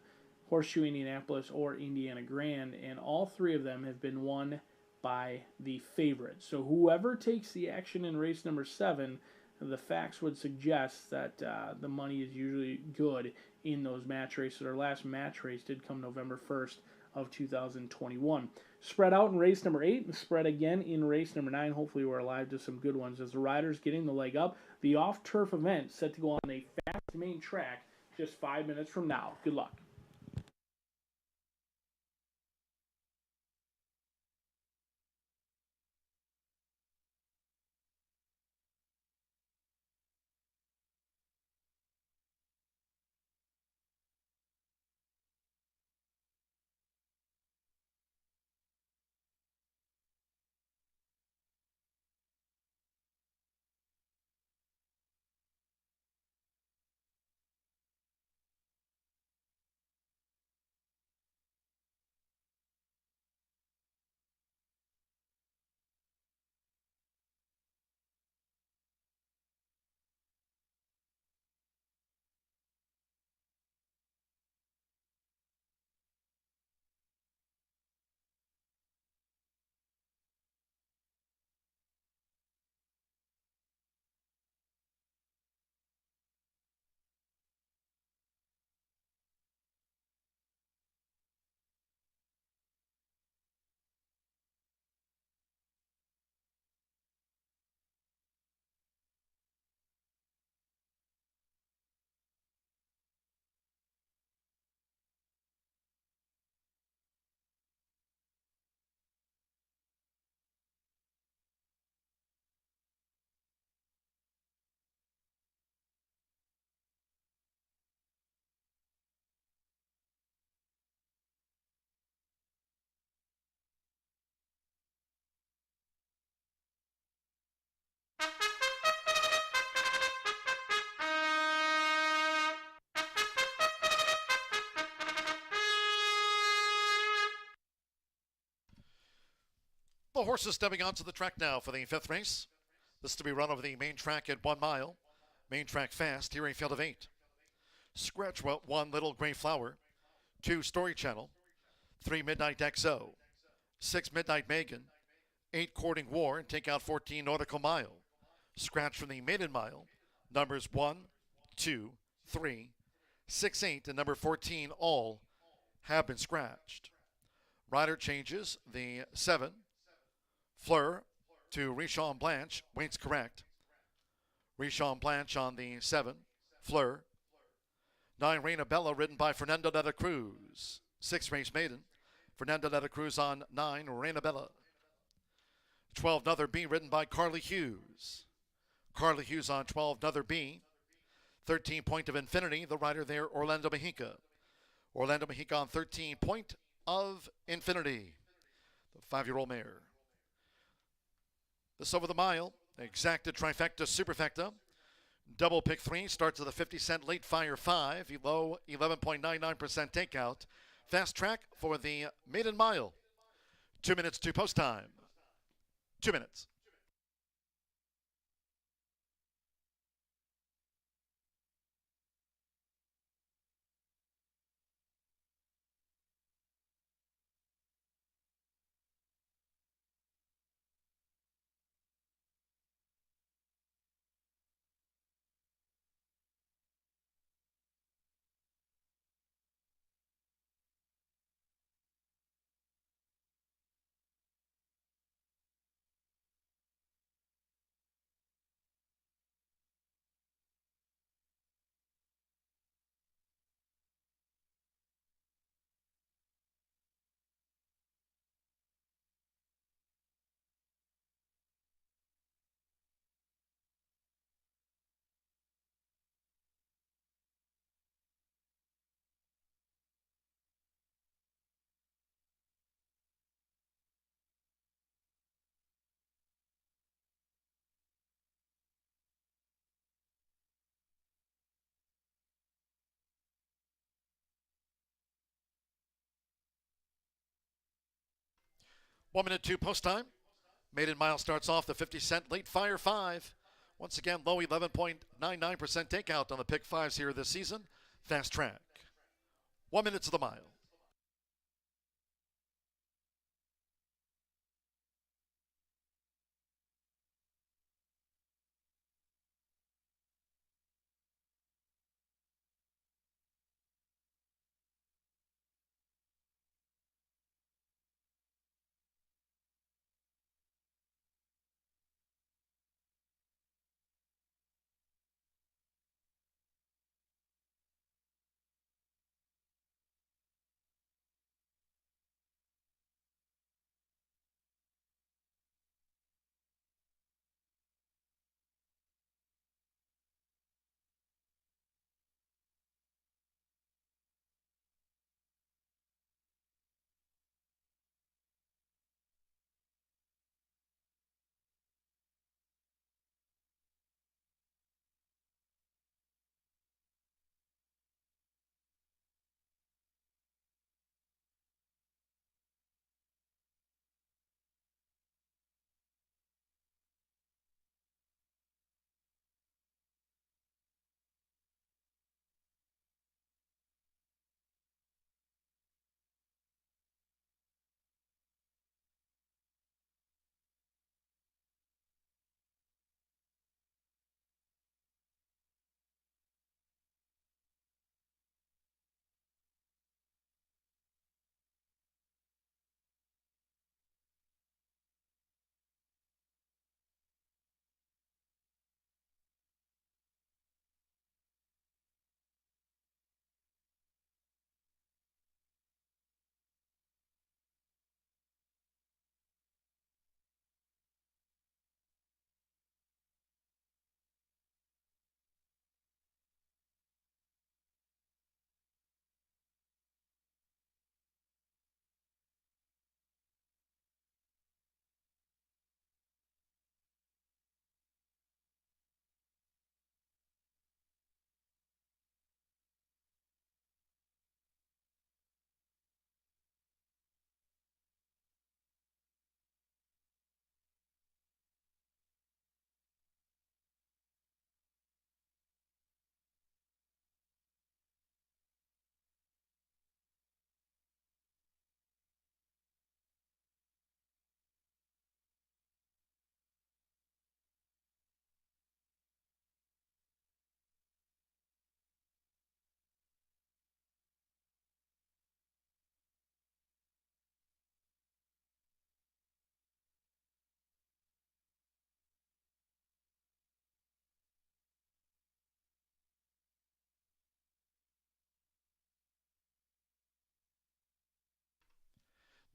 Horseshoe Indianapolis or Indiana Grand, and all 3 of them have been won by the favorite. So whoever takes the action in race number 7, the facts would suggest that the money is usually good in those match races. Our last match race did come November 1st of 2021. Spread out in race number 8 and spread again in race number 9. Hopefully we're alive to some good ones as the riders getting the leg up. The off-turf event set to go on a fast main track just 5 minutes from now. Good luck. The horses stepping onto the track now for the 5th race. This is to be run over the main track at 1 mile. Main track fast, here a field of 8. Scratchwell, 1 Little Gray Flower. 2 Story Channel. 3 Midnight XO. 6 Midnight Megan. 8 Courting War, and take out 14 Nautical Mile. Scratch from the maiden mile. Numbers 1, 2, 3, 6, 8, and number 14 all have been scratched. Rider changes. The 7, Fleur, to Richon Blanche. Waits correct. Richon Blanche on the 7, Fleur. 9, Reina Bella, ridden by Fernando de la Cruz. 6 Race Maiden. Fernando de la Cruz on 9, Reina Bella. 12, Another B, ridden by Carly Hughes. Carly Hughes on 12, Another B. 13, Point of Infinity, the rider there, Orlando Mejica. Orlando Mejica on 13, Point of Infinity, the 5-year-old mare. This over the mile, exacted trifecta, superfecta. Double pick 3 starts with a 50-cent late fire 5, low 11.99% takeout. Fast track for the maiden mile. 2 minutes to post time. 2 minutes. One minute to post time. Maiden mile starts off the 50-cent late fire 5. Once again, low 11.99% takeout on the pick 5s here this season. Fast track. 1 minute to the mile.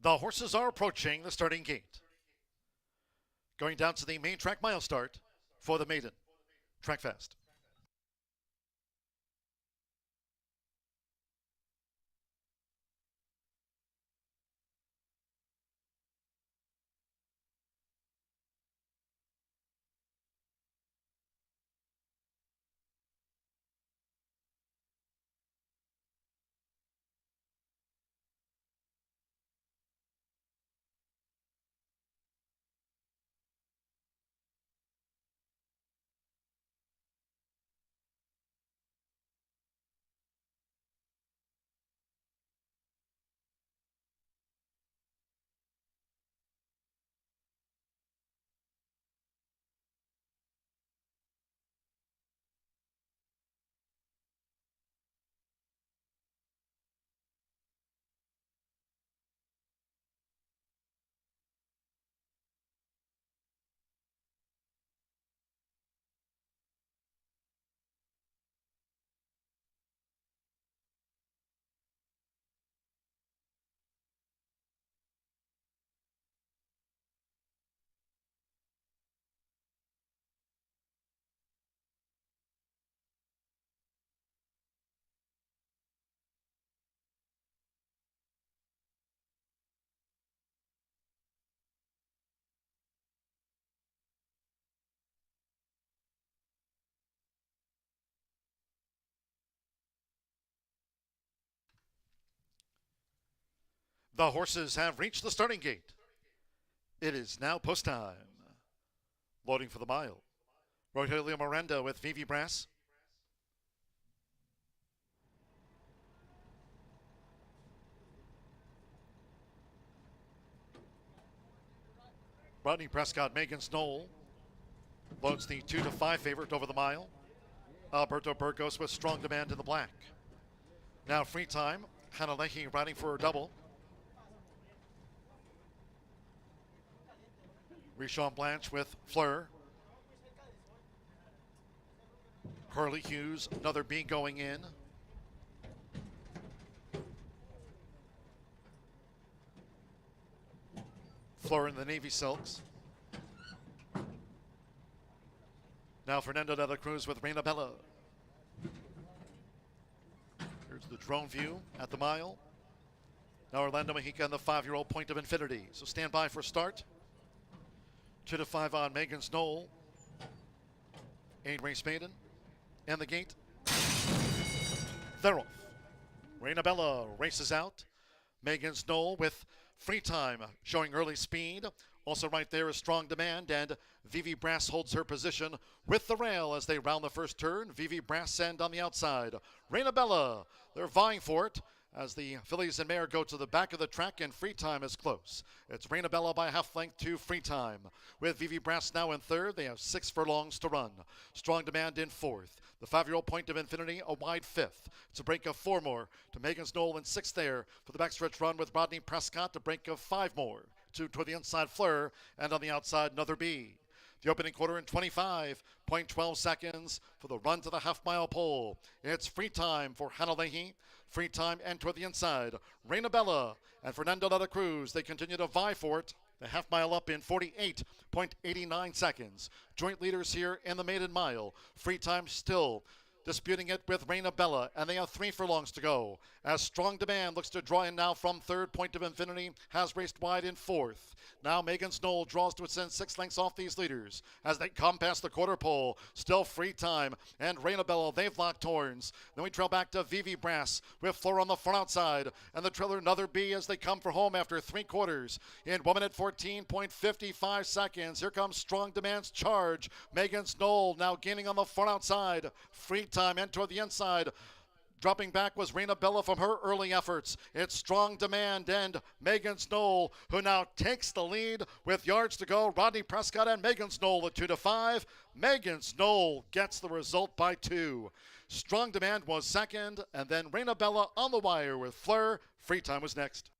The horses are approaching the starting gate. Going down to the main track mile start for the maiden. Track fast. The horses have reached the starting gate. It is now post time. Loading for the mile. Rogelio Miranda with Vivi Brass. Rodney Prescott, Megan Snoll loads the 2-5 favorite over the mile. Alberto Burgos with Strong Demand in the black. Now free time. Hanalehi riding for a double. Rishon Blanche with Fleur. Hurley Hughes, another B going in. Fleur in the Navy Silks. Now Fernando de la Cruz with Reina Bella. Here's the drone view at the mile. Now Orlando Mexica and the 5-year-old Point of Infinity. So stand by for start. 2-5 on Megan's Knoll. 8 race maiden. And the gate. They're off. Reina Bella races out. Megan's Knoll with free time showing early speed. Also right there is Strong Demand, and Vivi Brass holds her position with the rail as they round the first turn. Vivi Brass end on the outside. Reina Bella, they're vying for it as the fillies and mare go to the back of the track, and free time is close. It's Reina Bella by half length to free time. With Vivi Brass now in third, they have 6 furlongs to run. Strong Demand in fourth. The 5-year-old Point of Infinity a wide fifth. It's a break of 4 more to Megan's Knoll in sixth there for the backstretch run with Rodney Prescott, a break of 5 more. 2 toward the inside Fleur, and on the outside another B. The opening quarter in 25.12 seconds for the run to the half-mile pole. It's free time for Hanalehi. Free time and toward the inside. Reina Bella and Fernando de la Cruz, they continue to vie for it. The half mile up in 48.89 seconds. Joint leaders here in the maiden mile. Free time still disputing it with Reina Bella, and they have 3 furlongs to go. As Strong Demand looks to draw in now from third, Point of Infinity has raced wide in fourth. Now Megan's Knoll draws to within 6 lengths off these leaders as they come past the quarter pole. Still free time, and Reina Bella, they've locked horns. Then we trail back to Vivi Brass with Fleur on the front outside, and the trailer another B as they come for home after 3 quarters. In 1 minute 14.55 seconds, here comes Strong Demand's charge. Megan's Knoll now gaining on the front outside. Free time and toward the inside. Dropping back was Reina Bella from her early efforts. It's Strong Demand and Megan's Knoll, who now takes the lead with yards to go. Rodney Prescott and Megan's Knoll at 2-5. Megan's Knoll gets the result by 2. Strong Demand was second, and then Reina Bella on the wire with Fleur. Free time was next.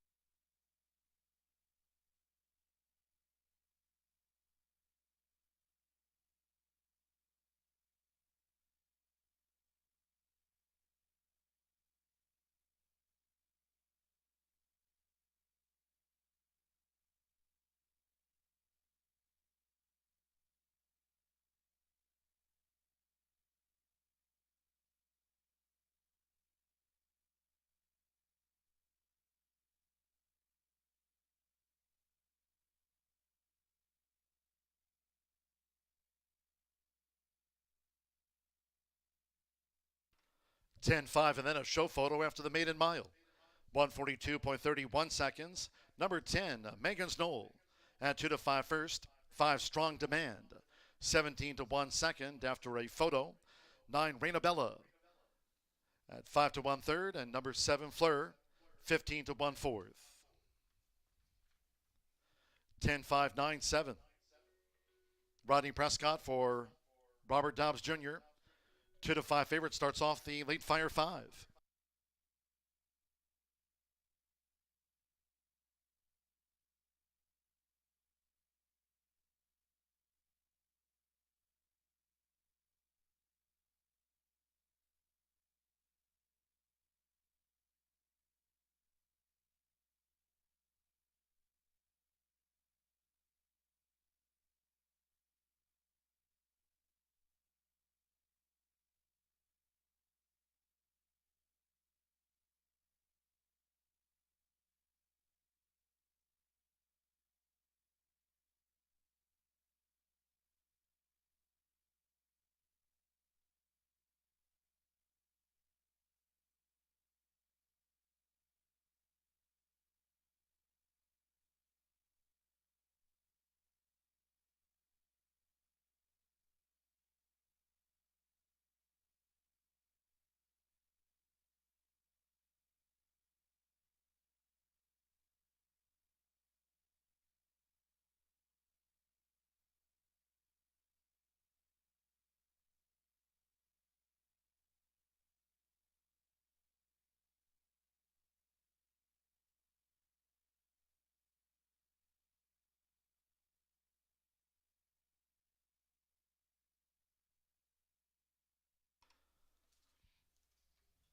10-5, and then a show photo after the maiden mile. 142.31 seconds. Number 10, Megan's Knoll at 2-5 first. 5 Strong Demand. 17-1 second after a photo. 9 Rainabella at 5-1 third, and number 7 Fleur 15-1 fourth. 10-5, 9-7. Rodney Prescott for Robert Dobbs Jr. 2-5 favorite starts off the late fire 5.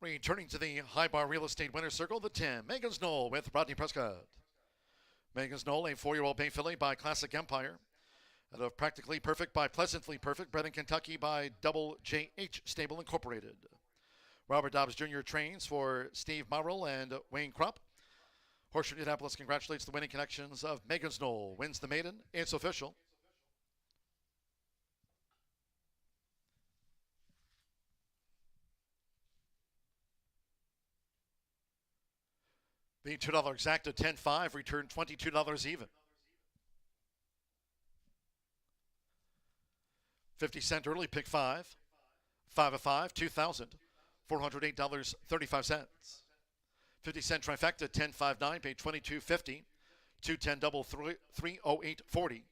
Returning to the High Bar Real Estate Winner's Circle, the 10, Megan's Knoll with Rodney Prescott. Megan's Knoll, a 4-year-old bay filly by Classic Empire. Out of Practically Perfect by Pleasantly Perfect, bred in Kentucky by Double JH Stable Incorporated. Robert Dobbs Jr. trains for Steve Murrell and Wayne Krupp. Horseshoe Indianapolis congratulates the winning connections of Megan's Knoll. Wins the maiden. It's official. The $2 exacta 10-5 returned $22 even. 50-cent early pick 5. 5-5, $2,408.35. 50-cent trifecta 10-5-9 paid $22.50. 210 double 308.40.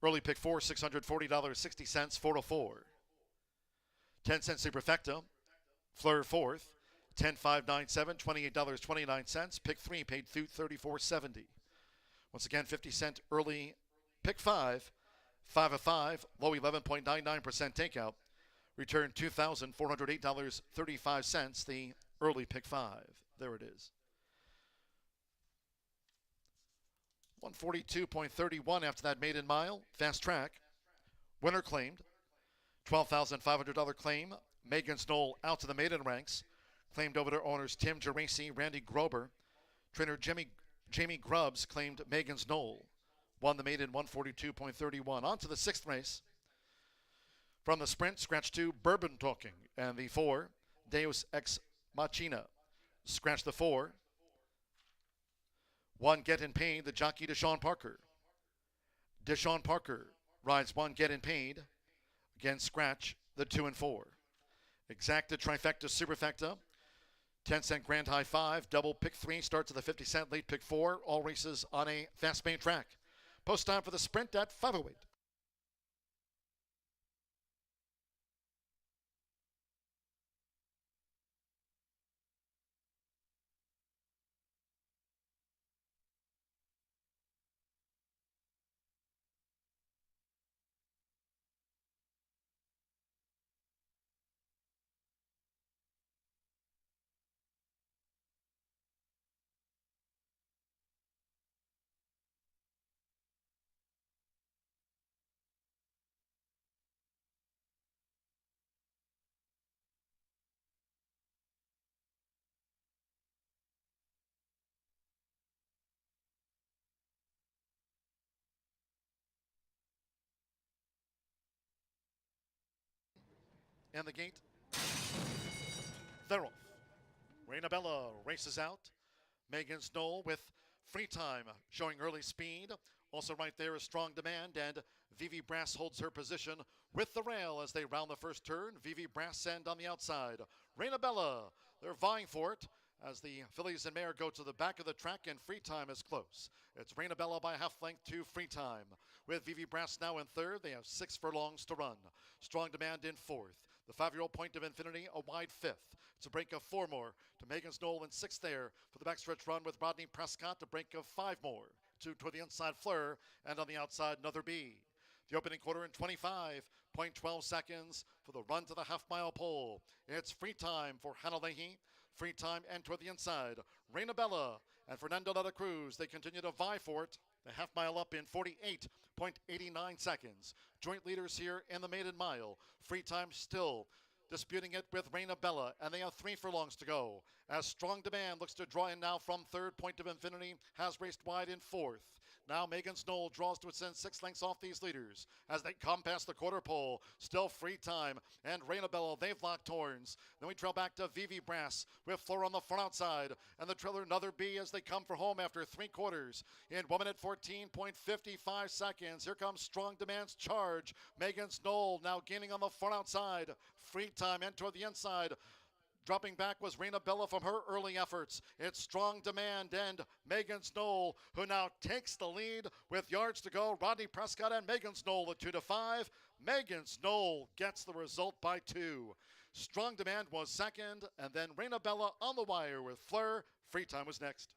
Early pick 4, $640.60. 404. 10-cent superfecta. Fleur fourth. 10-5-9-7, $28.29. Pick 3 paid $34.70. Once again, 50-cent early pick 5. 5-5, low 11.99% takeout. Return $2,408.35. The early pick 5. There it is. 142.31 after that maiden mile. Fast track. Winner claimed. $12,500 claim. Megan's Knoll out to the maiden ranks. Claimed over to owners Tim Geraci, Randy Grober. Trainer Jamie Grubbs claimed Megan's Knoll. Won the maiden 142.31. On to the 6th race. From the sprint, scratch 2, Bourbon Talking. And the 4, Deus Ex Machina. Scratch the 4. 1, Get in Paid, the jockey Deshaun Parker. Deshaun Parker rides 1, Get in Paid. Again, scratch the 2 and 4. Exacta, trifecta, superfecta. 10-cent grand high 5, double pick 3, starts at the 50-cent late pick 4. All races on a fast main track. Post time for the sprint at 5:08. And the gate. They're off. Raina Bella races out. Megan Snow with Free Time showing early speed. Also right there is Strong Demand, and Vivi Brass holds her position with the rail as they round the first turn. Vivi Brass end on the outside. Raina Bella, they're vying for it as the fillies and mare go to the back of the track, and Free Time is close. It's Raina Bella by a half length to Free Time. With Vivi Brass now in third, they have 6 furlongs to run. Strong Demand in fourth. The 5-year-old Point of Infinity a wide fifth. It's a break of 4 more to Megan Snow in sixth there for the backstretch run with Rodney Prescott, a break of 5 more. Two toward the inside, Fleur, and on the outside, Another Bee. The opening quarter in 25.12 seconds for the run to the half-mile pole. It's Free Time for Hannah Leahy. Free Time and toward the inside, Raina Bella and Fernando de la Cruz. They continue to vie for it. The half mile up in 48.89 seconds. Joint leaders here in the maiden mile. Free Time still disputing it with Raina Bella, and they have 3 furlongs to go. As Strong Demand looks to draw in now from third, Point of Infinity has raced wide in fourth. Now Megan Snow draws to its end 6 lengths off these leaders as they come past the quarter pole. Still Free Time and Raina Bella, they've locked horns. Then we trail back to Vivi Brass with Fleur on the front outside, and the trailer Another Bee as they come for home after 3 quarters. In 1 minute 14.55 seconds, here comes Strong Demand's charge. Megan Snow now gaining on the front outside. Free Time and toward the inside. Dropping back was Raina Bella from her early efforts. It's Strong Demand and Megan Snow, who now takes the lead with yards to go. Rodney Prescott and Megan Snow at 2-5. Megan Snow gets the result by 2. Strong Demand was second, and then Raina Bella on the wire with Fleur. Free Time was next.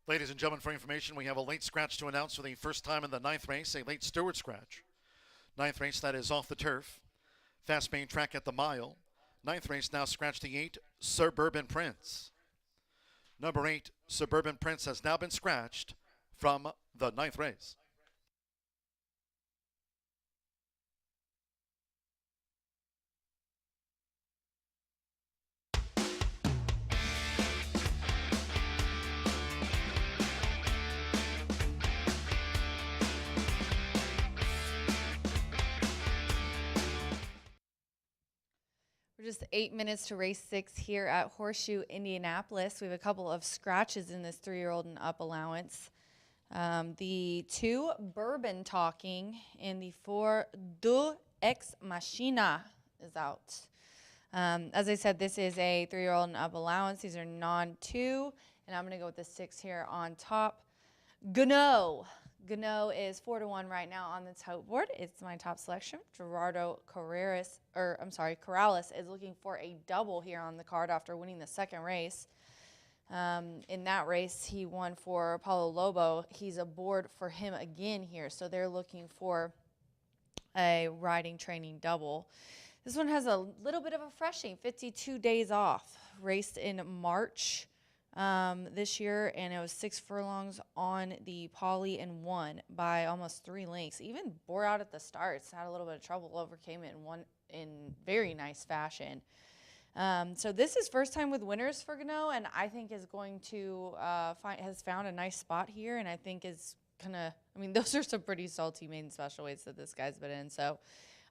Ladies and gentlemen, for information, we have a late scratch to announce for the first time in the 9th race, a late steward scratch. 9th race, that is off the turf. Fast main track at the mile. 9th race now scratched the 8, Suburban Prince. Number 8, Suburban Prince has now been scratched from the 9th race. We're just 8 minutes to race 6 here at Horseshoe Indianapolis. We have a couple of scratches in this 3-year-old and up allowance. The 2 Bourbon Talking and the 4 Deux Ex Machina is out. As I said, this is a 3-year-old and up allowance. These are non-2, and I'm going to go with the 6 here on top. Gano is 4-1 right now on the tote board. It's my top selection. Gerardo Corrales is looking for a double here on the card after winning the second race. In that race, he won for Paulo Lobo. He's aboard for him again here, so they're looking for a riding training double. This one has a little bit of a freshing, 52 days off. Raced in March this year, and it was 6 furlongs on the poly and won by almost 3 lengths. Even bore out at the starts, had a little bit of trouble, overcame it and won in very nice fashion. So this is first time with winners for Gano, and I think is going to has found a nice spot here, and I think is gonna. I mean, those are some pretty salty maiden special weights that this guy's been in, so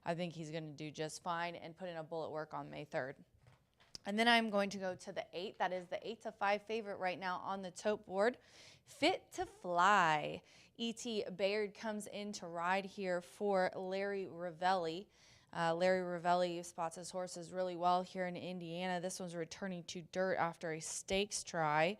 I think he's going to do just fine and put in a bullet work on May 3rd. And then I'm going to go to the 8. That is the 8-5 favorite right now on the tote board. Fit to Fly. E.T. Baird comes in to ride here for Larry Ravelli. Larry Ravelli spots his horses really well here in Indiana. This one's returning to dirt after a stakes try.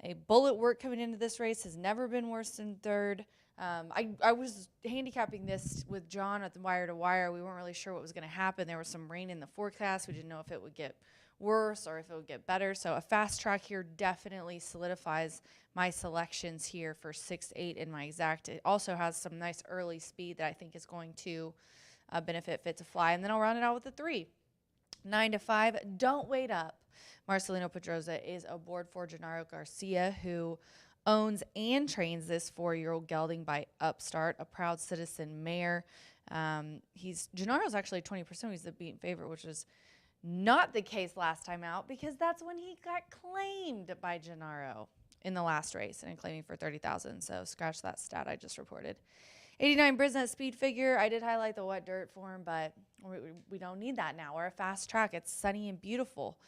A bullet work coming into this race has never been worse than 3rd. I was handicapping this with John at the wire to wire. We weren't really sure what was going to happen. There was some rain in the forecast. We didn't know if it would get worse or if it would get better. So a fast track here definitely solidifies my selections here for 6-8 in my exact. It also has some nice early speed that I think is going to benefit Fit to Fly. And then I'll round it out with the 3. 9-5, Don't Wait Up. Marcelino Pedroza is aboard for Gennaro Garcia, who owns and trains this 4-year-old gelding by Upstart, a proud citizen mare. Gennaro's actually 20%. He's the beaten favorite, which was not the case last time out because that's when he got claimed by Gennaro in the last race and claiming for $30,000. So scratch that stat I just reported. 89 Brisnet speed figure. I did highlight the wet dirt for him, but we don't need that now. We're a fast track. It's sunny and beautiful.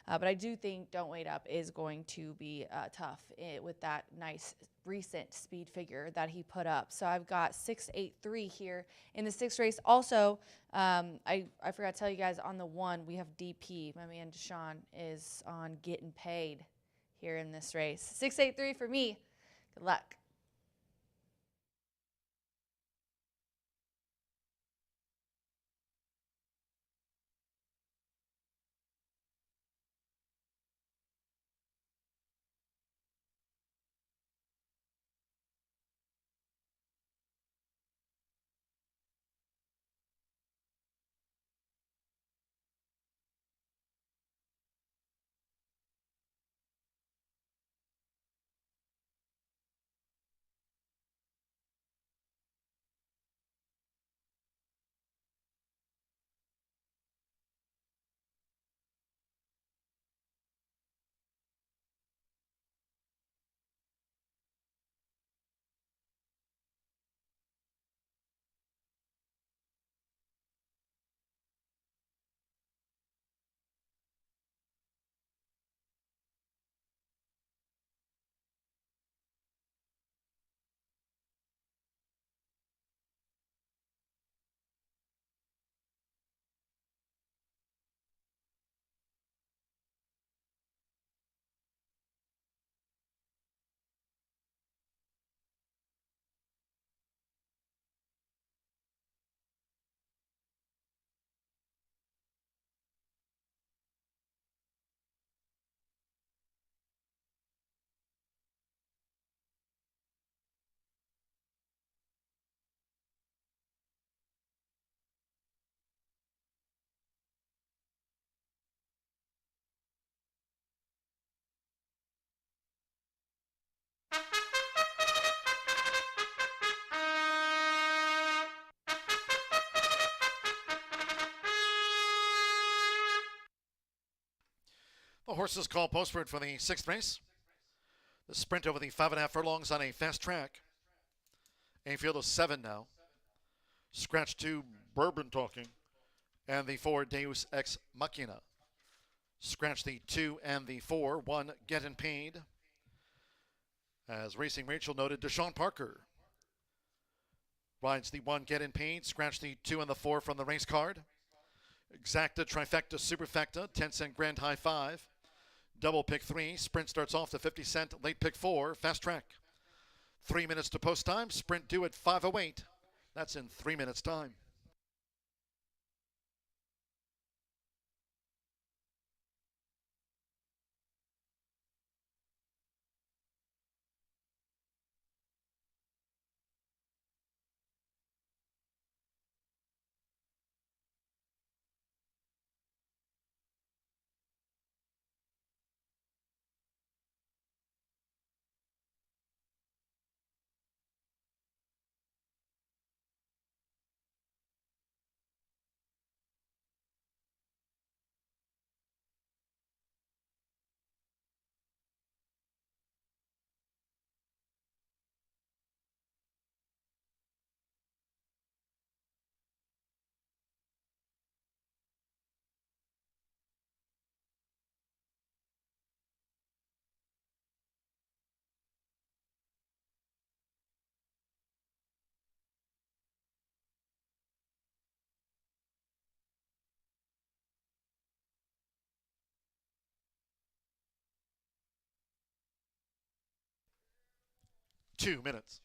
But I do think Don't Wait Up is going to be tough with that nice recent speed figure that he put up. So I've got 6-8-3 here in the 6th race. Also, I forgot to tell you guys on the 1, we have DP. My man Deshaun is on Getting Paid here in this race. 6-8-3 for me. Good luck. horses called postword for the 6th race. The sprint over the 5.5 furlongs on a fast track. A field of 7 now. Scratch 2, Bourbon Talking, and the 4, Deus Ex Machina. Scratch the 2 and the 4, 1, Getting Paid. As Racing Rachel noted, Deshaun Parker rides the 1, Getting Paid. Scratch the 2 and the 4 from the race card. Exacta, Trifecta, Superfecta, 10-cent Grand High 5. Double pick 3. Sprint starts off to 50 cent. Late pick 4. Fast track. 3 minutes to post time. Sprint due at 5:08. That's in 3 minutes time. Two minutes.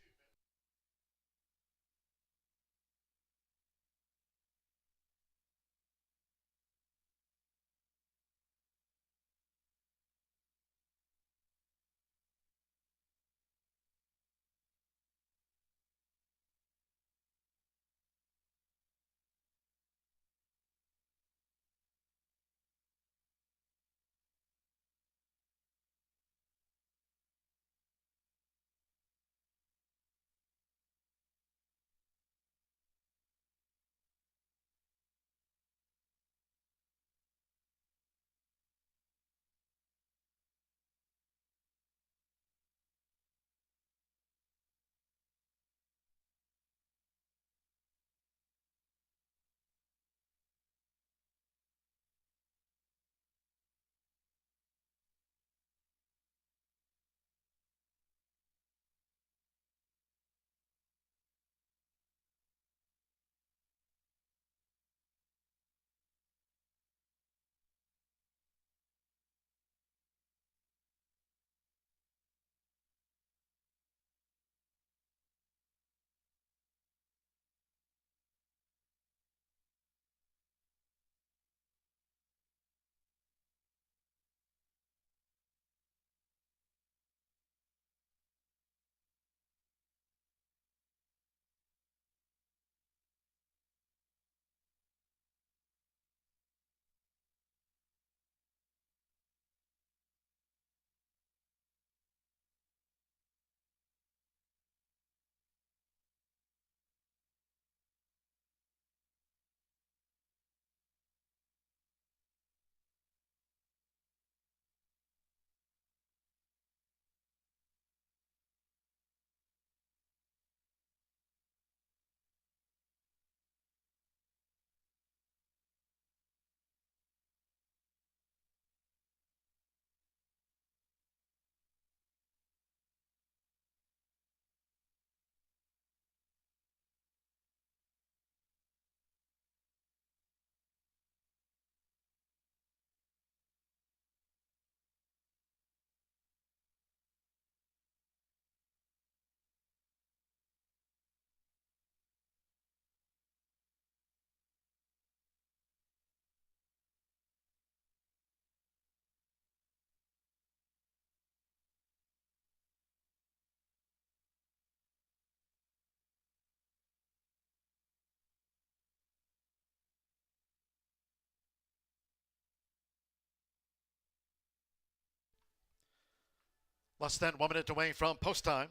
Less than 1 minute away from post time.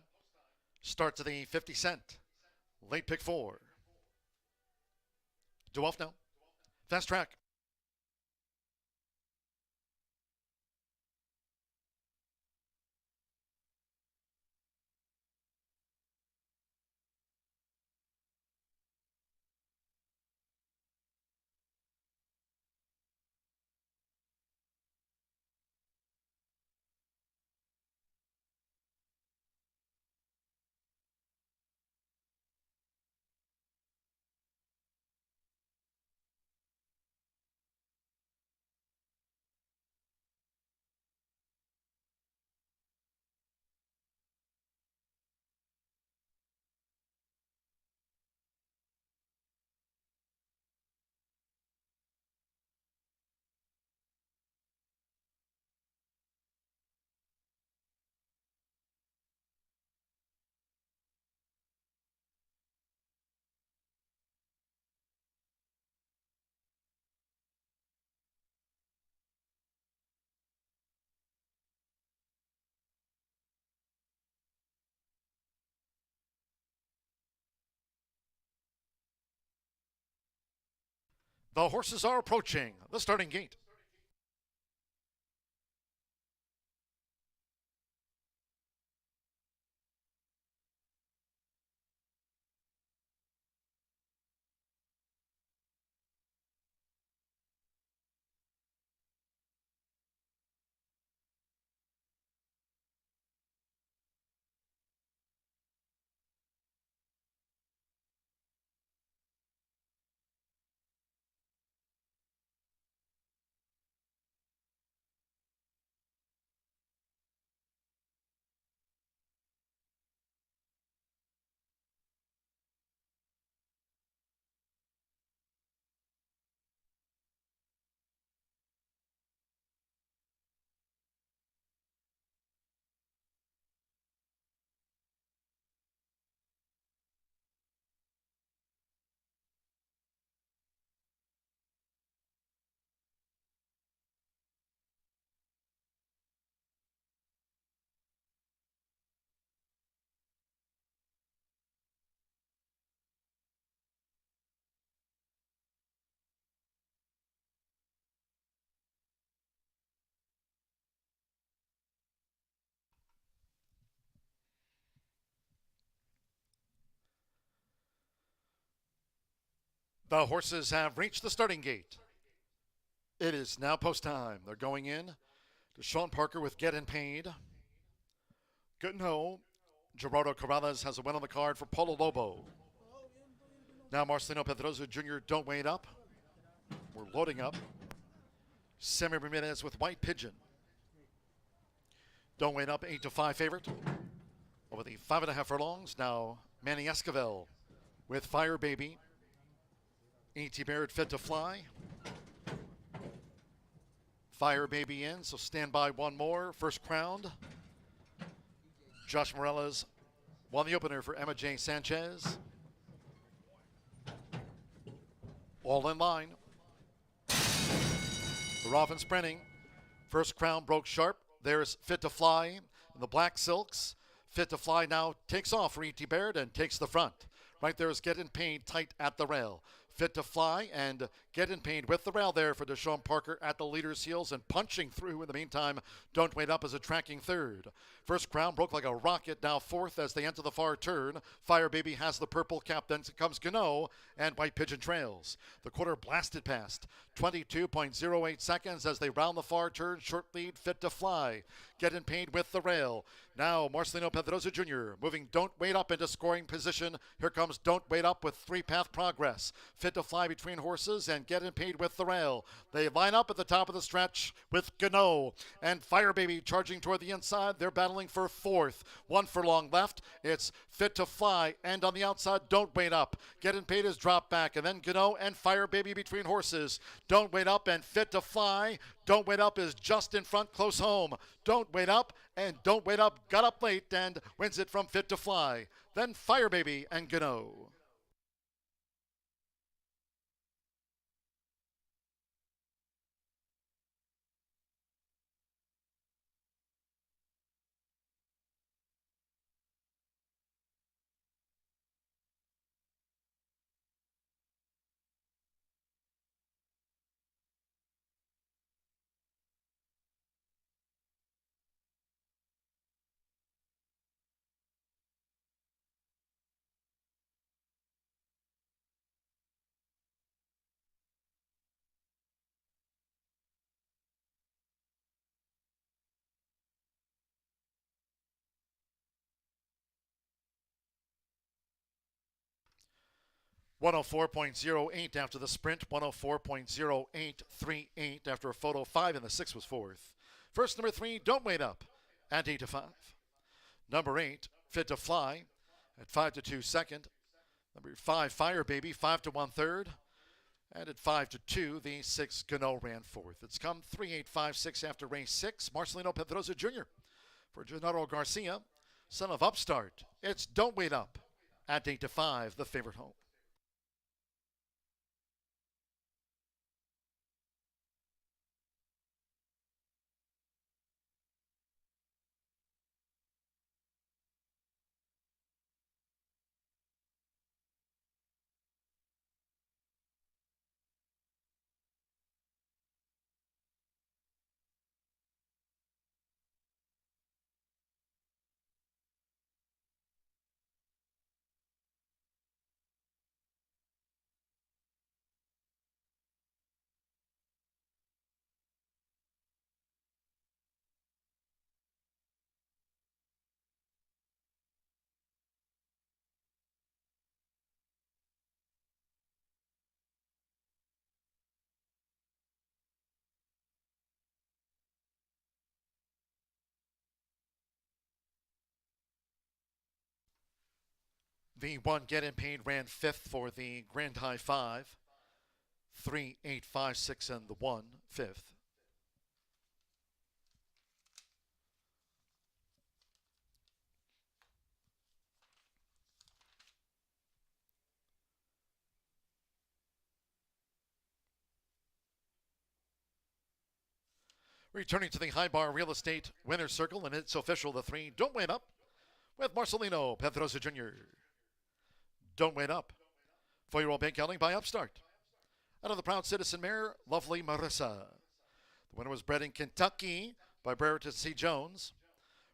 Start to the 50 cent. Late pick 4. Due off now. Fast track. The horses are approaching the starting gate. The horses have reached the starting gate. It is now post time. They're going in. Deshaun Parker with Getting Paid. Good no. Gerardo Corrales has a win on the card for Polo Lobo. Now Marcelino Pedroza Jr. Don't Wait Up. We're loading up. Sammy Ramirez with White Pigeon. Don't Wait Up, 8-5 favorite. Over the 5.5 furlongs, now Manny Esquivel with Fire Baby. E.T. Barrett Fit to Fly. Fire Baby in, so stand by one more. First crowned. Josh Morales won the opener for Emma J. Sanchez. All in line. They're off and sprinting. First crown broke sharp. There's Fit to Fly in the black silks. Fit to Fly now takes off for E.T. Baird and takes the front. Right there is Getting Paid tight at the rail. Fit to Fly and Getting Paid with the rail there for Deshaun Parker at the leader's heels and punching through in the meantime. Don't Wait Up as a tracking third. First crown broke like a rocket, now fourth as they enter the far turn. Fire Baby has the purple cap, then comes Gano and White Pigeon trails. The quarter blasted past 22.08 seconds as they round the far turn. Short lead, Fit to Fly. Getting Paid with the rail. Now Marcelino Pedroza Jr. moving Don't Wait Up into scoring position. Here comes Don't Wait Up with three-path progress. Fit to Fly between horses and Getting Paid with the rail. They line up at the top of the stretch with Gano and Fire Baby charging toward the inside. They're battling for fourth. 1 furlong left. It's Fit to Fly and on the outside Don't Wait Up. Getting Paid is dropped back and then Gano and Fire Baby between horses. Don't Wait Up and Fit to Fly. Don't Wait Up is just in front, close home. Don't Wait Up and Don't Wait Up got up late and wins it from Fit to Fly. Then Fire Baby and Gano. .104.08 after the sprint, 104.0838 after a photo 5 and the 6 was fourth. First number 3, Don't Wait Up at 8-5. Number 8, Fit to Fly at 5-2 second. Number 5, Fire Baby, 5-1 third. And at 5-2, the 6 Gano ran fourth. It's come 3-8-5-6 after race 6. Marcelino Pedroza Jr. for Gennaro Garcia, son of Upstart. It's Don't Wait Up at 8-5, the favorite home. The one get in paid ran fifth for the Grand High 5. 3, 8, 5, 6, and the 1, fifth. Returning to the High Bar Real Estate Winner's Circle, and it's official, the 3, Don't Wait Up, with Marcelino Pedrosa Jr. Don't Wait Up. 4-year-old bank counting by Upstart. Out of the proud citizen mare, Lovely Marissa. The winner was bred in Kentucky by Brereton C. Jones.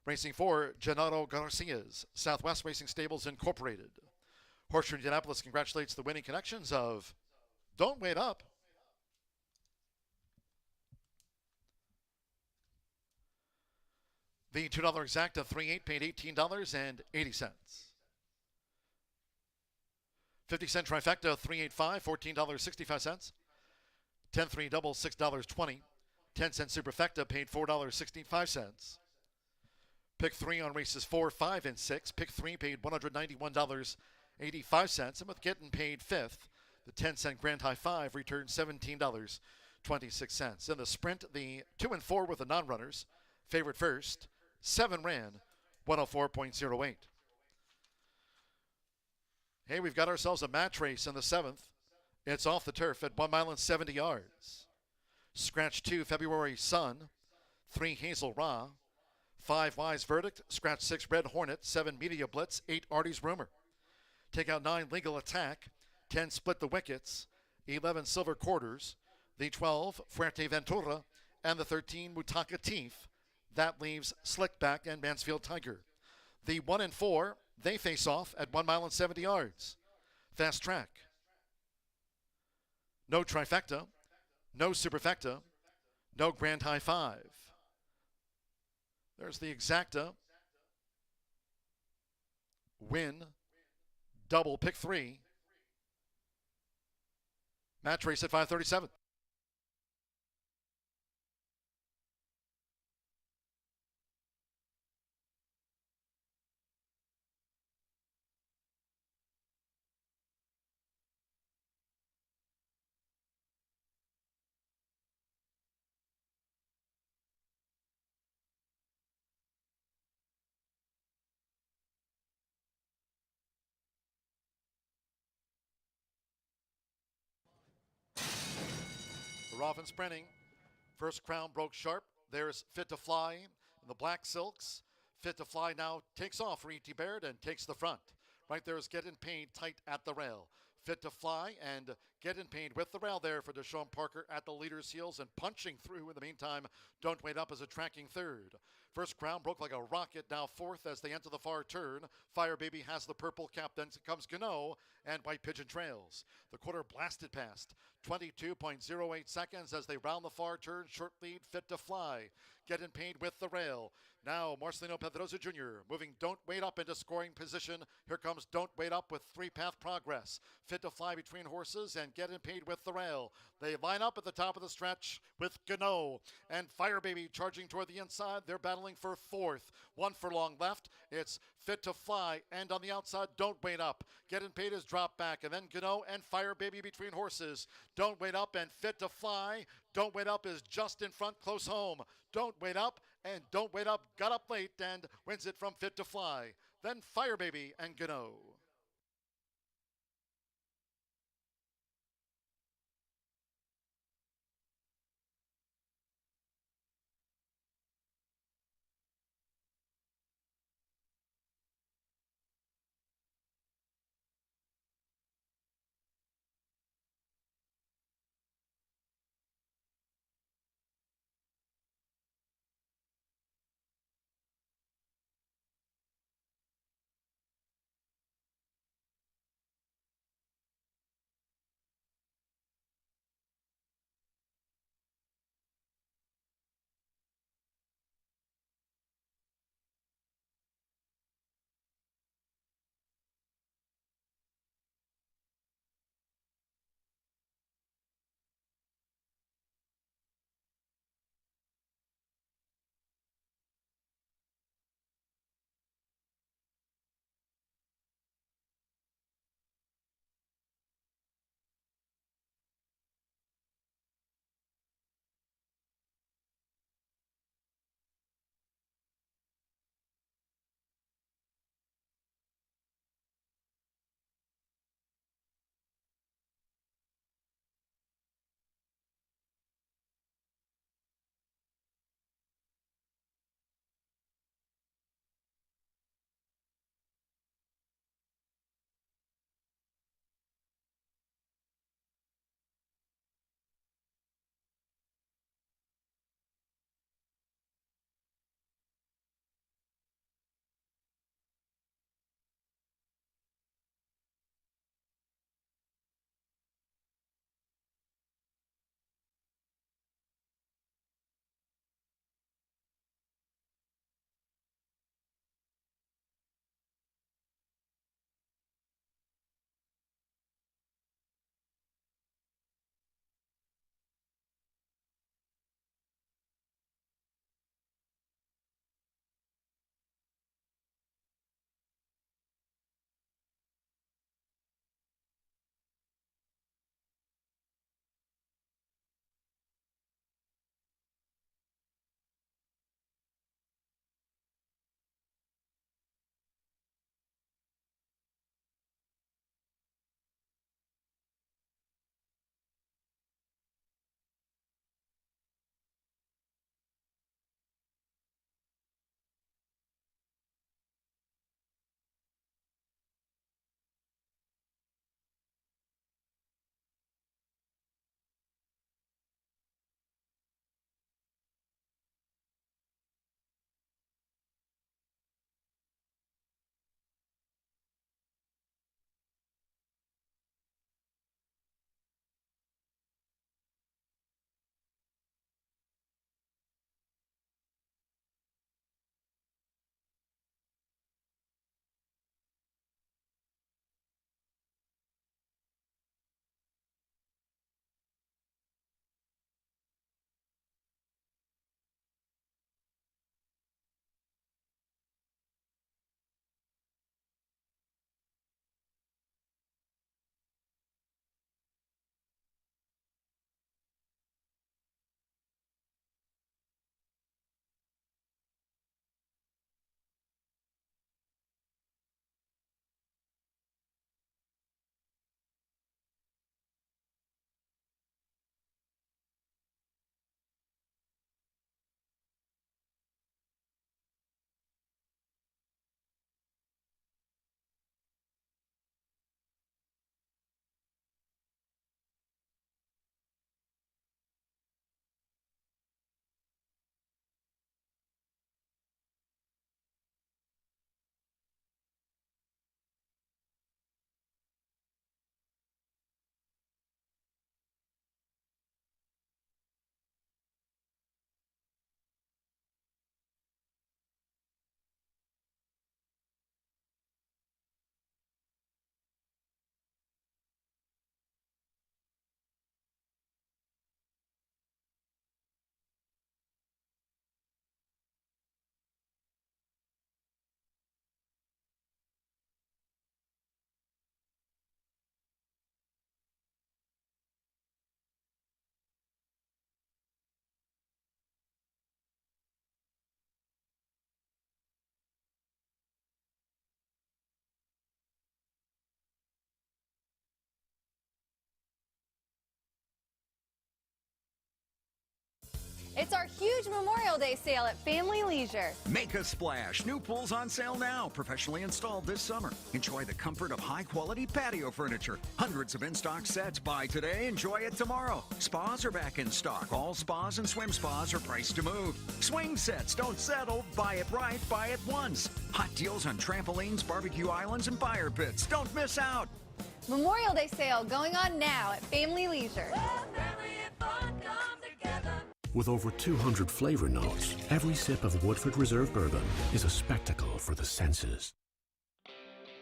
Racing for Gennaro Garcia's Southwest Racing Stables Incorporated. Horseshoe Indianapolis congratulates the winning connections of Don't Wait Up. The $2 exacta 3-8 paid $18.80. 50-cent trifecta 385, $14.65. 10-3 double, $6.20. 10-cent superfecta paid $4.65. Pick 3 on races 4, 5, and 6. Pick 3 paid $191.85. And with getting paid fifth, the 10-cent Grand High 5 returned $17.26. In the sprint, the 2 and 4 with the non-runners. Favorite first, 7 ran 104.08. Hey, we've got ourselves a match race in the 7th. It's off the turf at 1 mile and 70 yards. Scratch 2, February Sun. 3, Hazel Ra. 5, Wise Verdict. Scratch 6, Red Hornet. 7, Media Blitz. 8, Artie's Rumor. Take out 9, Legal Attack. 10, Split the Wickets. 11, Silver Quarters. The 12, Fuerteventura. And the 13, Mutaka Teef. That leaves Slickback and Mansfield Tiger. The 1 and 4, they face off at 1 mile and 70 yards. Fast Track. No trifecta. No superfecta. No Grand High 5. There's the exacta. Win. Double. Pick 3. Match race at 5:37. We're off and sprinting. First Crown broke sharp. There's Fit to Fly in the black silks. Fit to Fly now takes off for E.T. Baird and takes the front. Right there is Getting Paid tight at the rail. Fit to Fly and Getting Paid with the rail there for Deshaun Parker at the leader's heels and punching through. In the meantime, Don't Wait Up as a tracking third. First Crown broke like a rocket, now fourth as they enter the far turn. Fire Baby has the purple cap, then comes Gano, and White Pigeon trails. The quarter blasted past 22.08 seconds as they round the far turn. Short lead, Fit to Fly. Getting Paid with the rail. Now Marcelino Pedrosa Jr. moving Don't Wait Up into scoring position. Here comes Don't Wait Up with 3-path progress. Fit to Fly between horses and Getting Paid with the rail. They line up at the top of the stretch with Gano and Fire Baby charging toward the inside. They're battling for fourth. 1 furlong left. It's Fit to Fly, and on the outside, Don't Wait Up. Getting Paid is dropped back, and then Gano and Fire Baby between horses. Don't Wait Up and Fit to Fly. Don't Wait Up is just in front, close home. Don't Wait Up, and Don't Wait Up got up late and wins it from Fit to Fly. Then Fire Baby and Gano. It's our huge Memorial Day sale at Family Leisure. Make a splash. New pools on sale now. Professionally installed this summer. Enjoy the comfort of high-quality patio furniture. Hundreds of in-stock sets. Buy today, enjoy it tomorrow. Spas are back in stock. All spas and swim spas are priced to move. Swing sets. Don't settle. Buy it right. Buy it once. Hot deals on trampolines, barbecue islands, and fire pits. Don't miss out. Memorial Day sale going on now at Family Leisure. With over 200 flavor notes, every sip of Woodford Reserve Bourbon is a spectacle for the senses.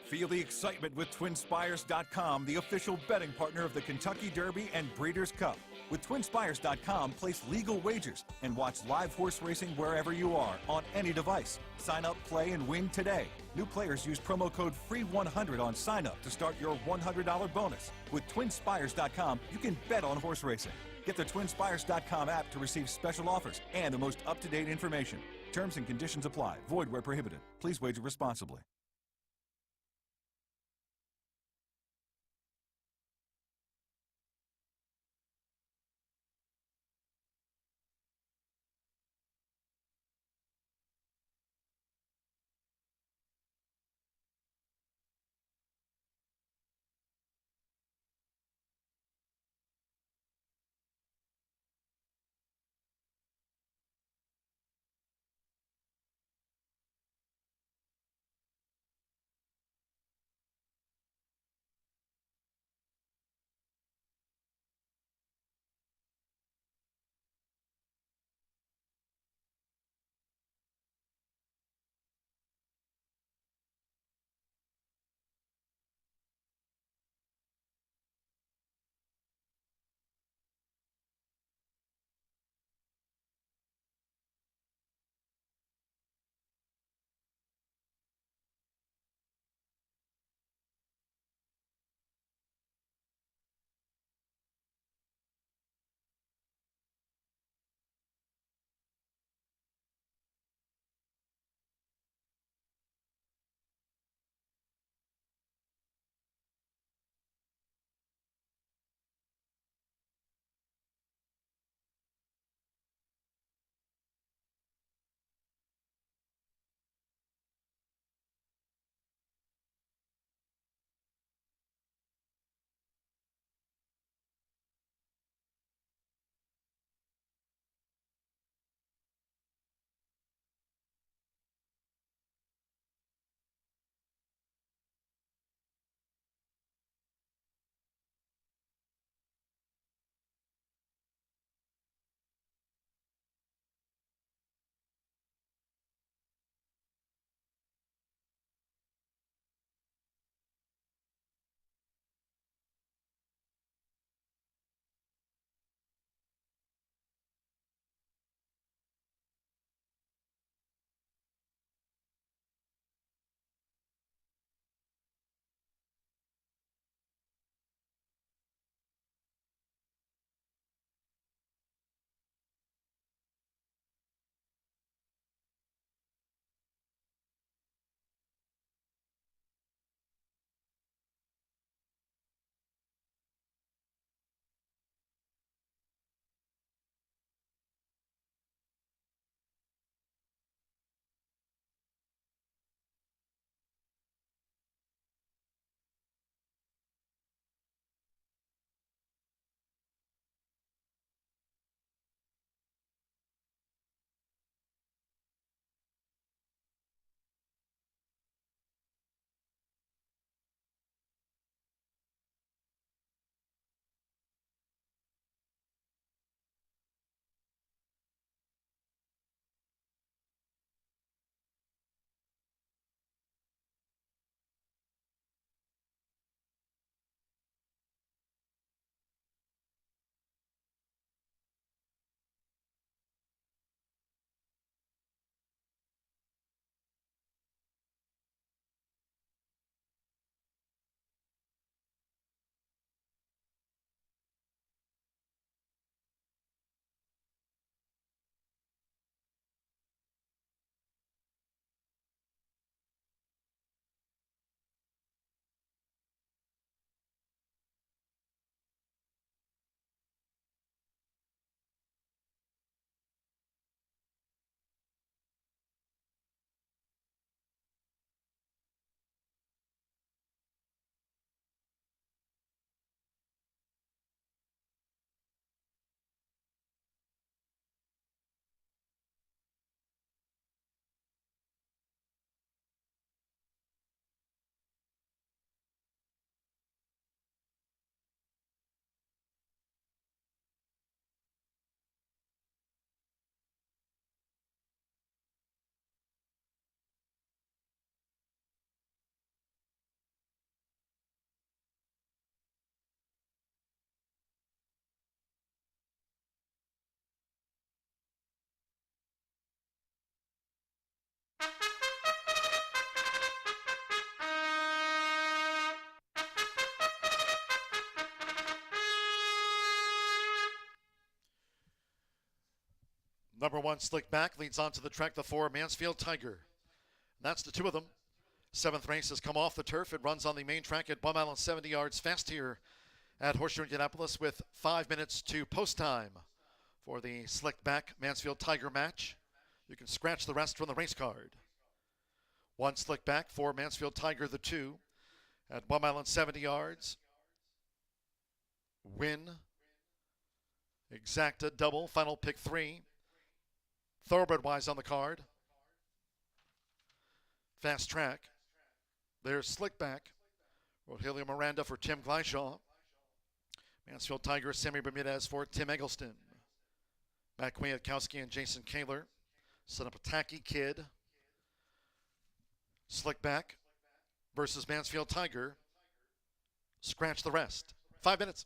Feel the excitement with TwinSpires.com, the official betting partner of the Kentucky Derby and Breeders' Cup. With TwinSpires.com, place legal wagers and watch live horse racing wherever you are on any device. Sign up, play, and win today. New players use promo code FREE100 on sign up to start your $100 bonus. With TwinSpires.com, you can bet on horse racing. Get the TwinSpires.com app to receive special offers and the most up-to-date information. Terms and conditions apply. Void where prohibited. Please wager responsibly. Number 1, Slick Back, leads onto the track, the 4, Mansfield Tiger. And that's the two of them. 7th race has come off the turf. It runs on the main track at 1 mile and 70 yards fast here at Horseshoe Indianapolis with 5 minutes to post time for the Slick Back Mansfield Tiger match. You can scratch the rest from the race card. 1 Slick Back, 4 Mansfield Tiger, the 2 at 1 mile and 70 yards. Win. Exacta double, final pick 3. Thoroughbred wise on the card. Fast Track. There's Slick Back. Rogelio Miranda for Tim Gleishaw. Mansfield Tiger, Sammy Bermudez for Tim Eggleston. Matt Kwiatkowski and Jason Kaler. Set up a Tacky Kid. Slick Back versus Mansfield Tiger. Scratch the rest. 5 minutes.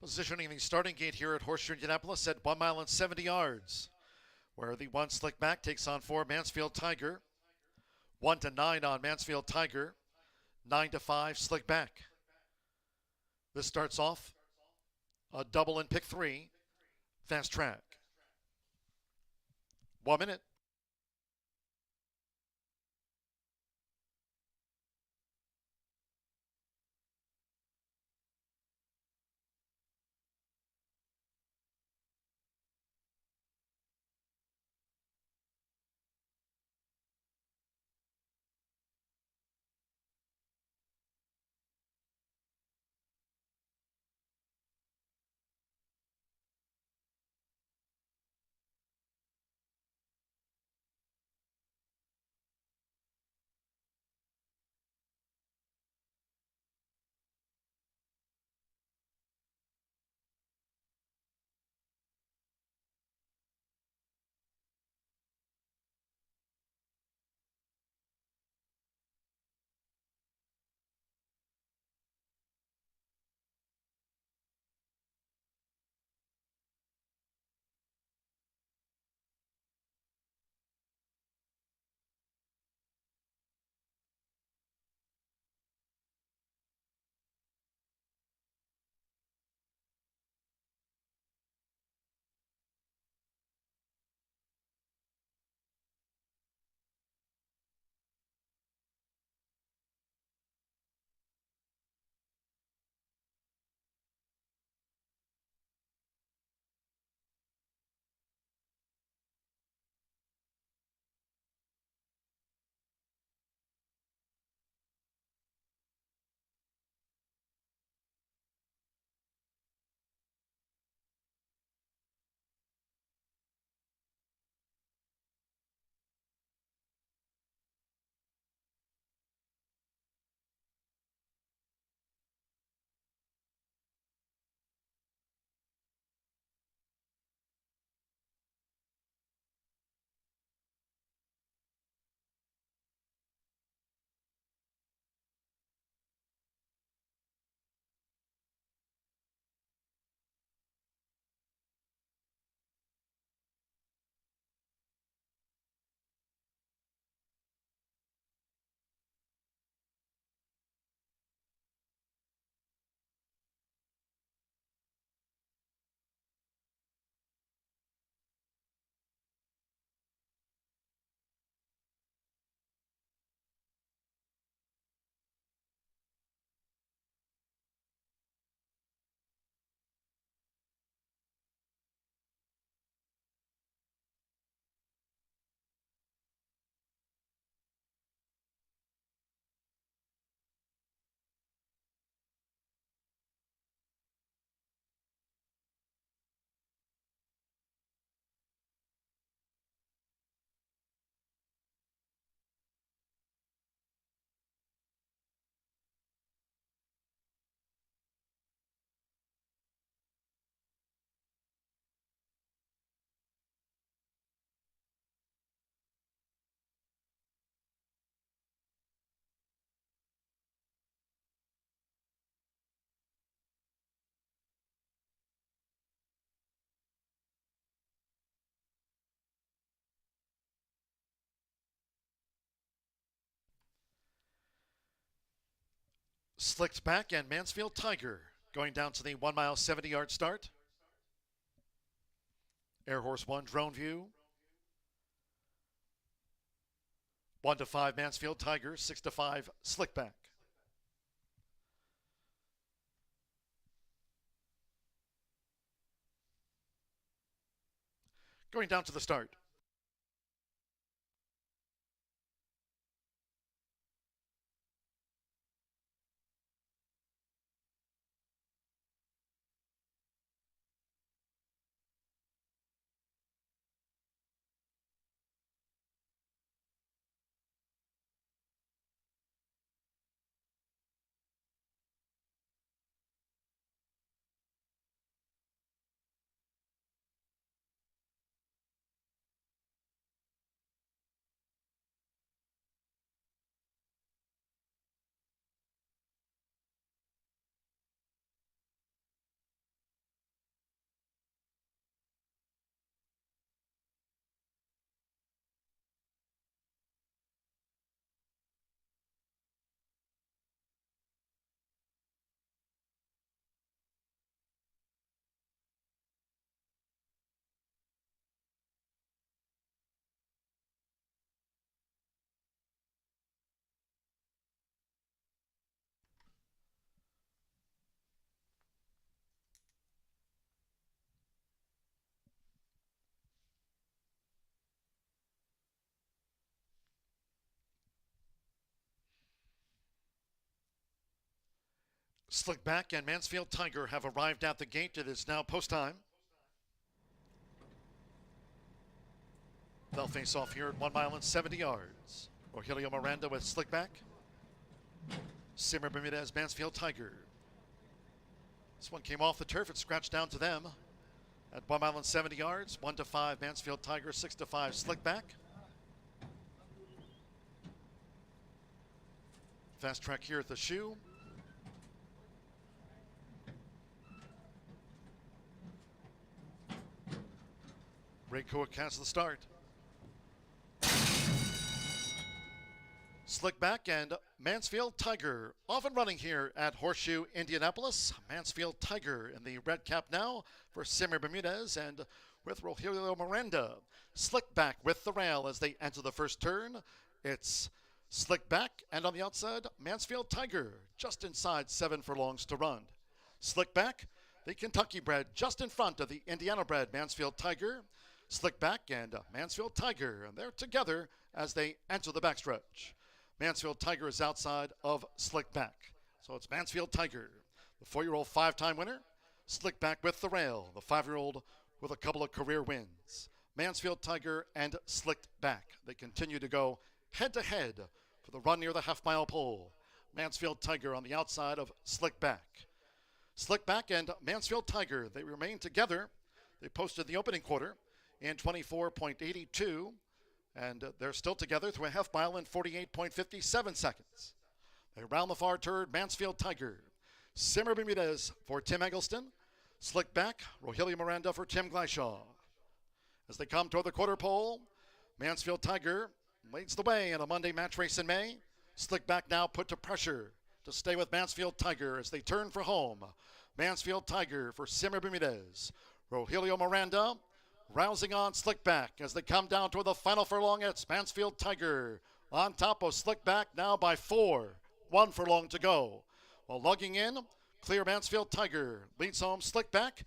Positioning the starting gate here at Horseshoe Indianapolis at 1 mile and 70 yards, where the 1 Slick Back takes on 4 Mansfield Tiger. 1-9 on Mansfield Tiger. 9-5 Slick Back. This starts off a double in pick 3. Fast Track. 1 minute. Slicked Back and Mansfield Tiger going down to the 1 mile 70-yard start. Air Horse 1 drone view. 1 to 5 Mansfield Tiger, 6 to 5 Slick Back. Going down to the start. Slick Back and Mansfield Tiger have arrived at the gate. It is now post time. They'll face off here at 1 mile and 70 yards. Rogelio Miranda with Slick Back. Simmer Bermudez, Mansfield Tiger. This one came off the turf. It scratched down to them at 1 mile and 70 yards. 1 to 5 Mansfield Tiger, 6 to 5 Slick Back. Fast track here at the shoe. Ray Cook has the start. Slick Back and Mansfield Tiger off and running here at Horseshoe Indianapolis. Mansfield Tiger in the red cap now for Simmer Bermudez and with Rogelio Miranda. Slick Back with the rail as they enter the first turn. It's Slick Back and on the outside, Mansfield Tiger just inside 7 furlongs to run. Slick Back, the Kentucky bred, just in front of the Indiana bred Mansfield Tiger. Slick Back and Mansfield Tiger, and they're together as they enter the backstretch. Mansfield Tiger is outside of Slick Back. So it's Mansfield Tiger, the 4-year-old 5-time winner. Slick Back with the rail, the 5-year-old with a couple of career wins. Mansfield Tiger and Slick Back. They continue to go head-to-head for the run near the half-mile pole. Mansfield Tiger on the outside of Slick Back. Slick Back and Mansfield Tiger, they remain together. They posted the opening quarter in 24.82, and they're still together through a half mile in 48.57 seconds. They round the far turn, Mansfield Tiger. Simmer Bermudez for Tim Eggleston. Slick Back, Rogelio Miranda for Tim Gleishaw. As they come toward the quarter pole, Mansfield Tiger leads the way in a Monday match race in May. Slick Back now put to pressure to stay with Mansfield Tiger as they turn for home. Mansfield Tiger for Simmer Bermudez. Rogelio Miranda rousing on Slick Back as they come down toward the final furlong. It's Mansfield Tiger on top of Slick Back now by 4. 1 furlong to go. While lugging in, clear Mansfield Tiger leads home Slick Back.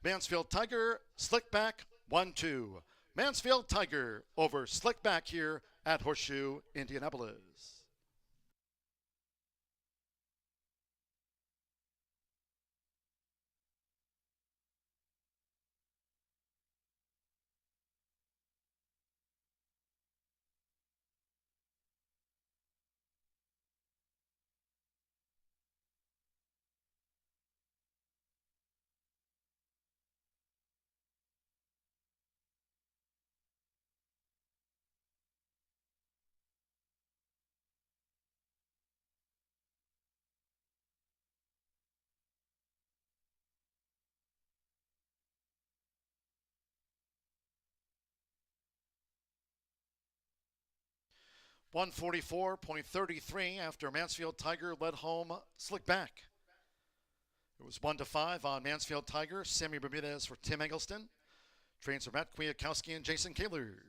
Mansfield Tiger, Slick Back, 1-2. Mansfield Tiger over Slick Back here at Horseshoe Indianapolis. 144.33 after Mansfield Tiger led home Slick Back. It was 1-5 on Mansfield Tiger. Sammy Bermudez for Tim Eggleston. Trains for Matt Kwiatkowski and Jason Kaler.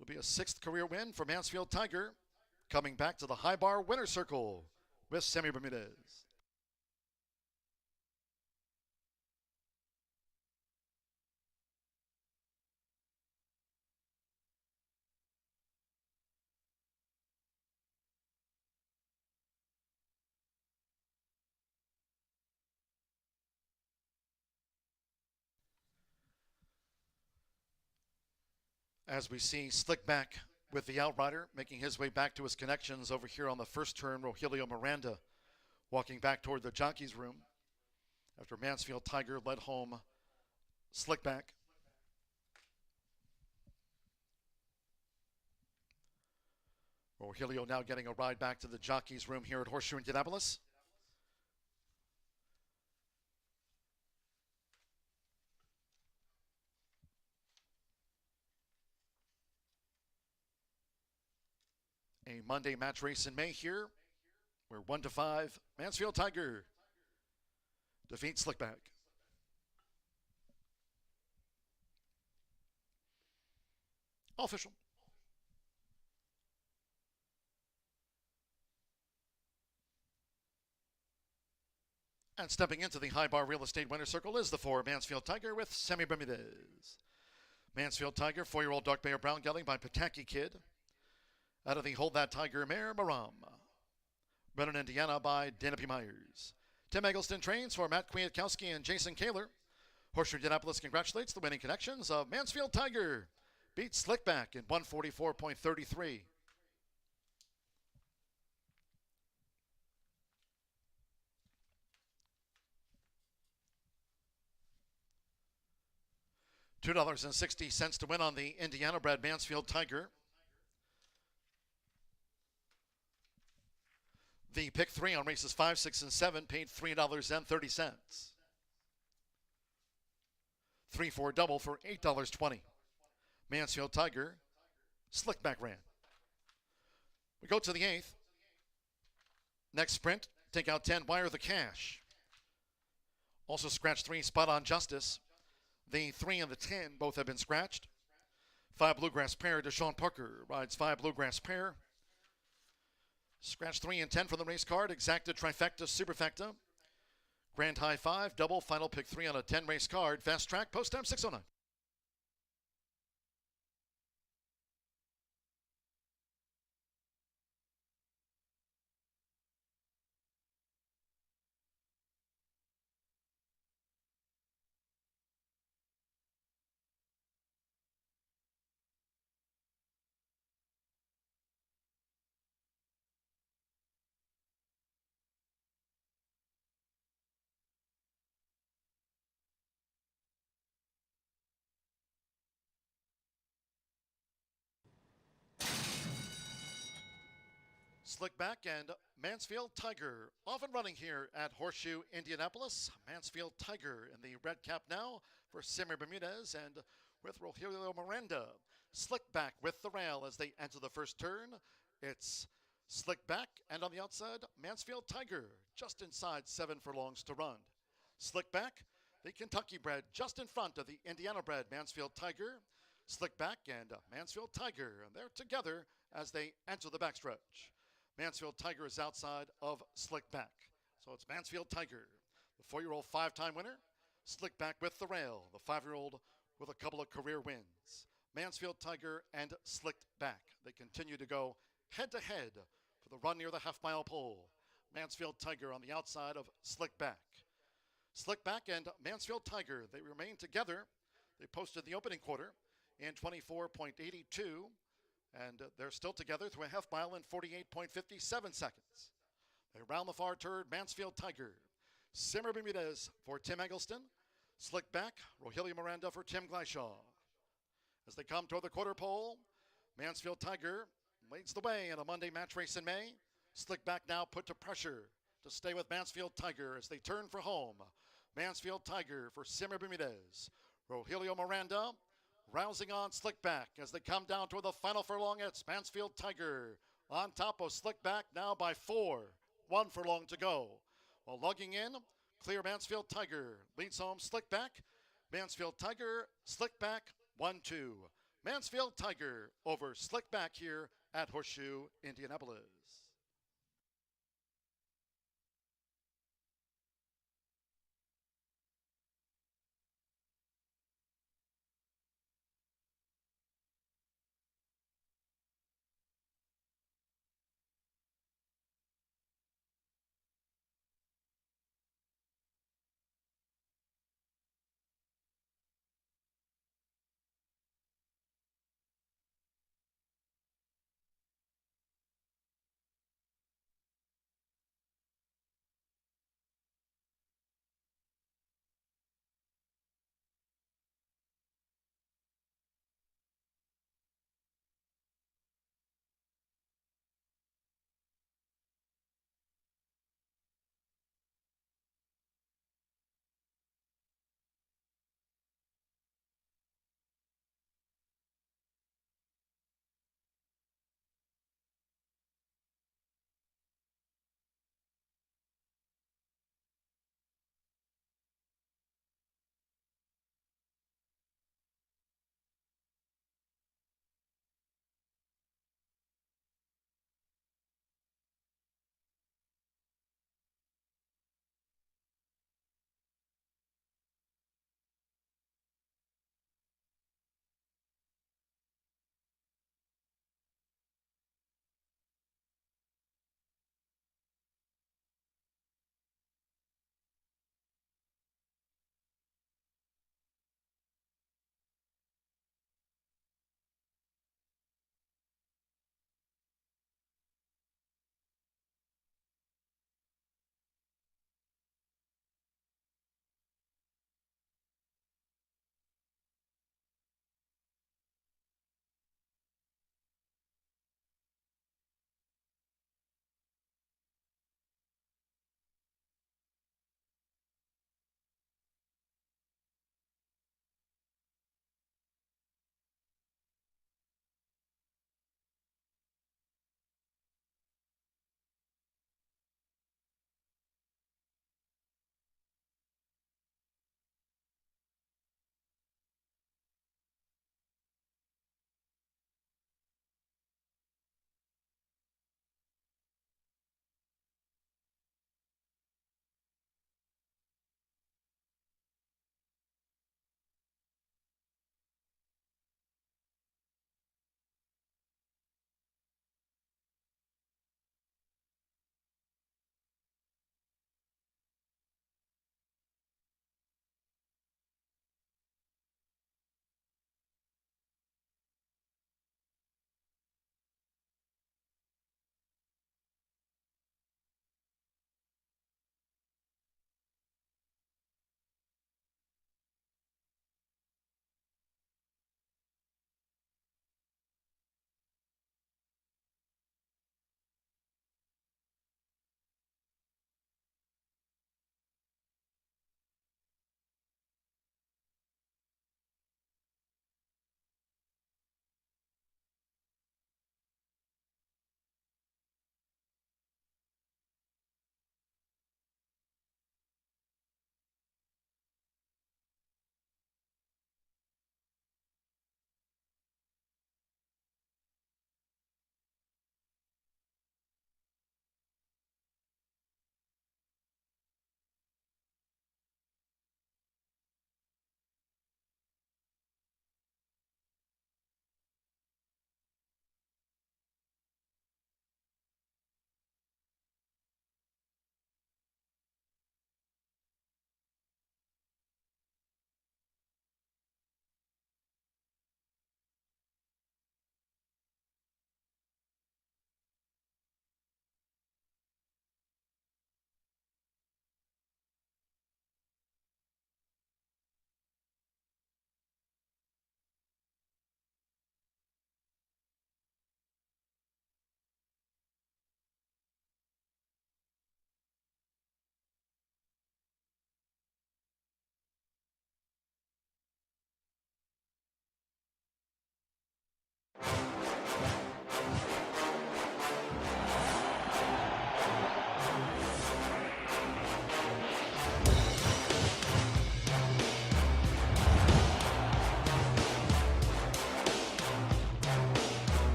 It'll be a 6th career win for Mansfield Tiger, coming back to the high bar winner's circle with Sammy Bermudez. As we see Slick Back with the outrider, making his way back to his connections over here on the first turn, Rogelio Miranda walking back toward the jockey's room after Mansfield Tiger led home Slick Back. Rogelio now getting a ride back to the jockey's room here at Horseshoe Indianapolis. A Monday match race in May here, where 1-5 Mansfield Tiger defeats Slick Back. All official. And stepping into the high bar real estate winner's circle is the 4 Mansfield Tiger with Sammy Bermudez. Mansfield Tiger, 4-year-old dark Bear Brown gelding by Pataki Kid. Out of the Hold That Tiger mare, Maram. Brennan, Indiana by Dana P. Myers. Tim Eggleston trains for Matt Kwiatkowski and Jason Kaler. Horseshoe Indianapolis congratulates the winning connections of Mansfield Tiger. Beats Slick Back in 144.33. $2.60 to win on the Indiana bred Mansfield Tiger. The pick 3 on races 5, 6, and 7 paid $3.30. 3-4 double for $8.20. Mansfield Tiger, Slick Back ran. We go to the 8th. Next sprint, take out 10, Wire the Cash. Also scratch 3, Spot on Justice. The 3 and the 10 both have been scratched. 5 Bluegrass Pair, Deshaun Parker rides 5 Bluegrass Pair. Scratch 3 and 10 from the race card. Exacta, Trifecta, Superfecta. Grand High 5, double, final pick 3 on a 10 race card. Fast track, post time 6:09. Slick Back and Mansfield Tiger off and running here at Horseshoe Indianapolis. Mansfield Tiger in the red cap now for Sammy Bermudez and with Rogelio Miranda. Slick Back with the rail as they enter the first turn. It's Slick Back and on the outside, Mansfield Tiger just inside 7 furlongs to run. Slick Back, the Kentucky bred just in front of the Indiana bred Mansfield Tiger. Slick Back and Mansfield Tiger, and they're together as they enter the backstretch. Mansfield Tiger is outside of Slick Back. So it's Mansfield Tiger, the 4-year-old 5-time winner. Slick Back with the rail, the 5-year-old with a couple of career wins. Mansfield Tiger and Slick Back. They continue to go head-to-head for the run near the half-mile pole. Mansfield Tiger on the outside of Slick Back. Slick Back and Mansfield Tiger, they remain together. They posted the opening quarter in 24.82. And they're still together through a half mile in 48.57 seconds. They round the far turn, Mansfield Tiger. Sammy Bermudez for Tim Eggleston. Slick Back, Rogelio Miranda for Tim Gleishaw. As they come toward the quarter pole, Mansfield Tiger leads the way in a Monday match race in May. Slick Back now put to pressure to stay with Mansfield Tiger as they turn for home. Mansfield Tiger for Sammy Bermudez. Rogelio Miranda Rousing on Slickback as they come down toward the final furlong. It's Mansfield Tiger on top of Slickback now by 4. 1 furlong to go. While lugging in, clear Mansfield Tiger leads home Slickback. Mansfield Tiger, Slickback, 1-2. Mansfield Tiger over Slickback here at Horseshoe, Indianapolis.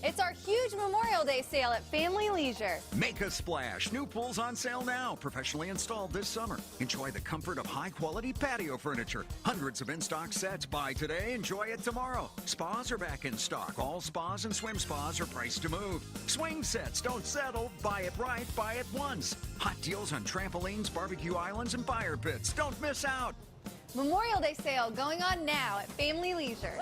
It's our huge Memorial Day sale at Family Leisure. Make a splash. New pools on sale now. Professionally installed this summer. Enjoy the comfort of high-quality patio furniture. Hundreds of in-stock sets. Buy today, enjoy it tomorrow. Spas are back in stock. All spas and swim spas are priced to move. Swing sets. Don't settle. Buy it right. Buy it once. Hot deals on trampolines, barbecue islands, and fire pits. Don't miss out. Memorial Day sale going on now at Family Leisure.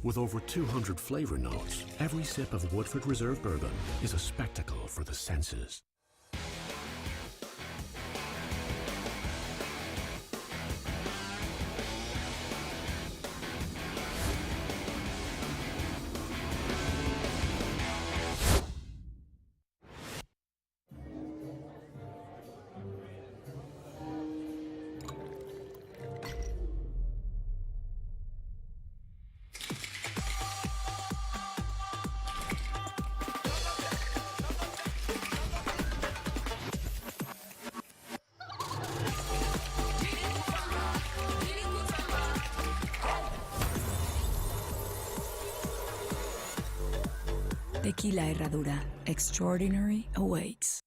With over 200 flavor notes, every sip of Woodford Reserve Bourbon is a spectacle for the senses. Tequila Herradura. Extraordinary awaits.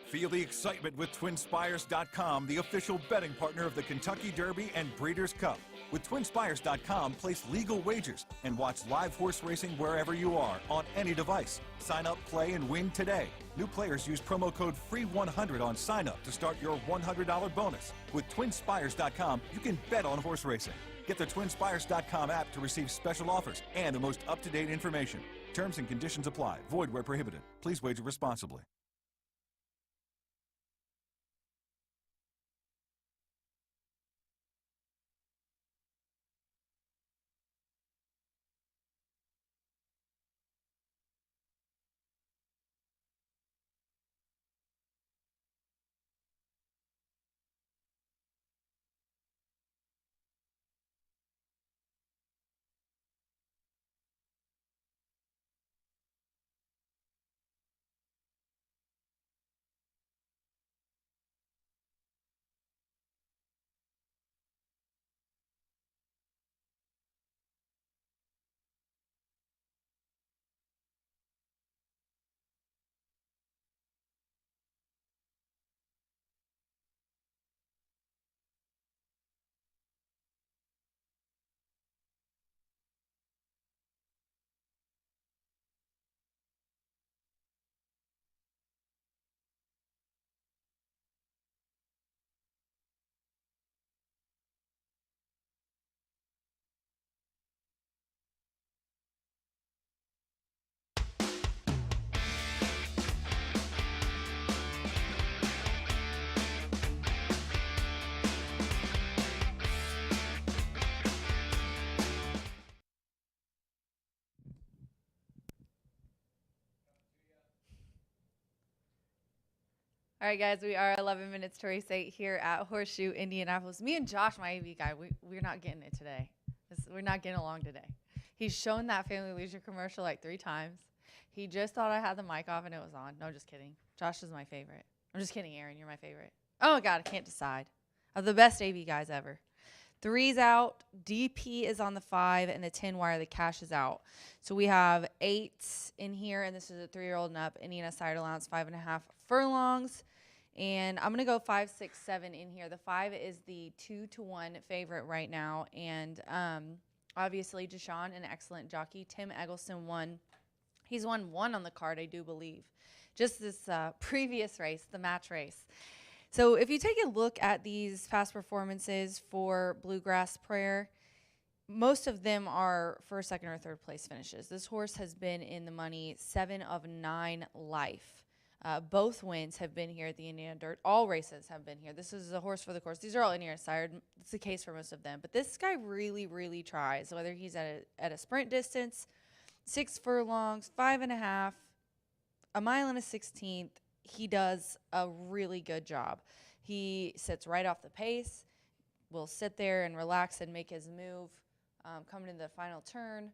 Feel the excitement with TwinSpires.com, the official betting partner of the Kentucky Derby and Breeders' Cup. With TwinSpires.com, place legal wagers and watch live horse racing wherever you are on any device. Sign up, play, and win today. New players use promo code FREE100 on sign up to start your $100 bonus. With TwinSpires.com, you can bet on horse racing. Get the TwinSpires.com app to receive special offers and the most up-to-date information. Terms and conditions apply. Void where prohibited. Please wager responsibly. All right, guys, we are 11 minutes to race 8 here at Horseshoe Indianapolis. Me and Josh, my AV guy, we're not getting it today. We're not getting along today. He's shown that Family Leisure commercial like 3 times. He just thought I had the mic off and it was on. No, just kidding. Josh is my favorite. I'm just kidding, Aaron. You're my favorite. Oh, my God, I can't decide. Of the best AV guys ever. 3's out. DP is on the 5, and the 10 wire, the cash is out. So we have 8 in here, and this is a 3-year-old and up. Indiana side allowance, 5.5 furlongs. And I'm going to go 5, 6, 7 in here. The 5 is the 2-1 favorite right now. And obviously, Deshaun, an excellent jockey. Tim Eggleston won. He's won 1 on the card, I do believe. Just this previous race, the match race. So if you take a look at these past performances for Bluegrass Prayer, most of them are first, second, or third place finishes. This horse has been in the money 7 of 9 life. Both wins have been here at the Indiana Dirt. All races have been here. This is a horse for the course. These are all Indiana sired. It's the case for most of them. But this guy really, really tries, whether he's at a sprint distance, 6 furlongs, 5.5, a mile and a 16th. He does a really good job. He sits right off the pace, will sit there and relax and make his move coming into the final turn.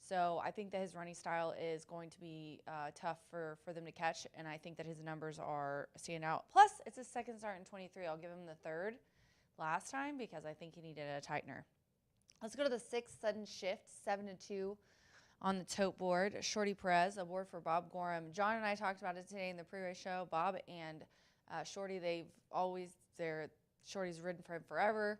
So I think that his running style is going to be tough for them to catch, and I think that his numbers are stand out. Plus, it's his second start in 23. I'll give him the 3rd last time because I think he needed a tightener. Let's go to the 6th sudden shift, 7-2 on the tote board. Shorty Perez, aboard for Bob Gorham. John and I talked about it today in the pre-race show. Bob and Shorty, Shorty's ridden for him forever,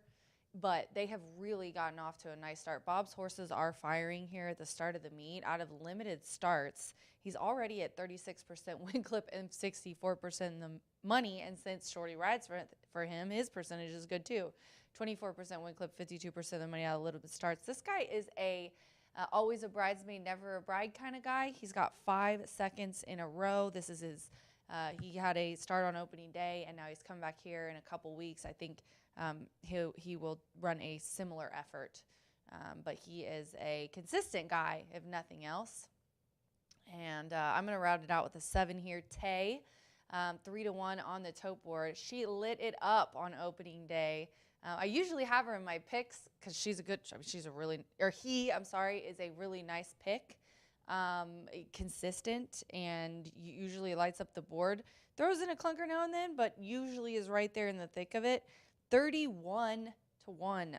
but they have really gotten off to a nice start. Bob's horses are firing here at the start of the meet. Out of limited starts, he's already at 36% win clip and 64% in the money, and since Shorty rides for him, his percentage is good too. 24% win clip, 52% of the money out of limited starts. This guy is always a bridesmaid, never a bride kind of guy. He's got 5 seconds in a row. This is his, he had a start on opening day, and now he's come back here in a couple weeks. I think he will run a similar effort, but he is a consistent guy, if nothing else. And I'm going to round it out with a 7 here. Tay, 3-1 on the tote board. She lit it up on opening day. I usually have her in my picks because he is a really nice pick. Consistent and usually lights up the board. Throws in a clunker now and then, but usually is right there in the thick of it. 31-1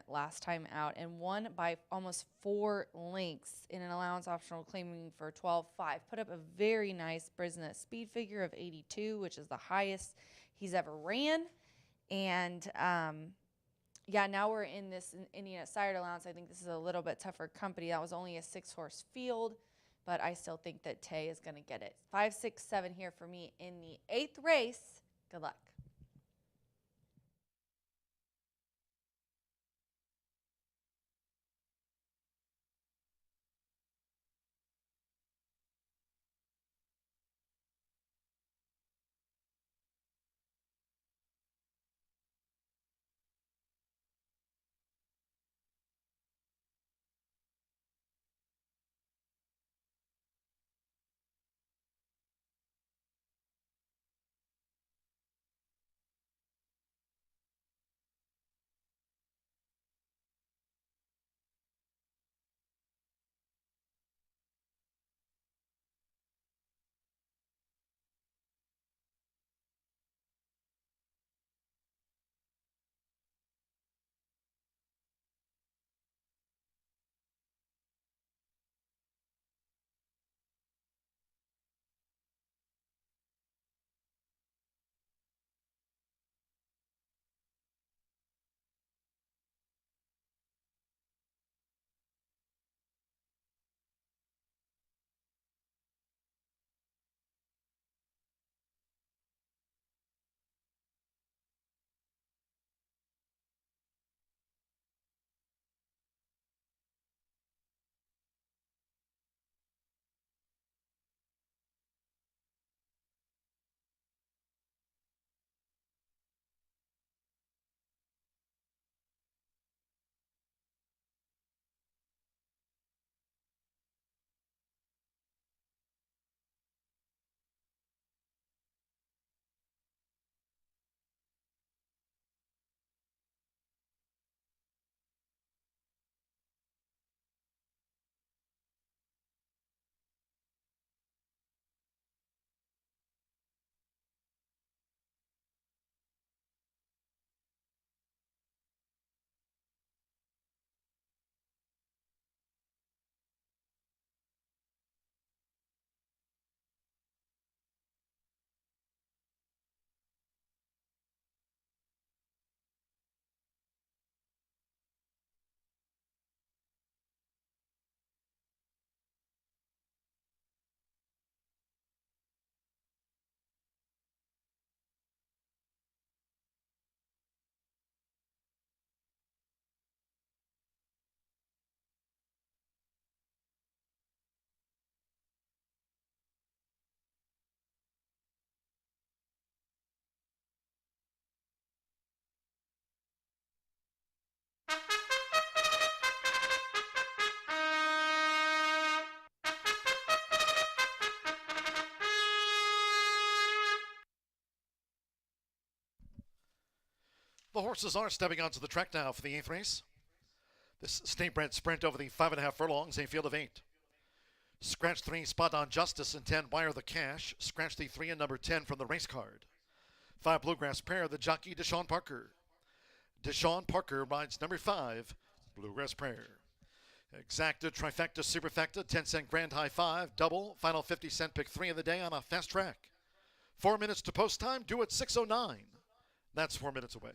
last time out and won by almost 4 lengths in an allowance optional, claiming for 12.5. Put up a very nice Brisna speed figure of 82, which is the highest he's ever ran. And yeah, now we're in this Indiana Sire allowance. I think this is a little bit tougher company. That was only a 6-horse field, but I still think that Tay is going to get it. 5, 6, 7 here for me in the 8th race. Good luck. The horses are stepping onto the track now for the 8th race. This state-bred sprint over the 5.5 furlongs, a field of 8. Scratch 3, Spot on Justice, and 10, Wire the Cash. Scratch the 3 and number 10 from the race card. 5, Bluegrass Prayer, the jockey, Deshaun Parker. Deshaun Parker rides number 5, Bluegrass Prayer. Exacta, trifecta, superfecta, 10-cent grand high five, double, final 50-cent pick 3 of the day on a fast track. 4 minutes to post time, due at 6:09. That's 4 minutes away.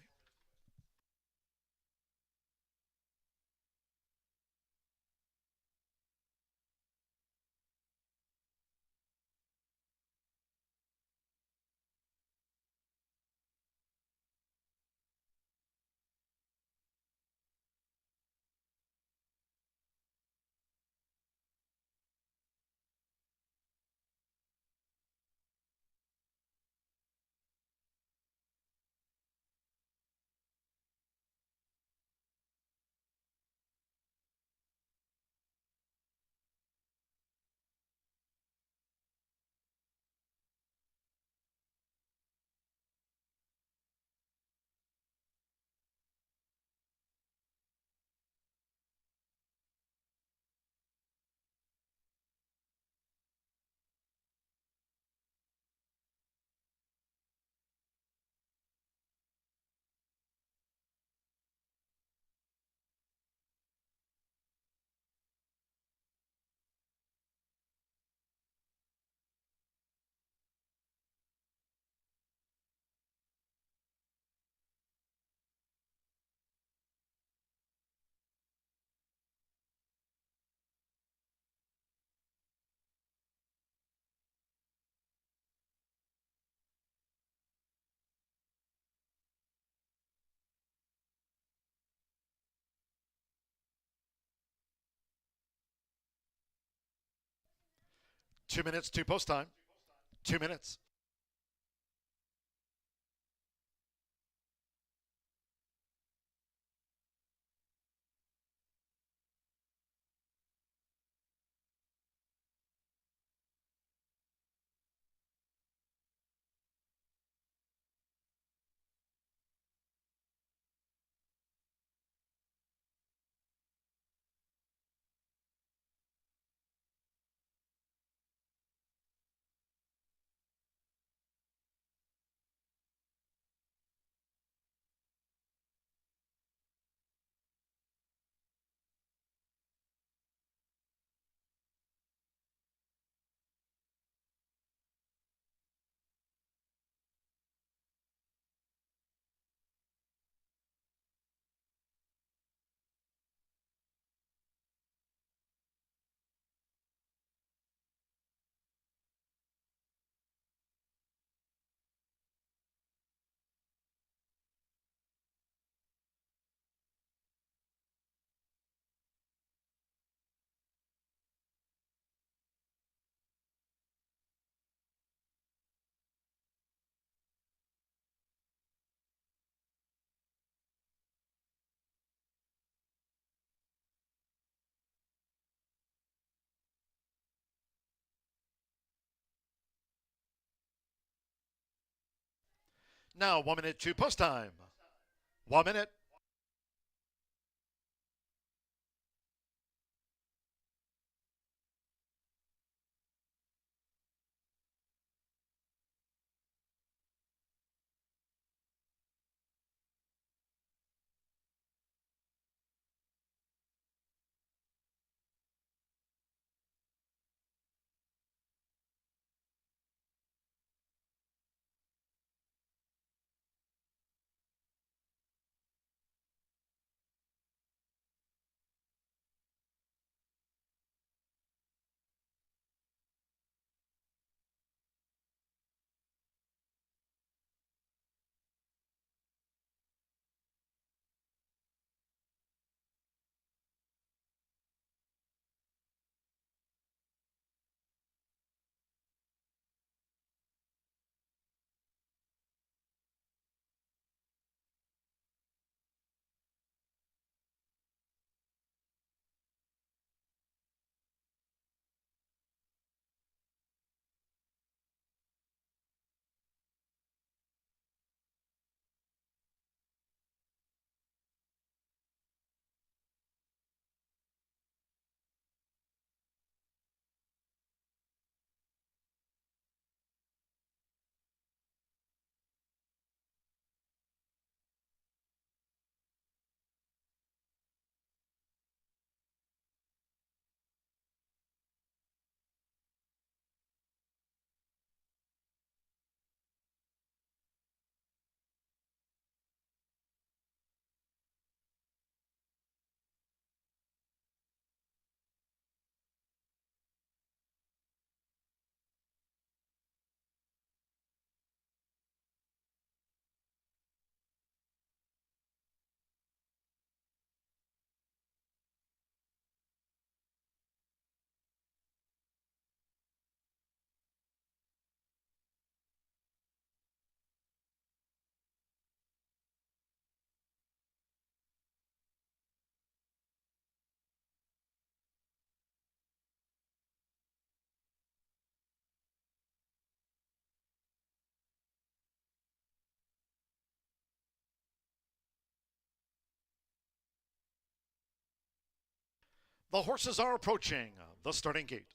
Two minutes to post time. 2 minutes. Now 1 minute to post time. 1 minute. The horses are approaching the starting gate.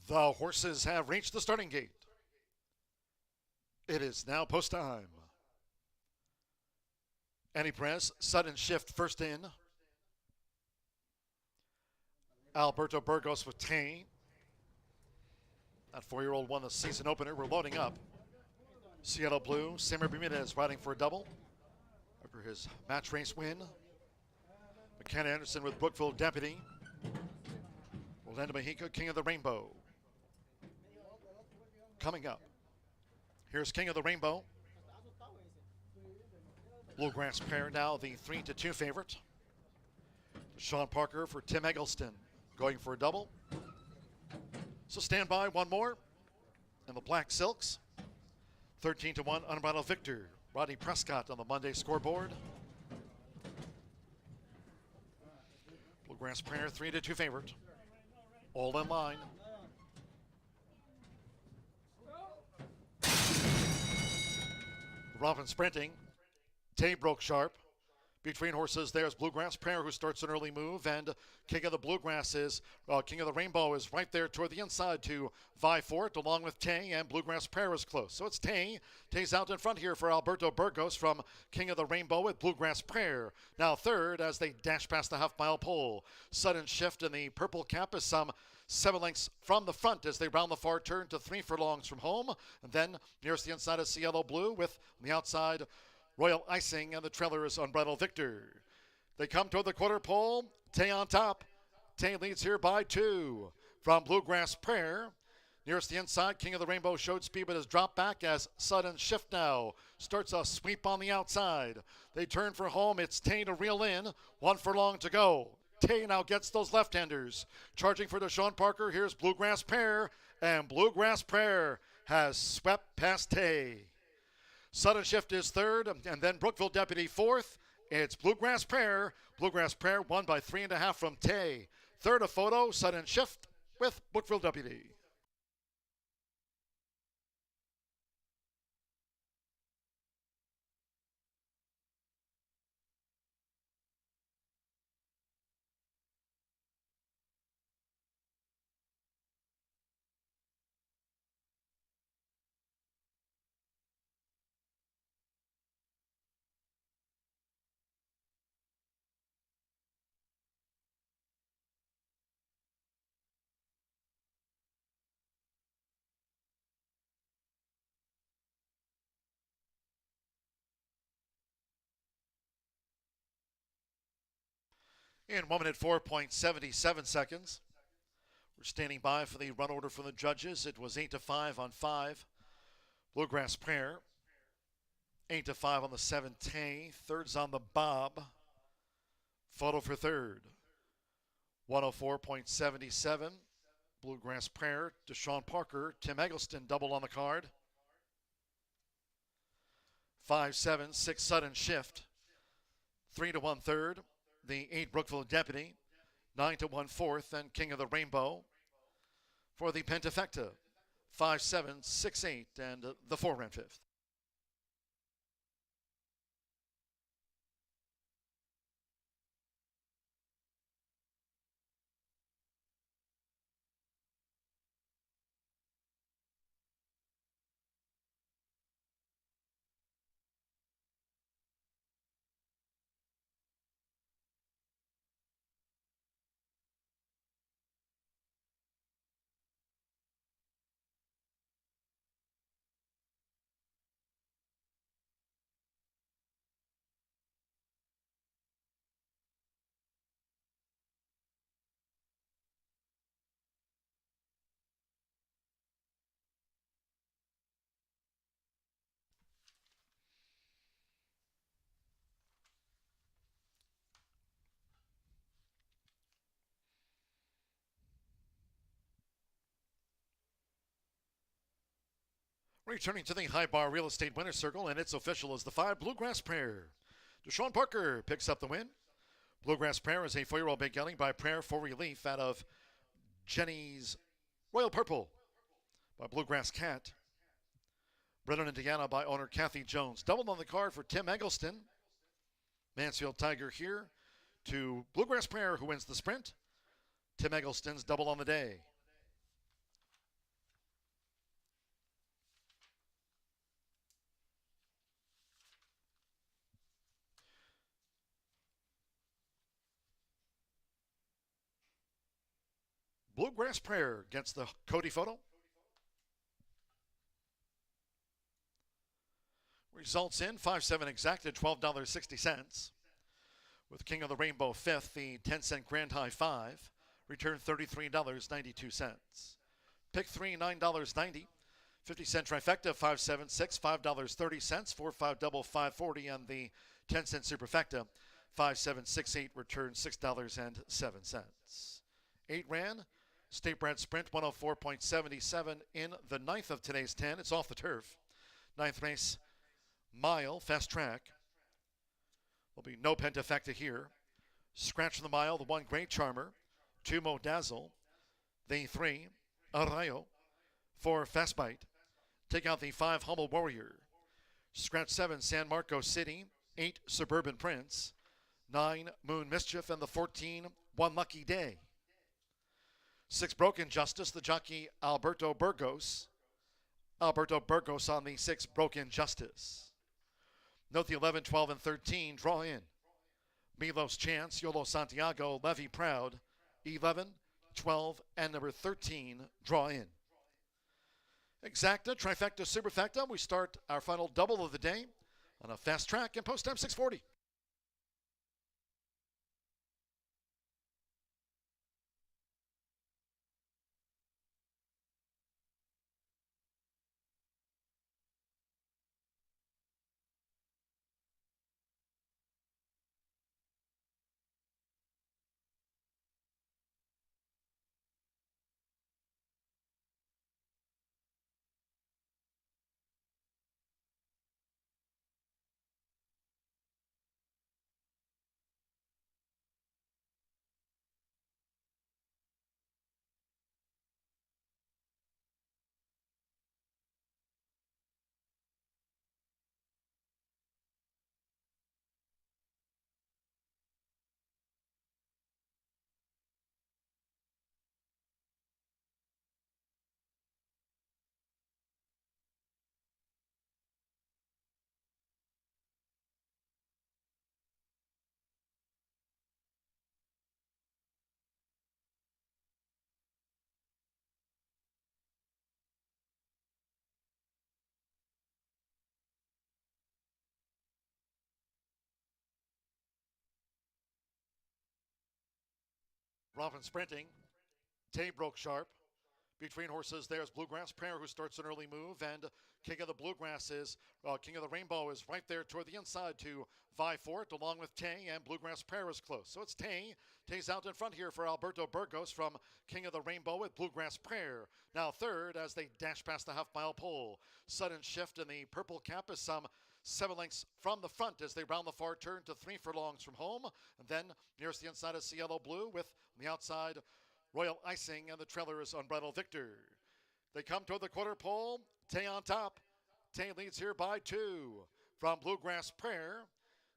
The horses have reached the starting gate. It is now post time. Any press, sudden shift first in. Alberto Burgos with Tane. That 4-year-old won the season opener. We're loading up. Seattle Blue, Samir Bermudez riding for a double after his match race win. McKenna Anderson with Brookville Deputy. Orlando Mexico, King of the Rainbow. Coming up, here's King of the Rainbow. Bluegrass pair now the 3-2 favorite. Sean Parker for Tim Eggleston going for a double. So stand by, one more. And the Black Silks, 13-1 Unbridled Victor. Rodney Prescott on the Monday scoreboard. Bluegrass pair 3-2 favorite. All in line. Robin sprinting. Tay broke sharp. Between horses, there's Bluegrass Prayer, who starts an early move, and King of the Bluegrass is, King of the Rainbow is right there toward the inside to vie for it, along with Tay, and Bluegrass Prayer is close. So it's Tay. Tay's out in front here for Alberto Burgos from King of the Rainbow with Bluegrass Prayer. Now third as they dash past the half-mile pole. Sudden shift in the purple cap is some 7 lengths from the front as they round the far turn to 3 furlongs from home. And then nearest the inside is Cielo Blue with on the outside Royal Icing, and the trailer is Unbridled Victor. They come toward the quarter pole. Tay on top. Tay leads here by 2 from Bluegrass Prayer. Nearest the inside, King of the Rainbow showed speed but has dropped back as Sudden Shift now starts a sweep on the outside. They turn for home. It's Tay to reel in. 1 furlong to go. Tay now gets those left-handers. Charging for Deshaun Parker. Here's Bluegrass Prayer, and Bluegrass Prayer has swept past Tay. Sudden Shift is third, and then Brookville Deputy fourth. It's Bluegrass Prayer. Bluegrass Prayer won by 3.5 from Tay. Third a photo, Sudden Shift with Brookville Deputy. In 1 minute 4.77 seconds. We're standing by for the run order from the judges. It was 8-5 on 5. Bluegrass Prayer, 8-5 on the 7T. Third's on the Bob. Photo for third. 104.77. Bluegrass Prayer, Deshaun Parker, Tim Eggleston double on the card. 5-7, 6 Sudden Shift. 3-1 third. The 8 Brookville Deputy. 9-1 fourth, and King of the Rainbow. For the Pentafecta, 5-7, 6-8, and the 4 ran fifth. Returning to the High Bar Real Estate Winner's Circle, and it's official as the 5 Bluegrass Prayer. Deshaun Parker picks up the win. Bluegrass Prayer is a 4-year-old big gelding by Prayer for Relief out of Jenny's Royal Purple by Bluegrass Cat. Brennan, Indiana by owner Kathy Jones. Doubled on the card for Tim Eggleston. Mansfield Tiger here to Bluegrass Prayer, who wins the sprint. Tim Eggleston's double on the day. Bluegrass Prayer gets the Cody photo. Results in 5-7 exacted, $12.60. With King of the Rainbow fifth, the 10-cent Grand High 5 returned $33.92. Pick 3, $9.90. 50-cent trifecta, 5-7-6, $5.30. 4-5 double, $5.40, and the 10-cent superfecta, 5-7-6-8 returned $6.07. 8 ran. State Bred Sprint 104.77 in the 9th of today's 10. It's off the turf. 9th race, mile, fast track. There'll be no Pentafecta here. Scratch from the mile, the 1 Great Charmer. 2 Modazzle. The 3 Arrayo. 4 Fast Bite. Take out the 5 Humble Warrior. Scratch 7 San Marcos City. 8 Suburban Prince. 9 Moon Mischief, and the 14 One Lucky Day. 6 Broken Justice, the jockey Alberto Burgos. Alberto Burgos on the 6 Broken Justice. Note the 11, 12, and 13 draw in. Milos Chance, Yolo Santiago, Levy Proud. 11, 12, and number 13 draw in. Exacta, trifecta, superfecta. We start our final double of the day on a fast track and post time 6:40. Robin sprinting. Tay broke sharp. Between horses, there's Bluegrass Prayer, who starts an early move, and King of the Bluegrass is, King of the Rainbow is right there toward the inside to vie for it, along with Tay, and Bluegrass Prayer is close. So it's Tay. Tay's out in front here for Alberto Burgos from King of the Rainbow with Bluegrass Prayer. Now third as they dash past the half-mile pole. Sudden Shift in the purple cap is some 7 lengths from the front as they round the far turn to 3 furlongs from home. And then nearest the inside is Cielo Blue with on the outside Royal Icing, and the trailer is Unbridled Victor. They come toward the quarter pole. Tay on top. Tay leads here by 2 from Bluegrass Prayer.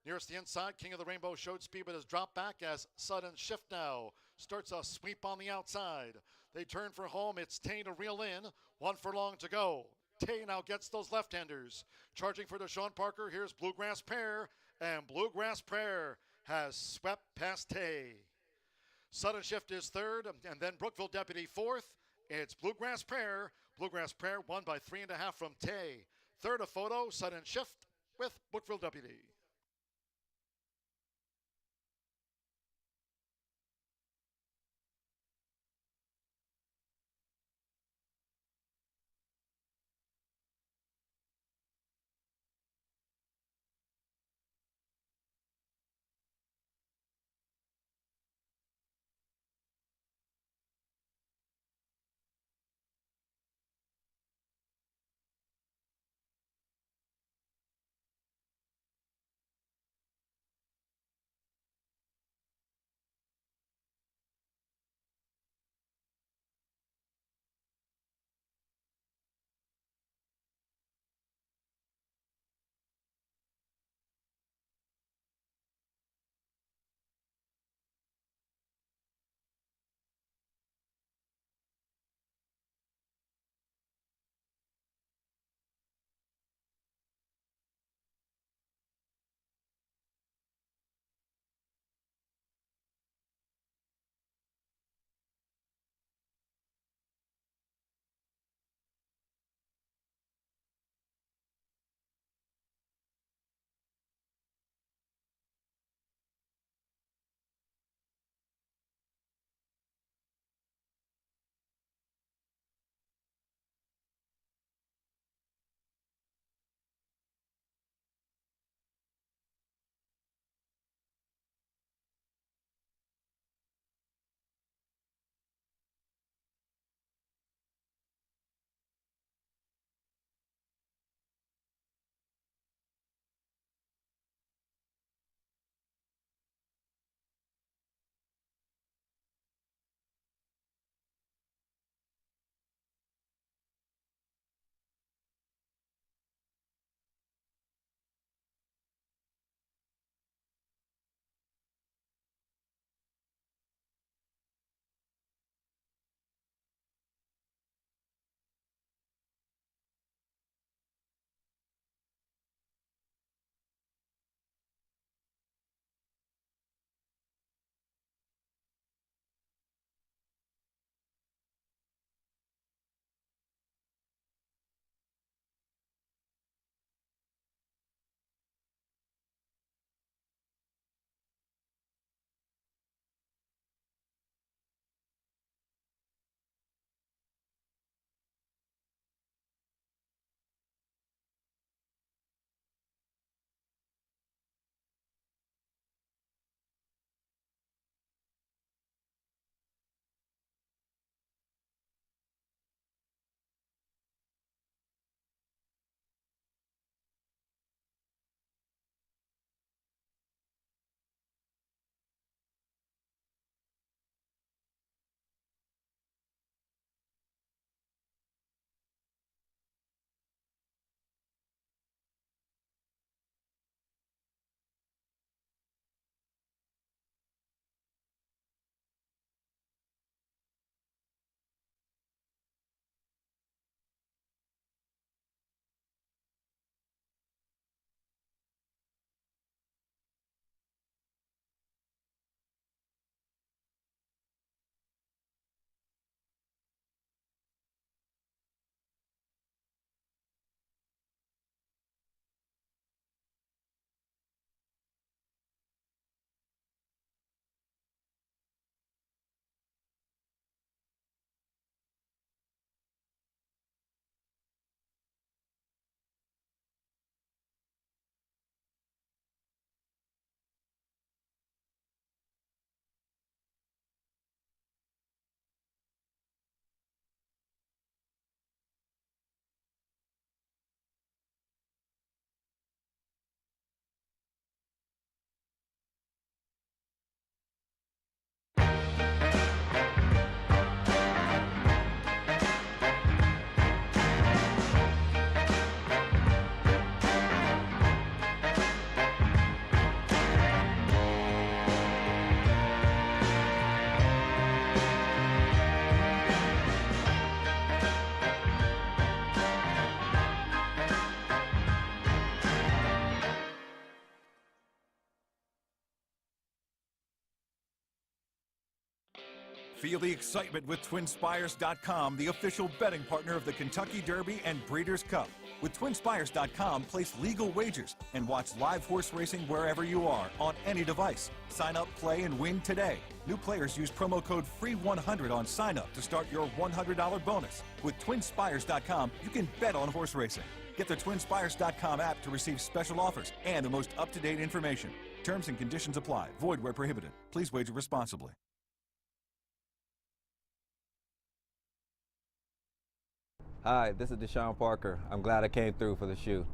Nearest the inside, King of the Rainbow showed speed but has dropped back as Sudden Shift now starts a sweep on the outside. They turn for home. It's Tay to reel in. 1 furlong to go. Tay now gets those left-handers. Charging for Deshaun Parker, here's Bluegrass Prayer, and Bluegrass Prayer has swept past Tay. Sudden Shift is third, and then Brookville Deputy fourth. It's Bluegrass Prayer. Bluegrass Prayer won by 3.5 from Tay. Third a photo, Sudden Shift with Brookville Deputy. Feel the excitement with TwinSpires.com, the official betting partner of the Kentucky Derby and Breeders' Cup. With TwinSpires.com, place legal wagers and watch live horse racing wherever you are on any device. Sign up, play, and win today. New players use promo code FREE100 on sign up to start your $100 bonus. With TwinSpires.com, you can bet on horse racing. Get the TwinSpires.com app to receive special offers and the most up-to-date information. Terms and conditions apply. Void where prohibited. Please wager responsibly. Hi, this is Deshaun Parker. I'm glad I came through for the shoe.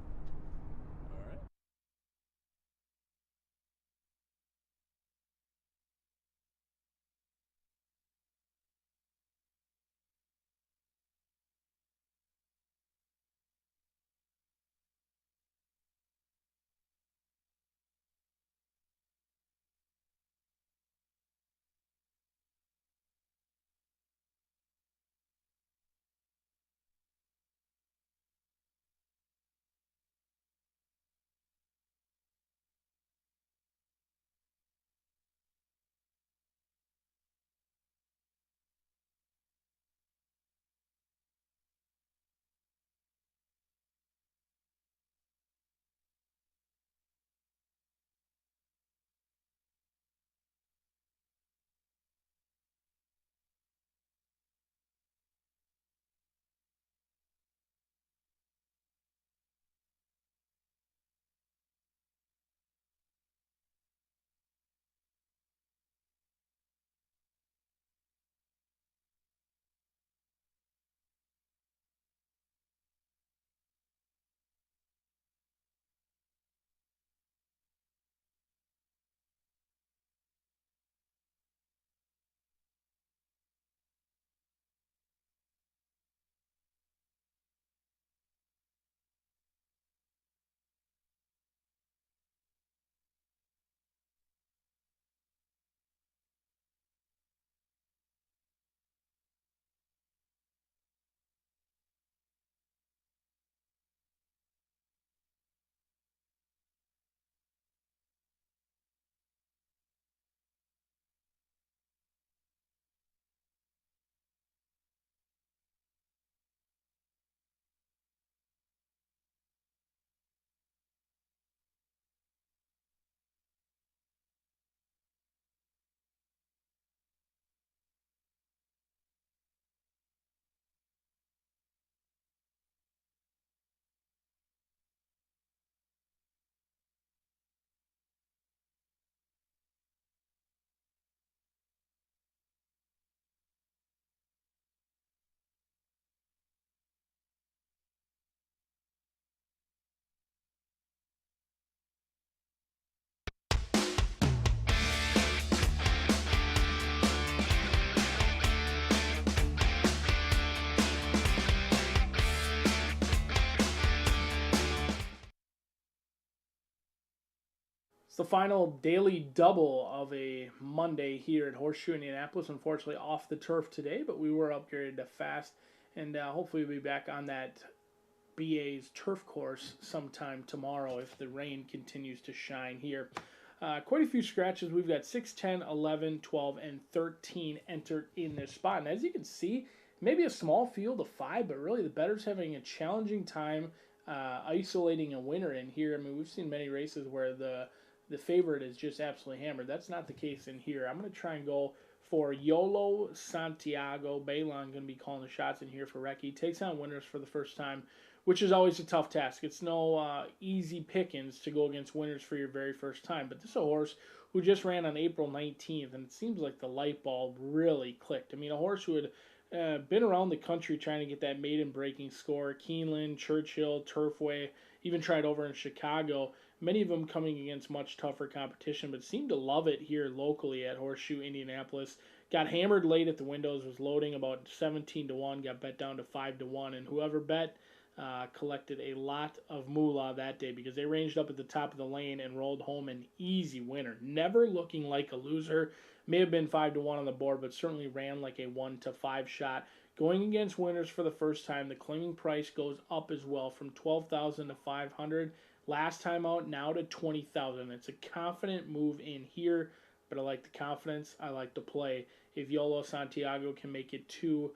It's the final daily double of a Monday here at Horseshoe Indianapolis. Unfortunately, off the turf today, but we were upgraded to fast, and hopefully we'll be back on that BA's turf course sometime tomorrow if the rain continues to shine here. Quite a few scratches. We've got 6, 10, 11, 12, and 13 entered in this spot. And as you can see, maybe a small field of 5, but really the bettor's having a challenging time isolating a winner in here. I mean, we've seen many races where the favorite is just absolutely hammered. That's not the case in here. I'm going to try and go for Yolo Santiago. Balon going to be calling the shots in here for Recce. Takes on winners for the first time, which is always a tough task. It's no easy pickings to go against winners for your very first time. But this is a horse who just ran on April 19th, and it seems like the light bulb really clicked. I mean, a horse who had been around the country trying to get that maiden breaking score. Keeneland, Churchill, Turfway, even tried over in Chicago. Many of them coming against much tougher competition, but seemed to love it here locally at Horseshoe Indianapolis. Got hammered late at the windows, was loading about 17-1, got bet down to 5-1, and whoever bet collected a lot of moolah that day because they ranged up at the top of the lane and rolled home an easy winner. Never looking like a loser. May have been 5-1 on the board, but certainly ran like a 1-5 shot. Going against winners for the first time, the claiming price goes up as well from $12,000 to $500. Last time out, now to $20,000. It's a confident move in here. but I like the confidence. I like the play. If Yolo Santiago can make it to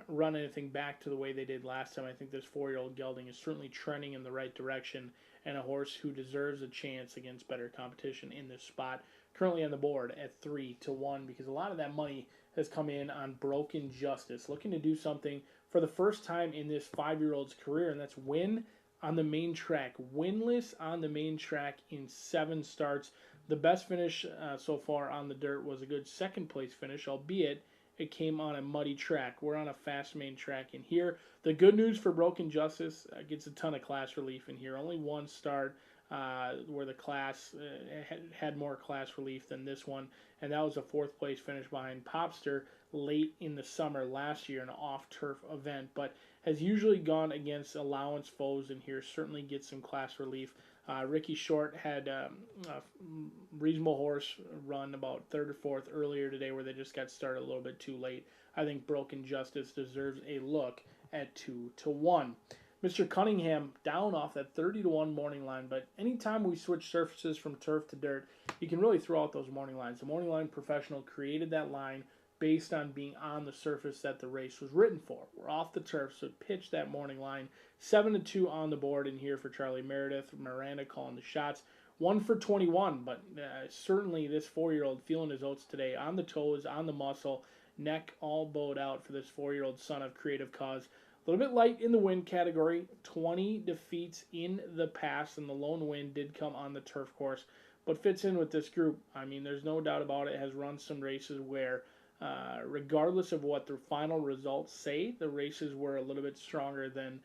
run anything back to the way they did last time, I think this 4-year-old gelding is certainly trending in the right direction and a horse who deserves a chance against better competition in this spot. Currently on the board at 3-1 because a lot of that money has come in on Broken Justice, looking to do something for the first time in this 5-year-old's career, and that's win on the main track. Winless on the main track in 7 starts. The best finish so far on the dirt was a good second place finish, albeit it came on a muddy track. We're on a fast main track in here. The good news for Broken Justice gets a ton of class relief in here. Only one start where the class had more class relief than this one, and that was a 4th place finish behind Popster late in the summer last year, an off-turf event, but has usually gone against allowance foes in here, certainly gets some class relief. Ricky Short had a reasonable horse run about 3rd or 4th earlier today where they just got started a little bit too late. I think Broken Justice deserves a look at 2-1. Mr. Cunningham down off that 30-1 morning line, but anytime we switch surfaces from turf to dirt, you can really throw out those morning lines. The morning line professional created that line based on being on the surface that the race was written for. We're off the turf, so pitch that morning line. 7-2 on the board in here for Charlie Meredith. Miranda calling the shots. 1 for 21, but certainly this 4-year-old feeling his oats today. On the toes, on the muscle, neck all bowed out for this 4-year-old son of Creative Cause. A little bit light in the win category. 20 defeats in the past, and the lone win did come on the turf course, but fits in with this group. I mean, there's no doubt about it. Has run some races where regardless of what the final results say, the races were a little bit stronger than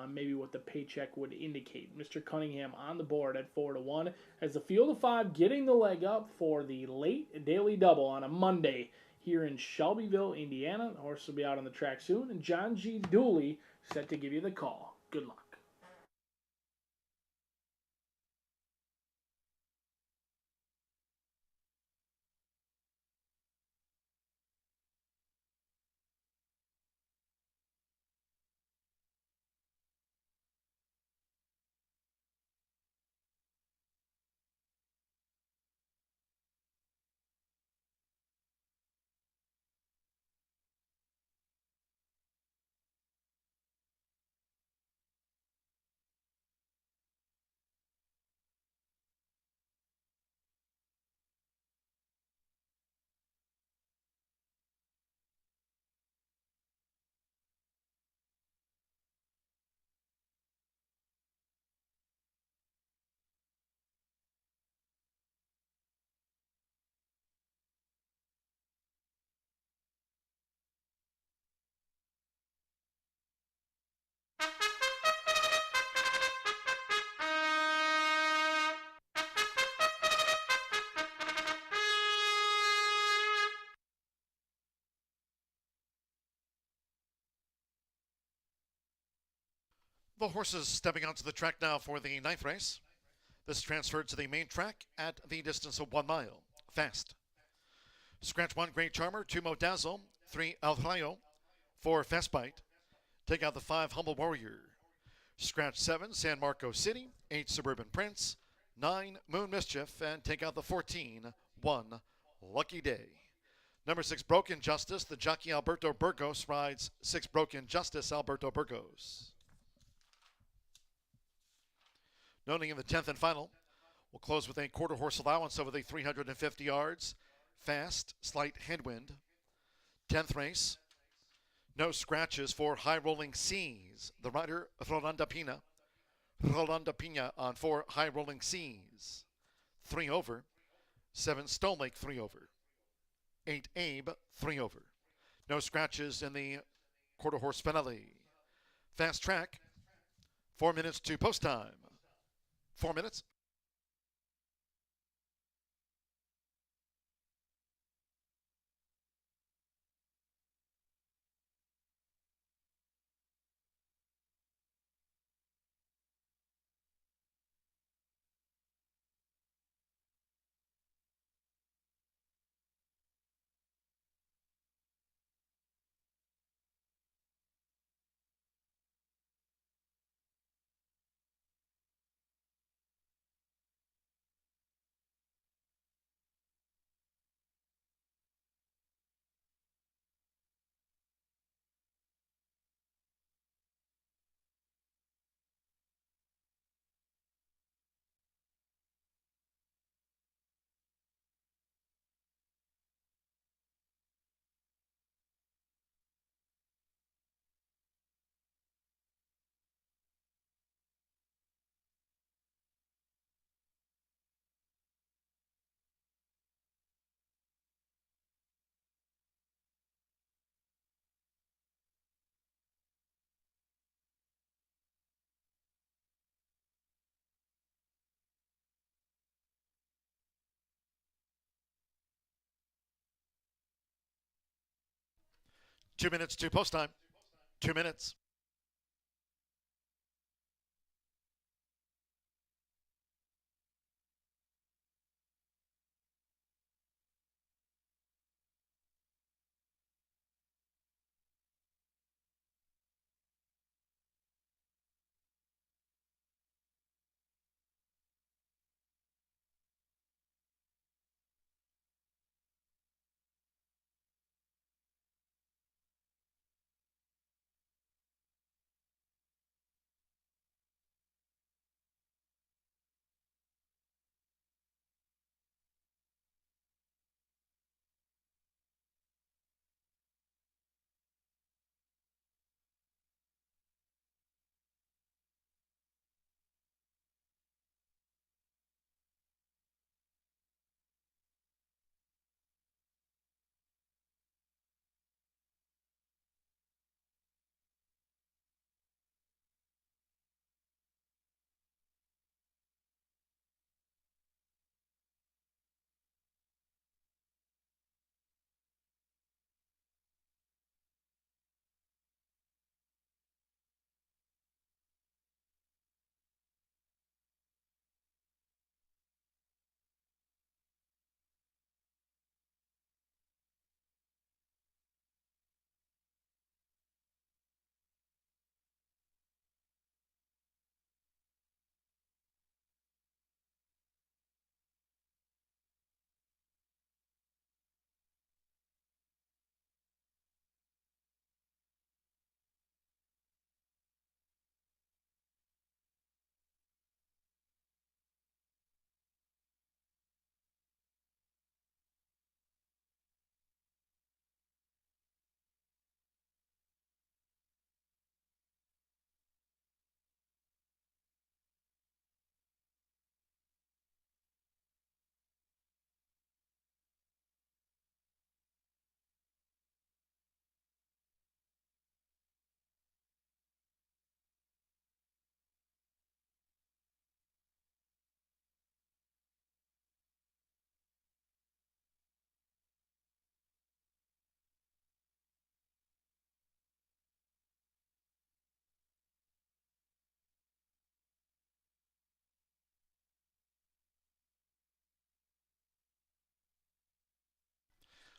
maybe what the paycheck would indicate. Mr. Cunningham on the board at 4-1 as the field of 5 getting the leg up for the late daily double on a Monday here in Shelbyville, Indiana. The horse will be out on the track soon, and John G. Dooley set to give you the call. Good luck. The horses stepping onto the track now for the 9th race. This transferred to the main track at the distance of 1 mile. Fast. Scratch 1, Great Charmer. 2, Modazzle. 3, El Rayo. 4, Fast Bite. Take out the 5, Humble Warrior. Scratch 7, San Marco City. 8, Suburban Prince. 9, Moon Mischief. And take out the 14, 1, Lucky Day. Number 6, Broken Justice. The jockey Alberto Burgos rides 6, Broken Justice, Alberto Burgos. Noting in the 10th and final, we'll close with a quarter horse allowance over the 350 yards. Fast, slight headwind. 10th race, no scratches for High Rolling Seas. The rider, Rolanda Pina. Rolanda Pina on 4, High Rolling Seas. 3 over. 7, Stone Lake, 3 over. 8, Abe, 3 over. No scratches in the quarter horse finale. Fast track, 4 minutes to post time. 4 minutes. 2 minutes to post time. 2 minutes.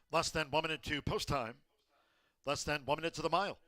Less than 1 minute to post time. Less than 1 minute to the mile.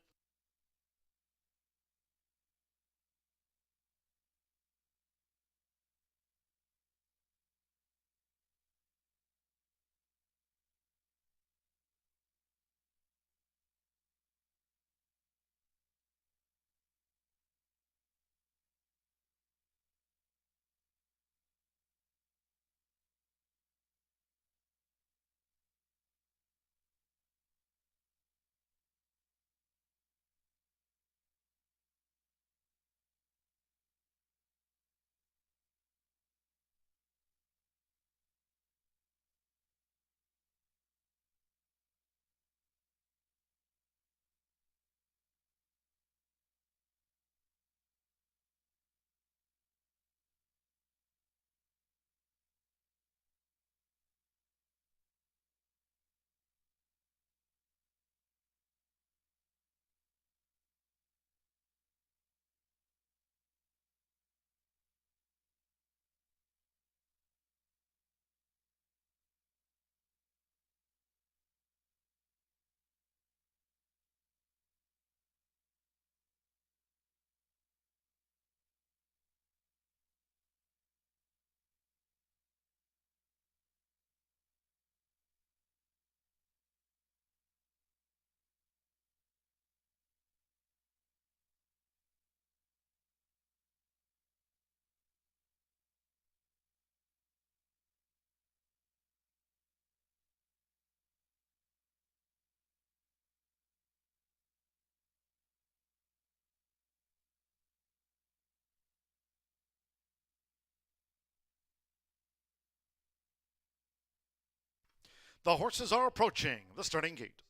The horses are approaching the starting gate.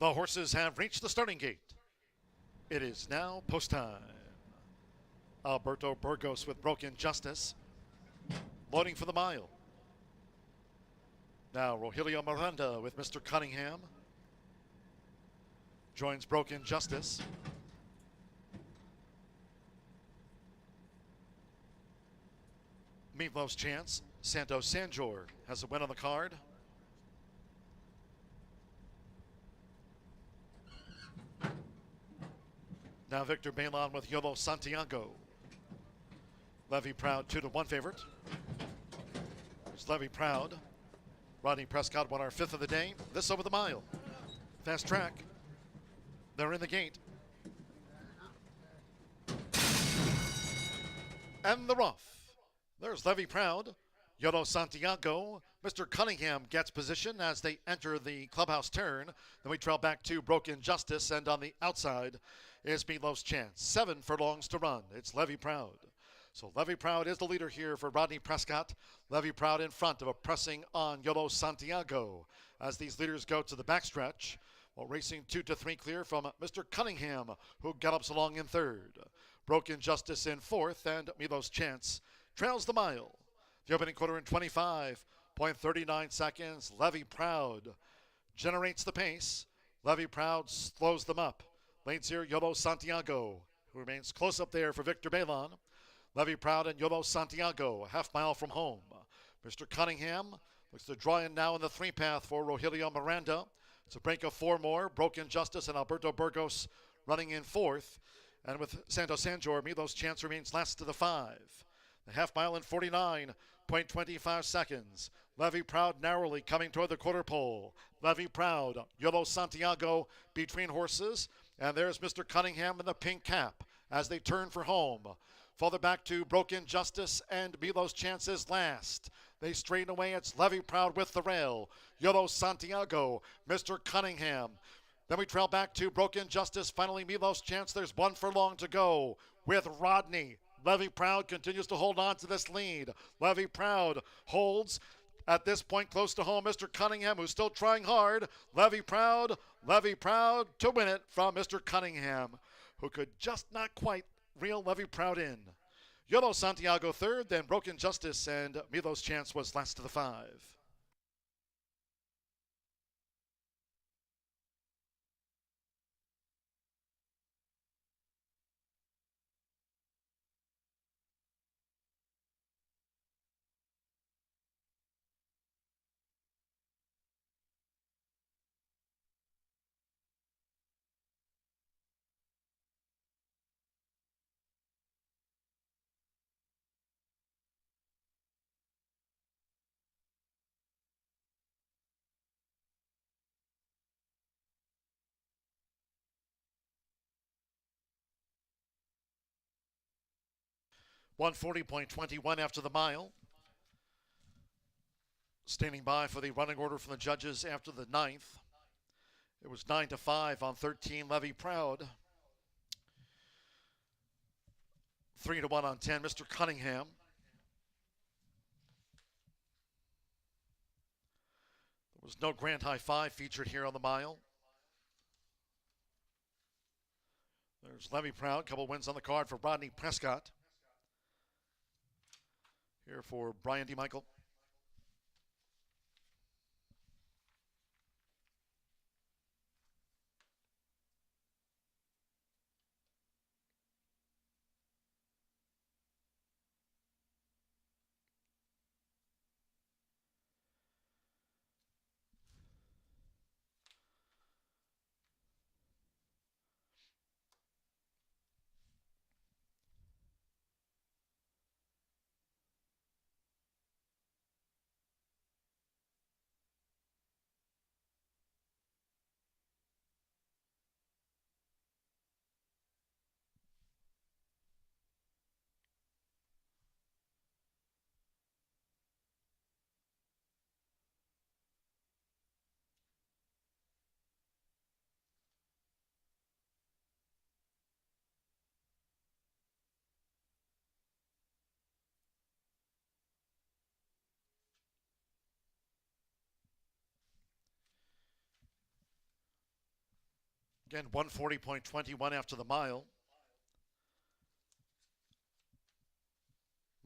The horses have reached the starting gate. It is now post time. Alberto Burgos with Broken Justice, loading for the mile. Now Rogelio Miranda with Mr. Cunningham joins Broken Justice. Meatloaf's Chance, Santos Sanjor has a win on the card. Now Victor Balon with Yolo Santiago. Levy Proud 2-1 favorite. There's Levy Proud. Rodney Prescott won our 5th of the day. This over the mile. Fast track. They're in the gate. And the rough. There's Levy Proud. Yolo Santiago. Mr. Cunningham gets position as they enter the clubhouse turn. Then we trail back to Broken Justice, and on the outside is Meatloaf's Chance. 7 furlongs to run. It's Levy Proud. So Levy Proud is the leader here for Rodney Prescott. Levy Proud in front of a pressing on Yolo Santiago as these leaders go to the backstretch. While racing 2 to 3 clear from Mr. Cunningham, who gallops along in 3rd. Broken Justice in 4th, and Meatloaf's Chance trails the mile. The opening quarter in 25.39 seconds. Levy Proud generates the pace. Levy Proud slows them up. Leads here Yolo Santiago, who remains close up there for Victor Balon. Levy Proud and Yolo Santiago, a half mile from home. Mr. Cunningham looks to draw in now in the 3-path for Rogelio Miranda. It's a break of 4 more. Broken Justice and Alberto Burgos running in 4th. And with Santos Sanjor, Meatloaf's Chance remains last to the 5. The half mile in 49.25 seconds. Levy Proud narrowly coming toward the quarter pole. Levy Proud, Yolo Santiago between horses. And there's Mr. Cunningham in the pink cap as they turn for home. Further back to Broken Justice and Meatloaf's Chances last. They straighten away. It's Levy Proud with the rail. Yolo Santiago, Mr. Cunningham. Then we trail back to Broken Justice. Finally, Meatloaf's Chance. There's 1 furlong to go with Rodney. Levy Proud continues to hold on to this lead. Levy Proud holds at this point close to home. Mr. Cunningham, who's still trying hard. Levy Proud to win it from Mr. Cunningham, who could just not quite reel Levy Proud in. Yolo Santiago 3rd, then Broken Justice, and Meatloaf's Chance was last to the 5. .21 after the mile. Standing by for the running order from the judges after the 9th. It was 9-5 on 13, Levy Proud. 3-1 on 10, Mr. Cunningham. There was no Grand High Five featured here on the mile. There's Levy Proud, couple wins on the card for Rodney Prescott. Here for Brian D. Michael. Again, 140.21 after the mile.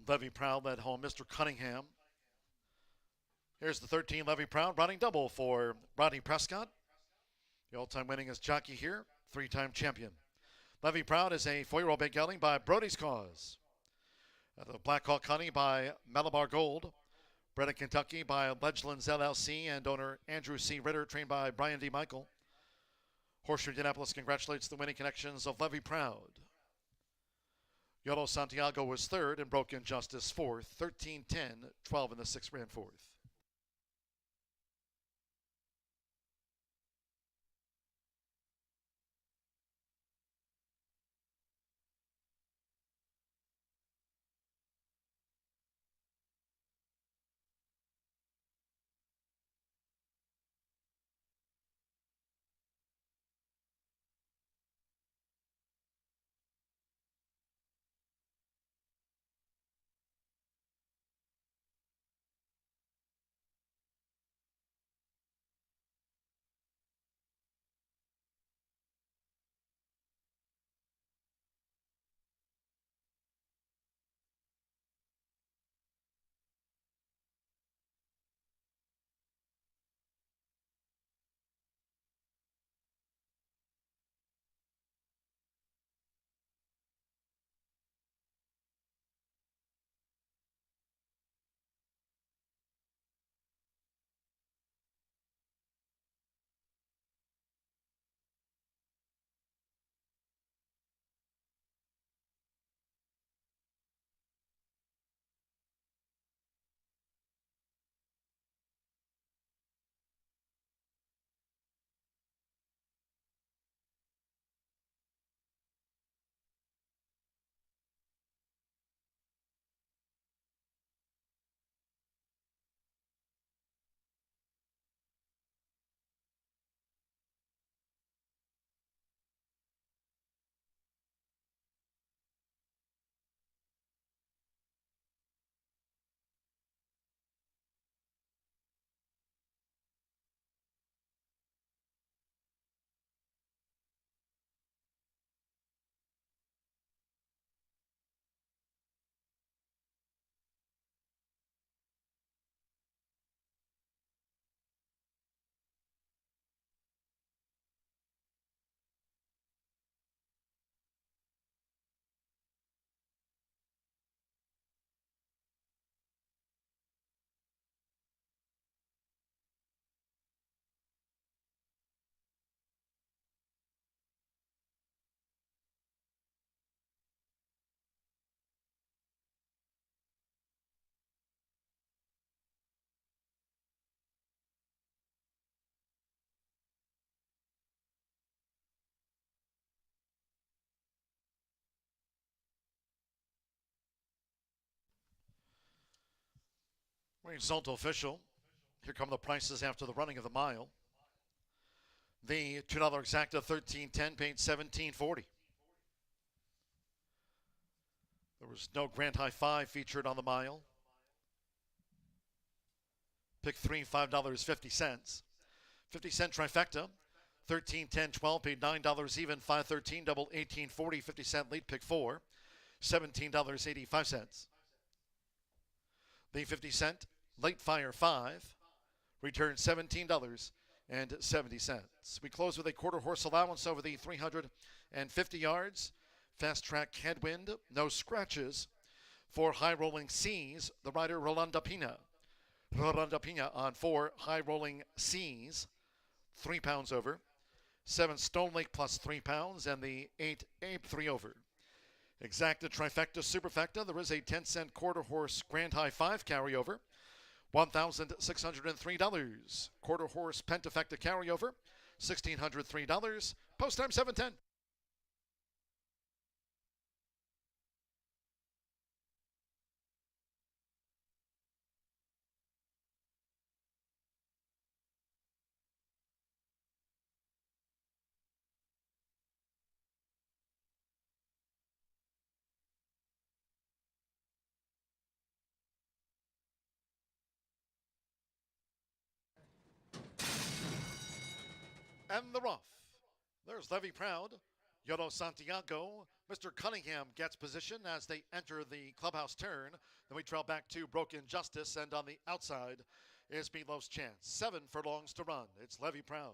Levy Proud led home Mr. Cunningham. Here's the 13 Levy Proud, running double for Rodney Prescott. The all-time winningest jockey here, three-time champion. Levy Proud is a 4-year-old big gelding by Brody's Cause. The Black Hawk Honey by Malabar Gold. Bred in Kentucky by Ledgelands LLC and owner Andrew C. Ritter, trained by Brian D. Michael. Horseshoe Indianapolis congratulates the winning connections of Levy Proud. Yolo Santiago was third and Broken Justice fourth. 13-10, 12 in the sixth ran fourth. Result official. Here come the prices after the running of the mile. The $2 exacta 13.10 paid $17.40. There was no Grand High 5 featured on the mile. Pick 3, $5.50. 50-cent trifecta. 13, 10, 12 paid $9 even. 513 double 18.40. 50-cent lead pick 4. $17.85. The 50-cent late fire 5 returns $17.70. We close with a quarter horse allowance over the 350 yards. Fast track headwind, no scratches. For high rolling C's, the rider Rolanda Pina. Rolanda Pina on 4 high rolling C's, 3 pounds over. 7 Stone Lake plus 3 pounds, and the 8 Abe 3 over. Exacta trifecta superfecta, there is a 10-cent quarter horse Grand High 5 carryover. $1,603. Quarter horse pentafecta carryover, $1,603. Post time 7:10. And the rough. There's Levy Proud. Yolo Santiago. Mr. Cunningham gets position as they enter the clubhouse turn. Then we trail back to Broken Justice, and on the outside is Meatloaf's Chance. 7 furlongs to run. It's Levy Proud.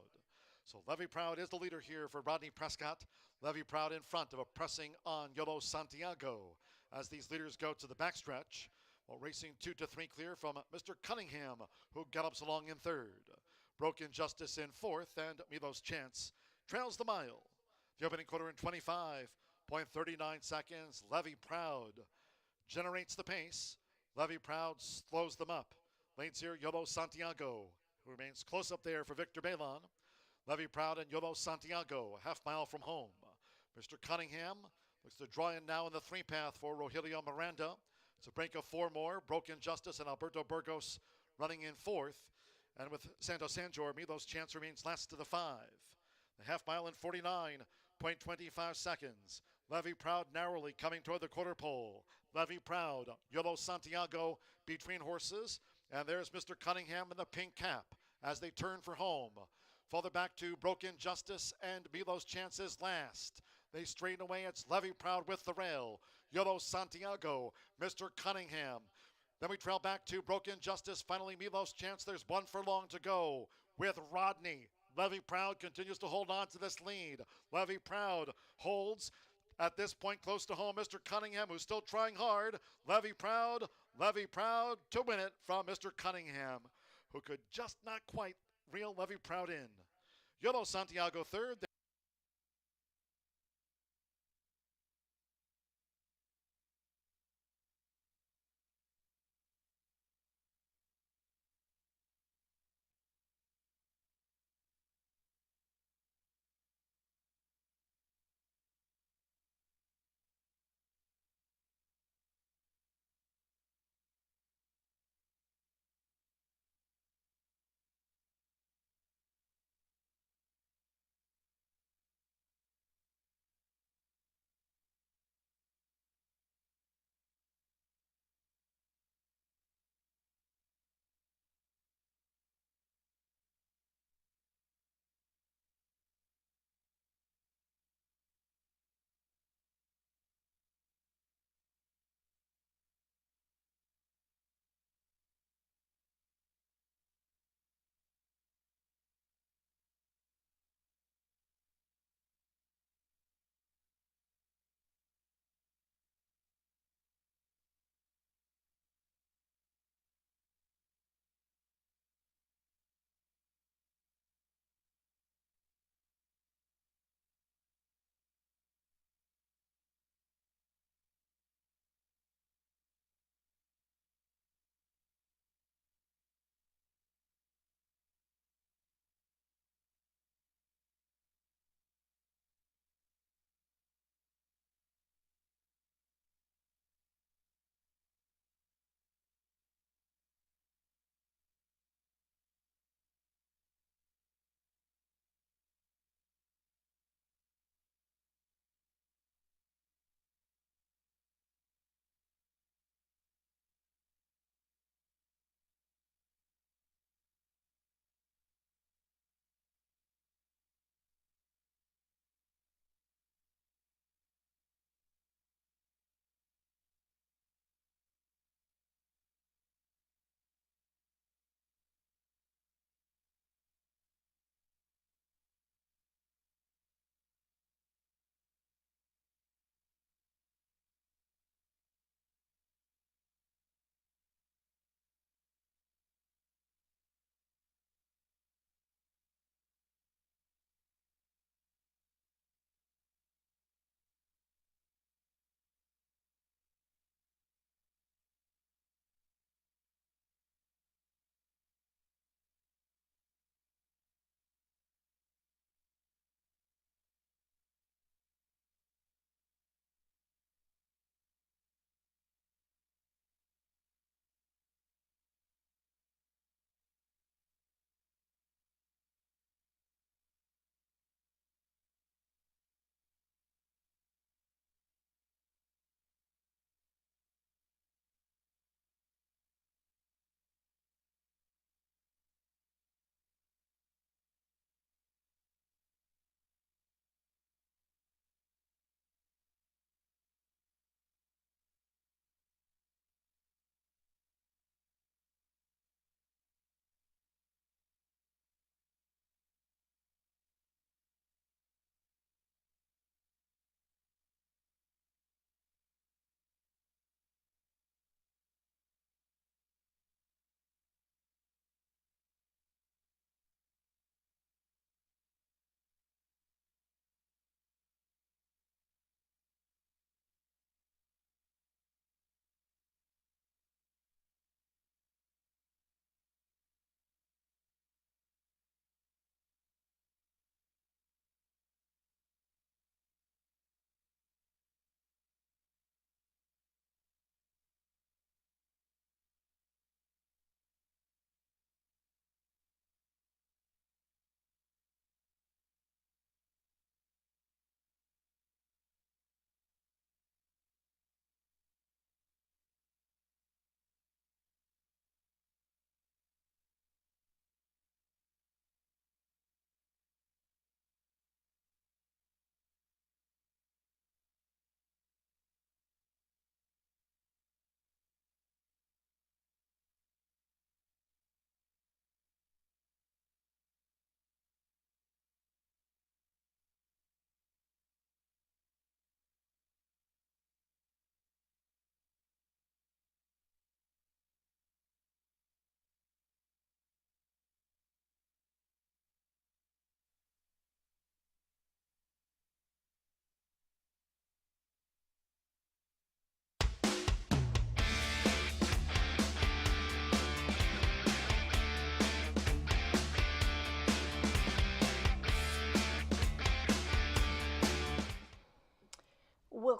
So Levy Proud is the leader here for Rodney Prescott. Levy Proud in front of a pressing on Yolo Santiago as these leaders go to the backstretch. While racing 2 to 3 clear from Mr. Cunningham, who gallops along in third. Broken Justice in fourth, and Milo's Chance trails the mile. The opening quarter in 25.39 seconds. Levy Proud generates the pace. Levy Proud slows them up. Leads here Yolo Santiago, who remains close up there for Victor Balon. Levy Proud and Yolo Santiago, a half mile from home. Mr. Cunningham looks to draw in now in the 3-path for Rogelio Miranda. It's a break of 4 more. Broken Justice and Alberto Burgos running in fourth. And with Santos Sanjor, Milo's Chance remains last to the 5. The half mile in 49.25 seconds. Levy Proud narrowly coming toward the quarter pole. Levy Proud, Yolo Santiago between horses. And there's Mr. Cunningham in the pink cap as they turn for home. Further back to Broken Justice and Milo's Chances last. They straighten away. It's Levy Proud with the rail. Yolo Santiago, Mr. Cunningham. Then we trail back to Broken Justice. Finally, Milo's Chance. There's 1 furlong to go with Rodney. Levy Proud continues to hold on to this lead. Levy Proud holds at this point close to home. Mr. Cunningham, who's still trying hard. Levy Proud to win it from Mr. Cunningham, who could just not quite reel Levy Proud in. Yolo Santiago third.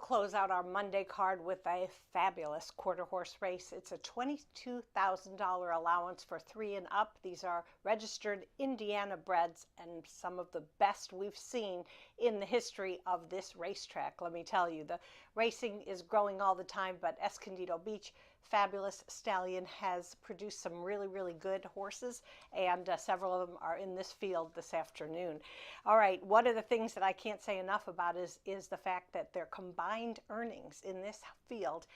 close out our Monday card with a fabulous quarter horse race. It's a $22,000 allowance for 3 and up. These are registered Indiana breds and some of the best we've seen in the history of this racetrack. Let me tell you, the racing is growing all the time, but Escondido Beach, fabulous stallion, has produced some really, really good horses, and several of them are in this field this afternoon. All right, one of the things that I can't say enough about is the fact that their combined earnings in this field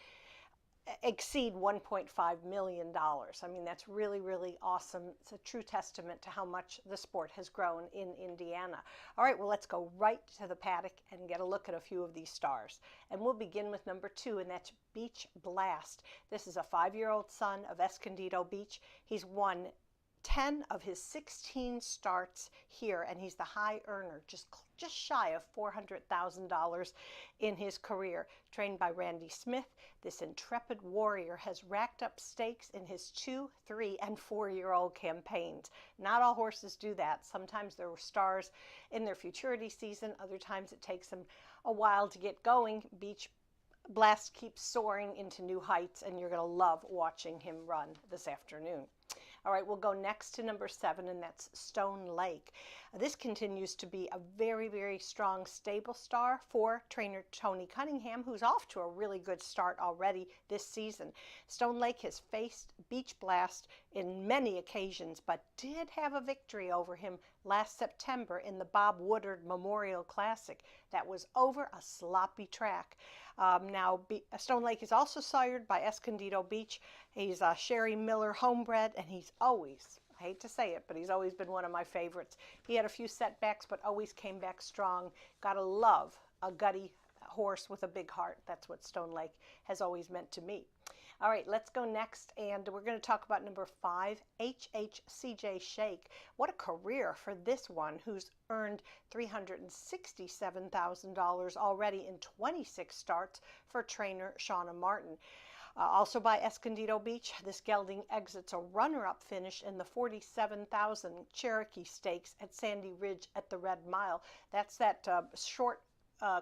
exceed $1.5 million. I mean, that's really, really awesome. It's a true testament to how much the sport has grown in Indiana. All right, well, let's go right to the paddock and get a look at a few of these stars. And we'll begin with number 2, and that's Beach Blast. This is a 5-year-old son of Escondido Beach. He's won 10 of his 16 starts here, and he's the high earner, just shy of $400,000 in his career. Trained by Randy Smith, this intrepid warrior has racked up stakes in his 2-, 3-, and 4-year-old campaigns. Not all horses do that. Sometimes there were stars in their futurity season. Other times it takes them a while to get going. Beach Blast keeps soaring into new heights, and you're going to love watching him run this afternoon. All right, we'll go next to number 7, and that's Stone Lake. This continues to be a very, very strong stable star for trainer Tony Cunningham, who's off to a really good start already this season. Stone Lake has faced Beach Blast in many occasions, but did have a victory over him last September in the Bob Woodard Memorial Classic. That was over a sloppy track. Now, Stone Lake is also sired by Escondido Beach. He's a Sherry Miller homebred, and he's always, I hate to say it, but he's always been one of my favorites. He had a few setbacks, but always came back strong. Gotta love a gutty horse with a big heart. That's what Stone Lake has always meant to me. All right, let's go next, and we're going to talk about number 5, HHCJ Shake. What a career for this one, who's earned $367,000 already in 26 starts for trainer Shauna Martin. Also by Escondido Beach, this gelding exits a runner-up finish in the $47,000 Cherokee Stakes at Sandy Ridge at the Red Mile. That's that short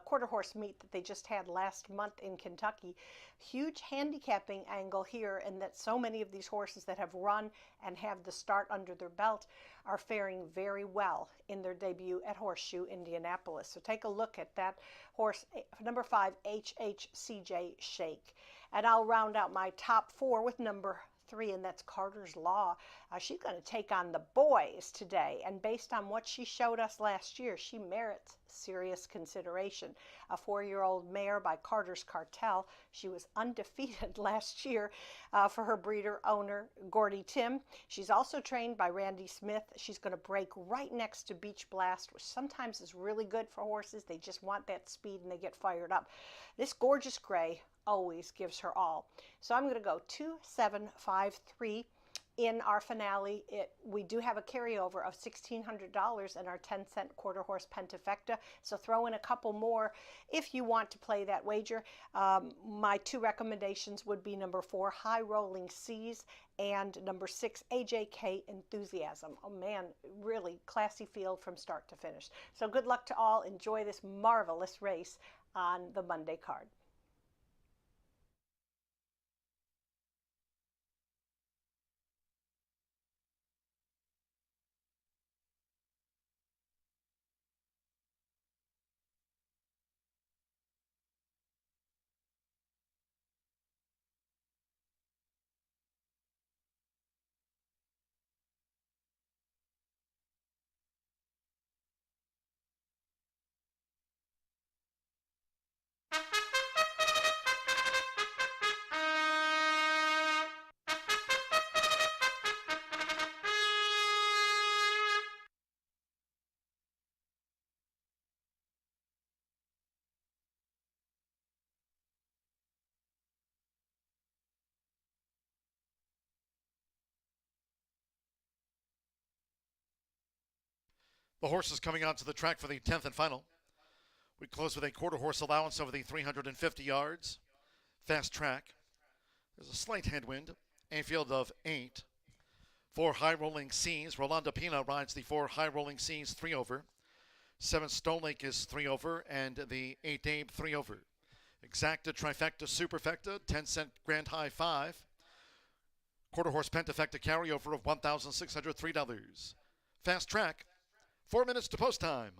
quarter horse meet that they just had last month in Kentucky. Huge handicapping angle here, and that so many of these horses that have run and have the start under their belt are faring very well in their debut at Horseshoe Indianapolis. So take a look at that horse, number 5, HHCJ Shake. And I'll round out my top 4 with number 3, and that's Carter's Law. She's going to take on the boys today, and based on what she showed us last year, she merits serious consideration. A 4-year-old mare by Carter's Cartel. She was undefeated last year for her breeder owner, Gordy Tim. She's also trained by Randy Smith. She's going to break right next to Beach Blast, which sometimes is really good for horses. They just want that speed and they get fired up. This gorgeous gray always gives her all. So I'm going to go 2, 7, 5, 3 in our finale. We do have a carryover of $1,600 in our 10-cent quarter horse Pentafecta. So throw in a couple more if you want to play that wager. My 2 recommendations would be number 4, High Rolling Seas, and number 6, AJK Enthusiasm. Oh man, really classy field from start to finish. So good luck to all. Enjoy this marvelous race on the Monday card. The horses coming onto the track for the 10th and final. We close with a quarter horse allowance over the 350 yards. Fast track. There's a slight headwind. A field of 8. 4 High Rolling Seas. Rolando Pina rides the 4 High Rolling Seas 3 over. 7 Stone Lake is 3 over, and the 8 Abe 3 over. Exacta, trifecta, superfecta, 10-cent grand high 5. Quarter horse pentafecta carryover of $1,603. Fast track, 4 minutes to post time.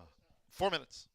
4 minutes.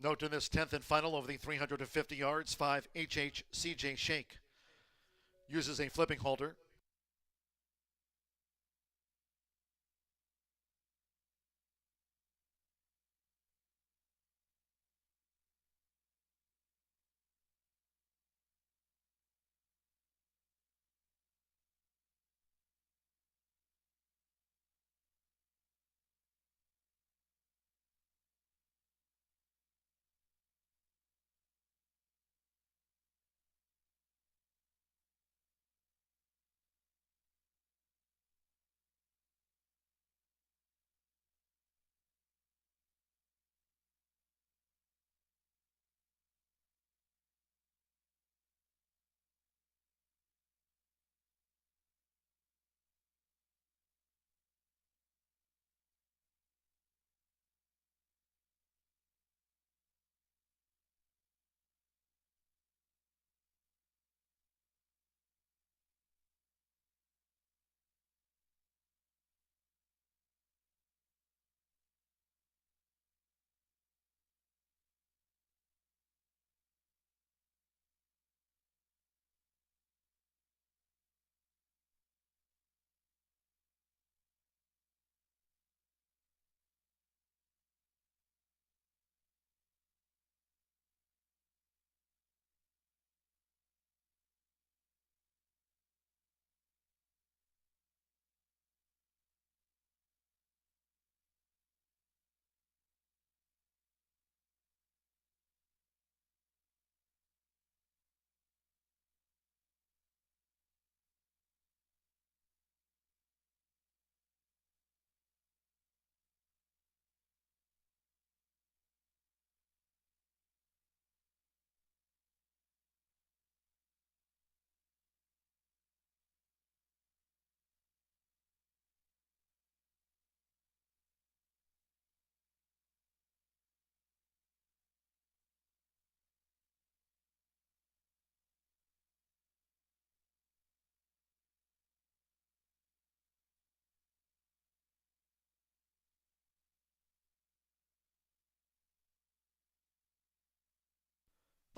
Note in this 10th and final over the 350 yards, 5 HHCJ Shake uses a flipping holder.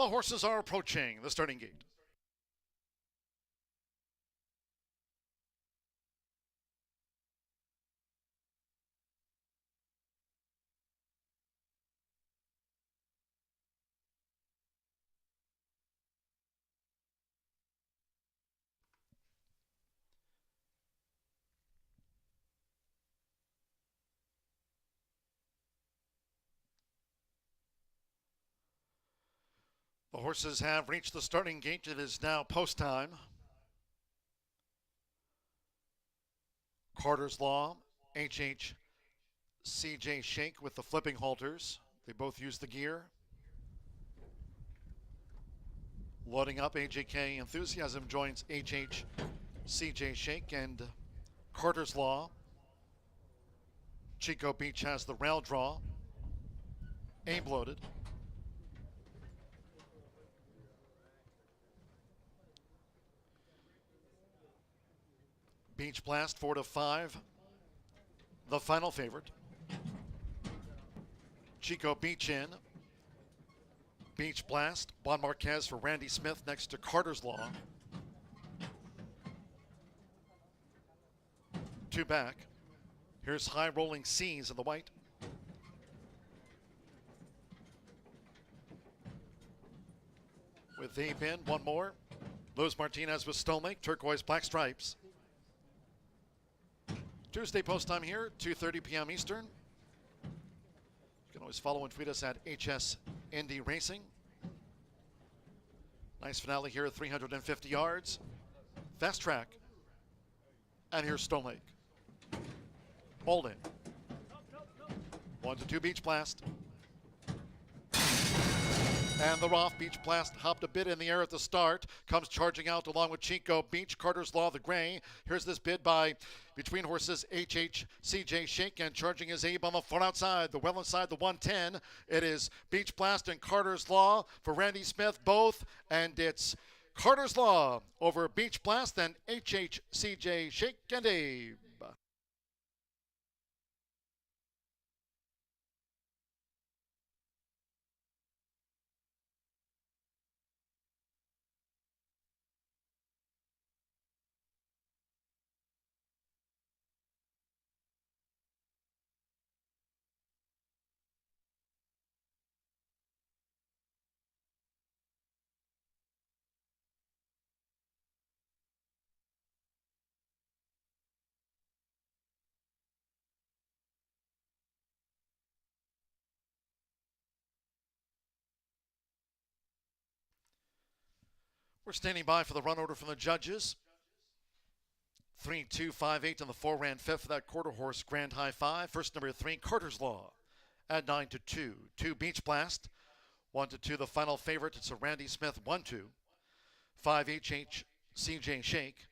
The horses are approaching the starting gate. The horses have reached the starting gate. It is now post time. Carter's Law, HH, CJ Shake with the flipping halters. They both use the gear. Loading up, AJK Enthusiasm joins HH, CJ Shake, and Carter's Law. Chico Beach has the rail draw. Aim loaded. Beach Blast 4-5. The final favorite. Chico Beach in. Beach Blast. Juan Marquez for Randy Smith next to Carter's Law. 2 back. Here's High Rolling Seas in the white. With Abe in, one more. Luz Martinez with Stone Lake, turquoise black stripes. Tuesday post time here, 2:30 p.m. Eastern. You can always follow and tweet us at HS Indy Racing. Nice finale here at 350 yards. Fast track. And here's Stone Lake. Hold in. 1-2 Beach Blast. And the Roth Beach Blast hopped a bit in the air at the start. Comes charging out along with Chico Beach. Carter's Law, the gray. Here's this bid by between horses HH, CJ Shake, and charging his Abe on the far outside. The well inside the 110. It is Beach Blast and Carter's Law for Randy Smith both. And it's Carter's Law over Beach Blast and HH, CJ Shake, and Abe. We're standing by for the run order from the judges. 3-2-5-8 on the 4 ran 5th for that quarter horse Grand High 5. First number 3, Carter's Law at 9-2. 2 Beach Blast. 1-2 the final favorite. It's a Randy Smith 1-2. 5 HH CJ Shake.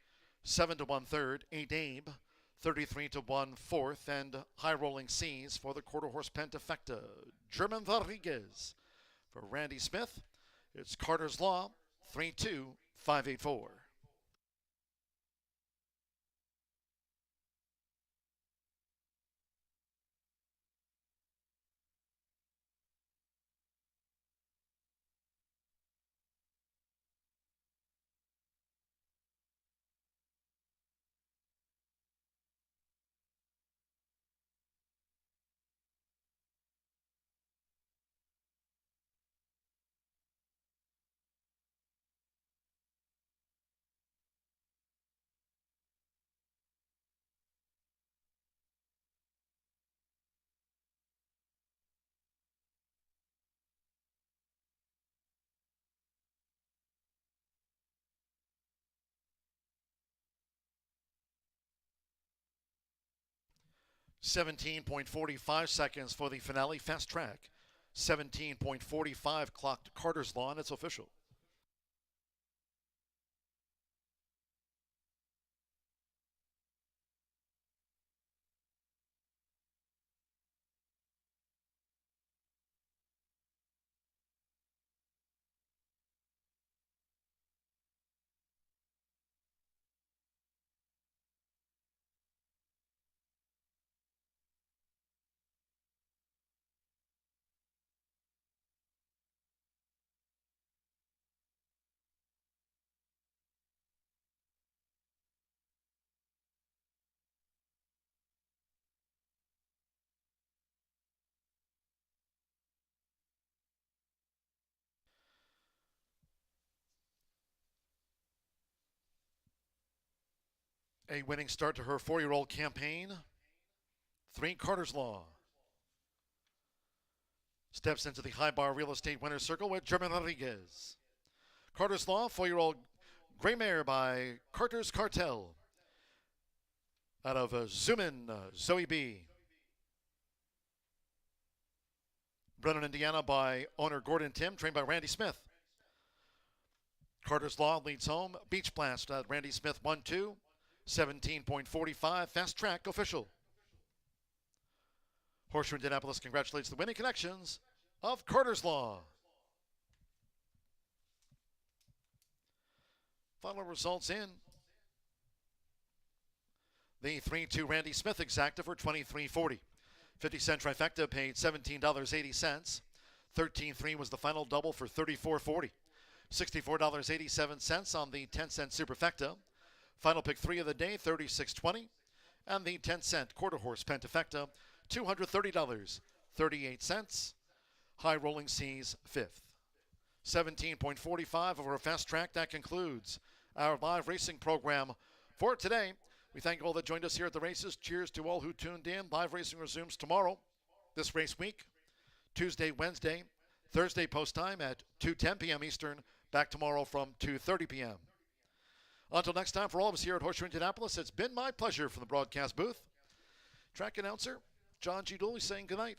7-1 third. 8 Abe. 33-1 fourth. And High Rolling Seas for the quarter horse Pentafecta. German Rodriguez for Randy Smith. It's Carter's Law. 3-2-5-8-4. .45 seconds for the finale fast track. 17.45 clocked Carter's Law, and it's official. A winning start to her 4-year-old campaign. 3, Carter's Law. Steps into the high bar real estate winner's circle with German Rodriguez. Carter's Law, 4-year-old gray mare by Carter's Cartel. Out of Zoomin, Zoe B. Brennan, Indiana by owner Gordon Tim, trained by Randy Smith. Carter's Law leads home. Beach Blast at Randy Smith 1-2. 17.45, fast track official. Horseshoe Indianapolis congratulates the winning connections of Carter's Law. Final results in. The 3-2 Randy Smith exacta for $23.40. 50-cent trifecta paid $17.80. 13-3 was the final double for $34.40. $64.87 on the 10-cent superfecta. Final pick 3 of the day, $36.20. And the 10-cent quarter horse pentafecta, $230.38. High Rolling Seas 5th. 17.45 over a fast track. That concludes our live racing program for today. We thank all that joined us here at the races. Cheers to all who tuned in. Live racing resumes tomorrow, this race week, Tuesday, Wednesday, Thursday post time at 2:10 p.m. Eastern. Back tomorrow from 2:30 p.m. Until next time, for all of us here at Horseshoe Indianapolis, it's been my pleasure from the broadcast booth. Track announcer John G. Dooley saying goodnight.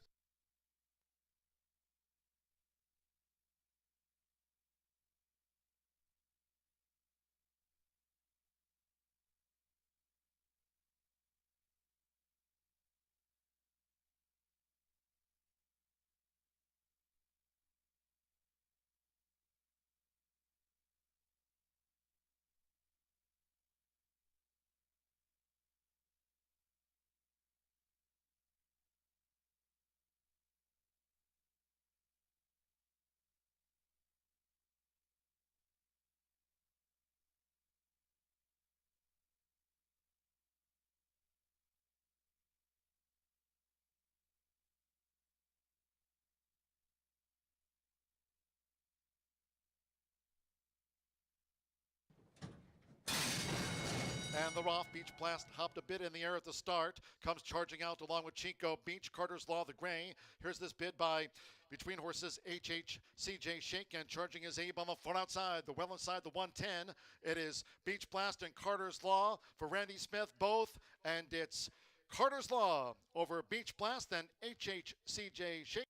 And the Roth Beach Blast hopped a bit in the air at the start. Comes charging out along with Chico Beach. Carter's Law, the gray. Here's this bid by between horses HHCJ Shake, and charging is Abe on the far outside. The well inside the 110. It is Beach Blast and Carter's Law for Randy Smith both. And it's Carter's Law over Beach Blast and HHCJ Shake.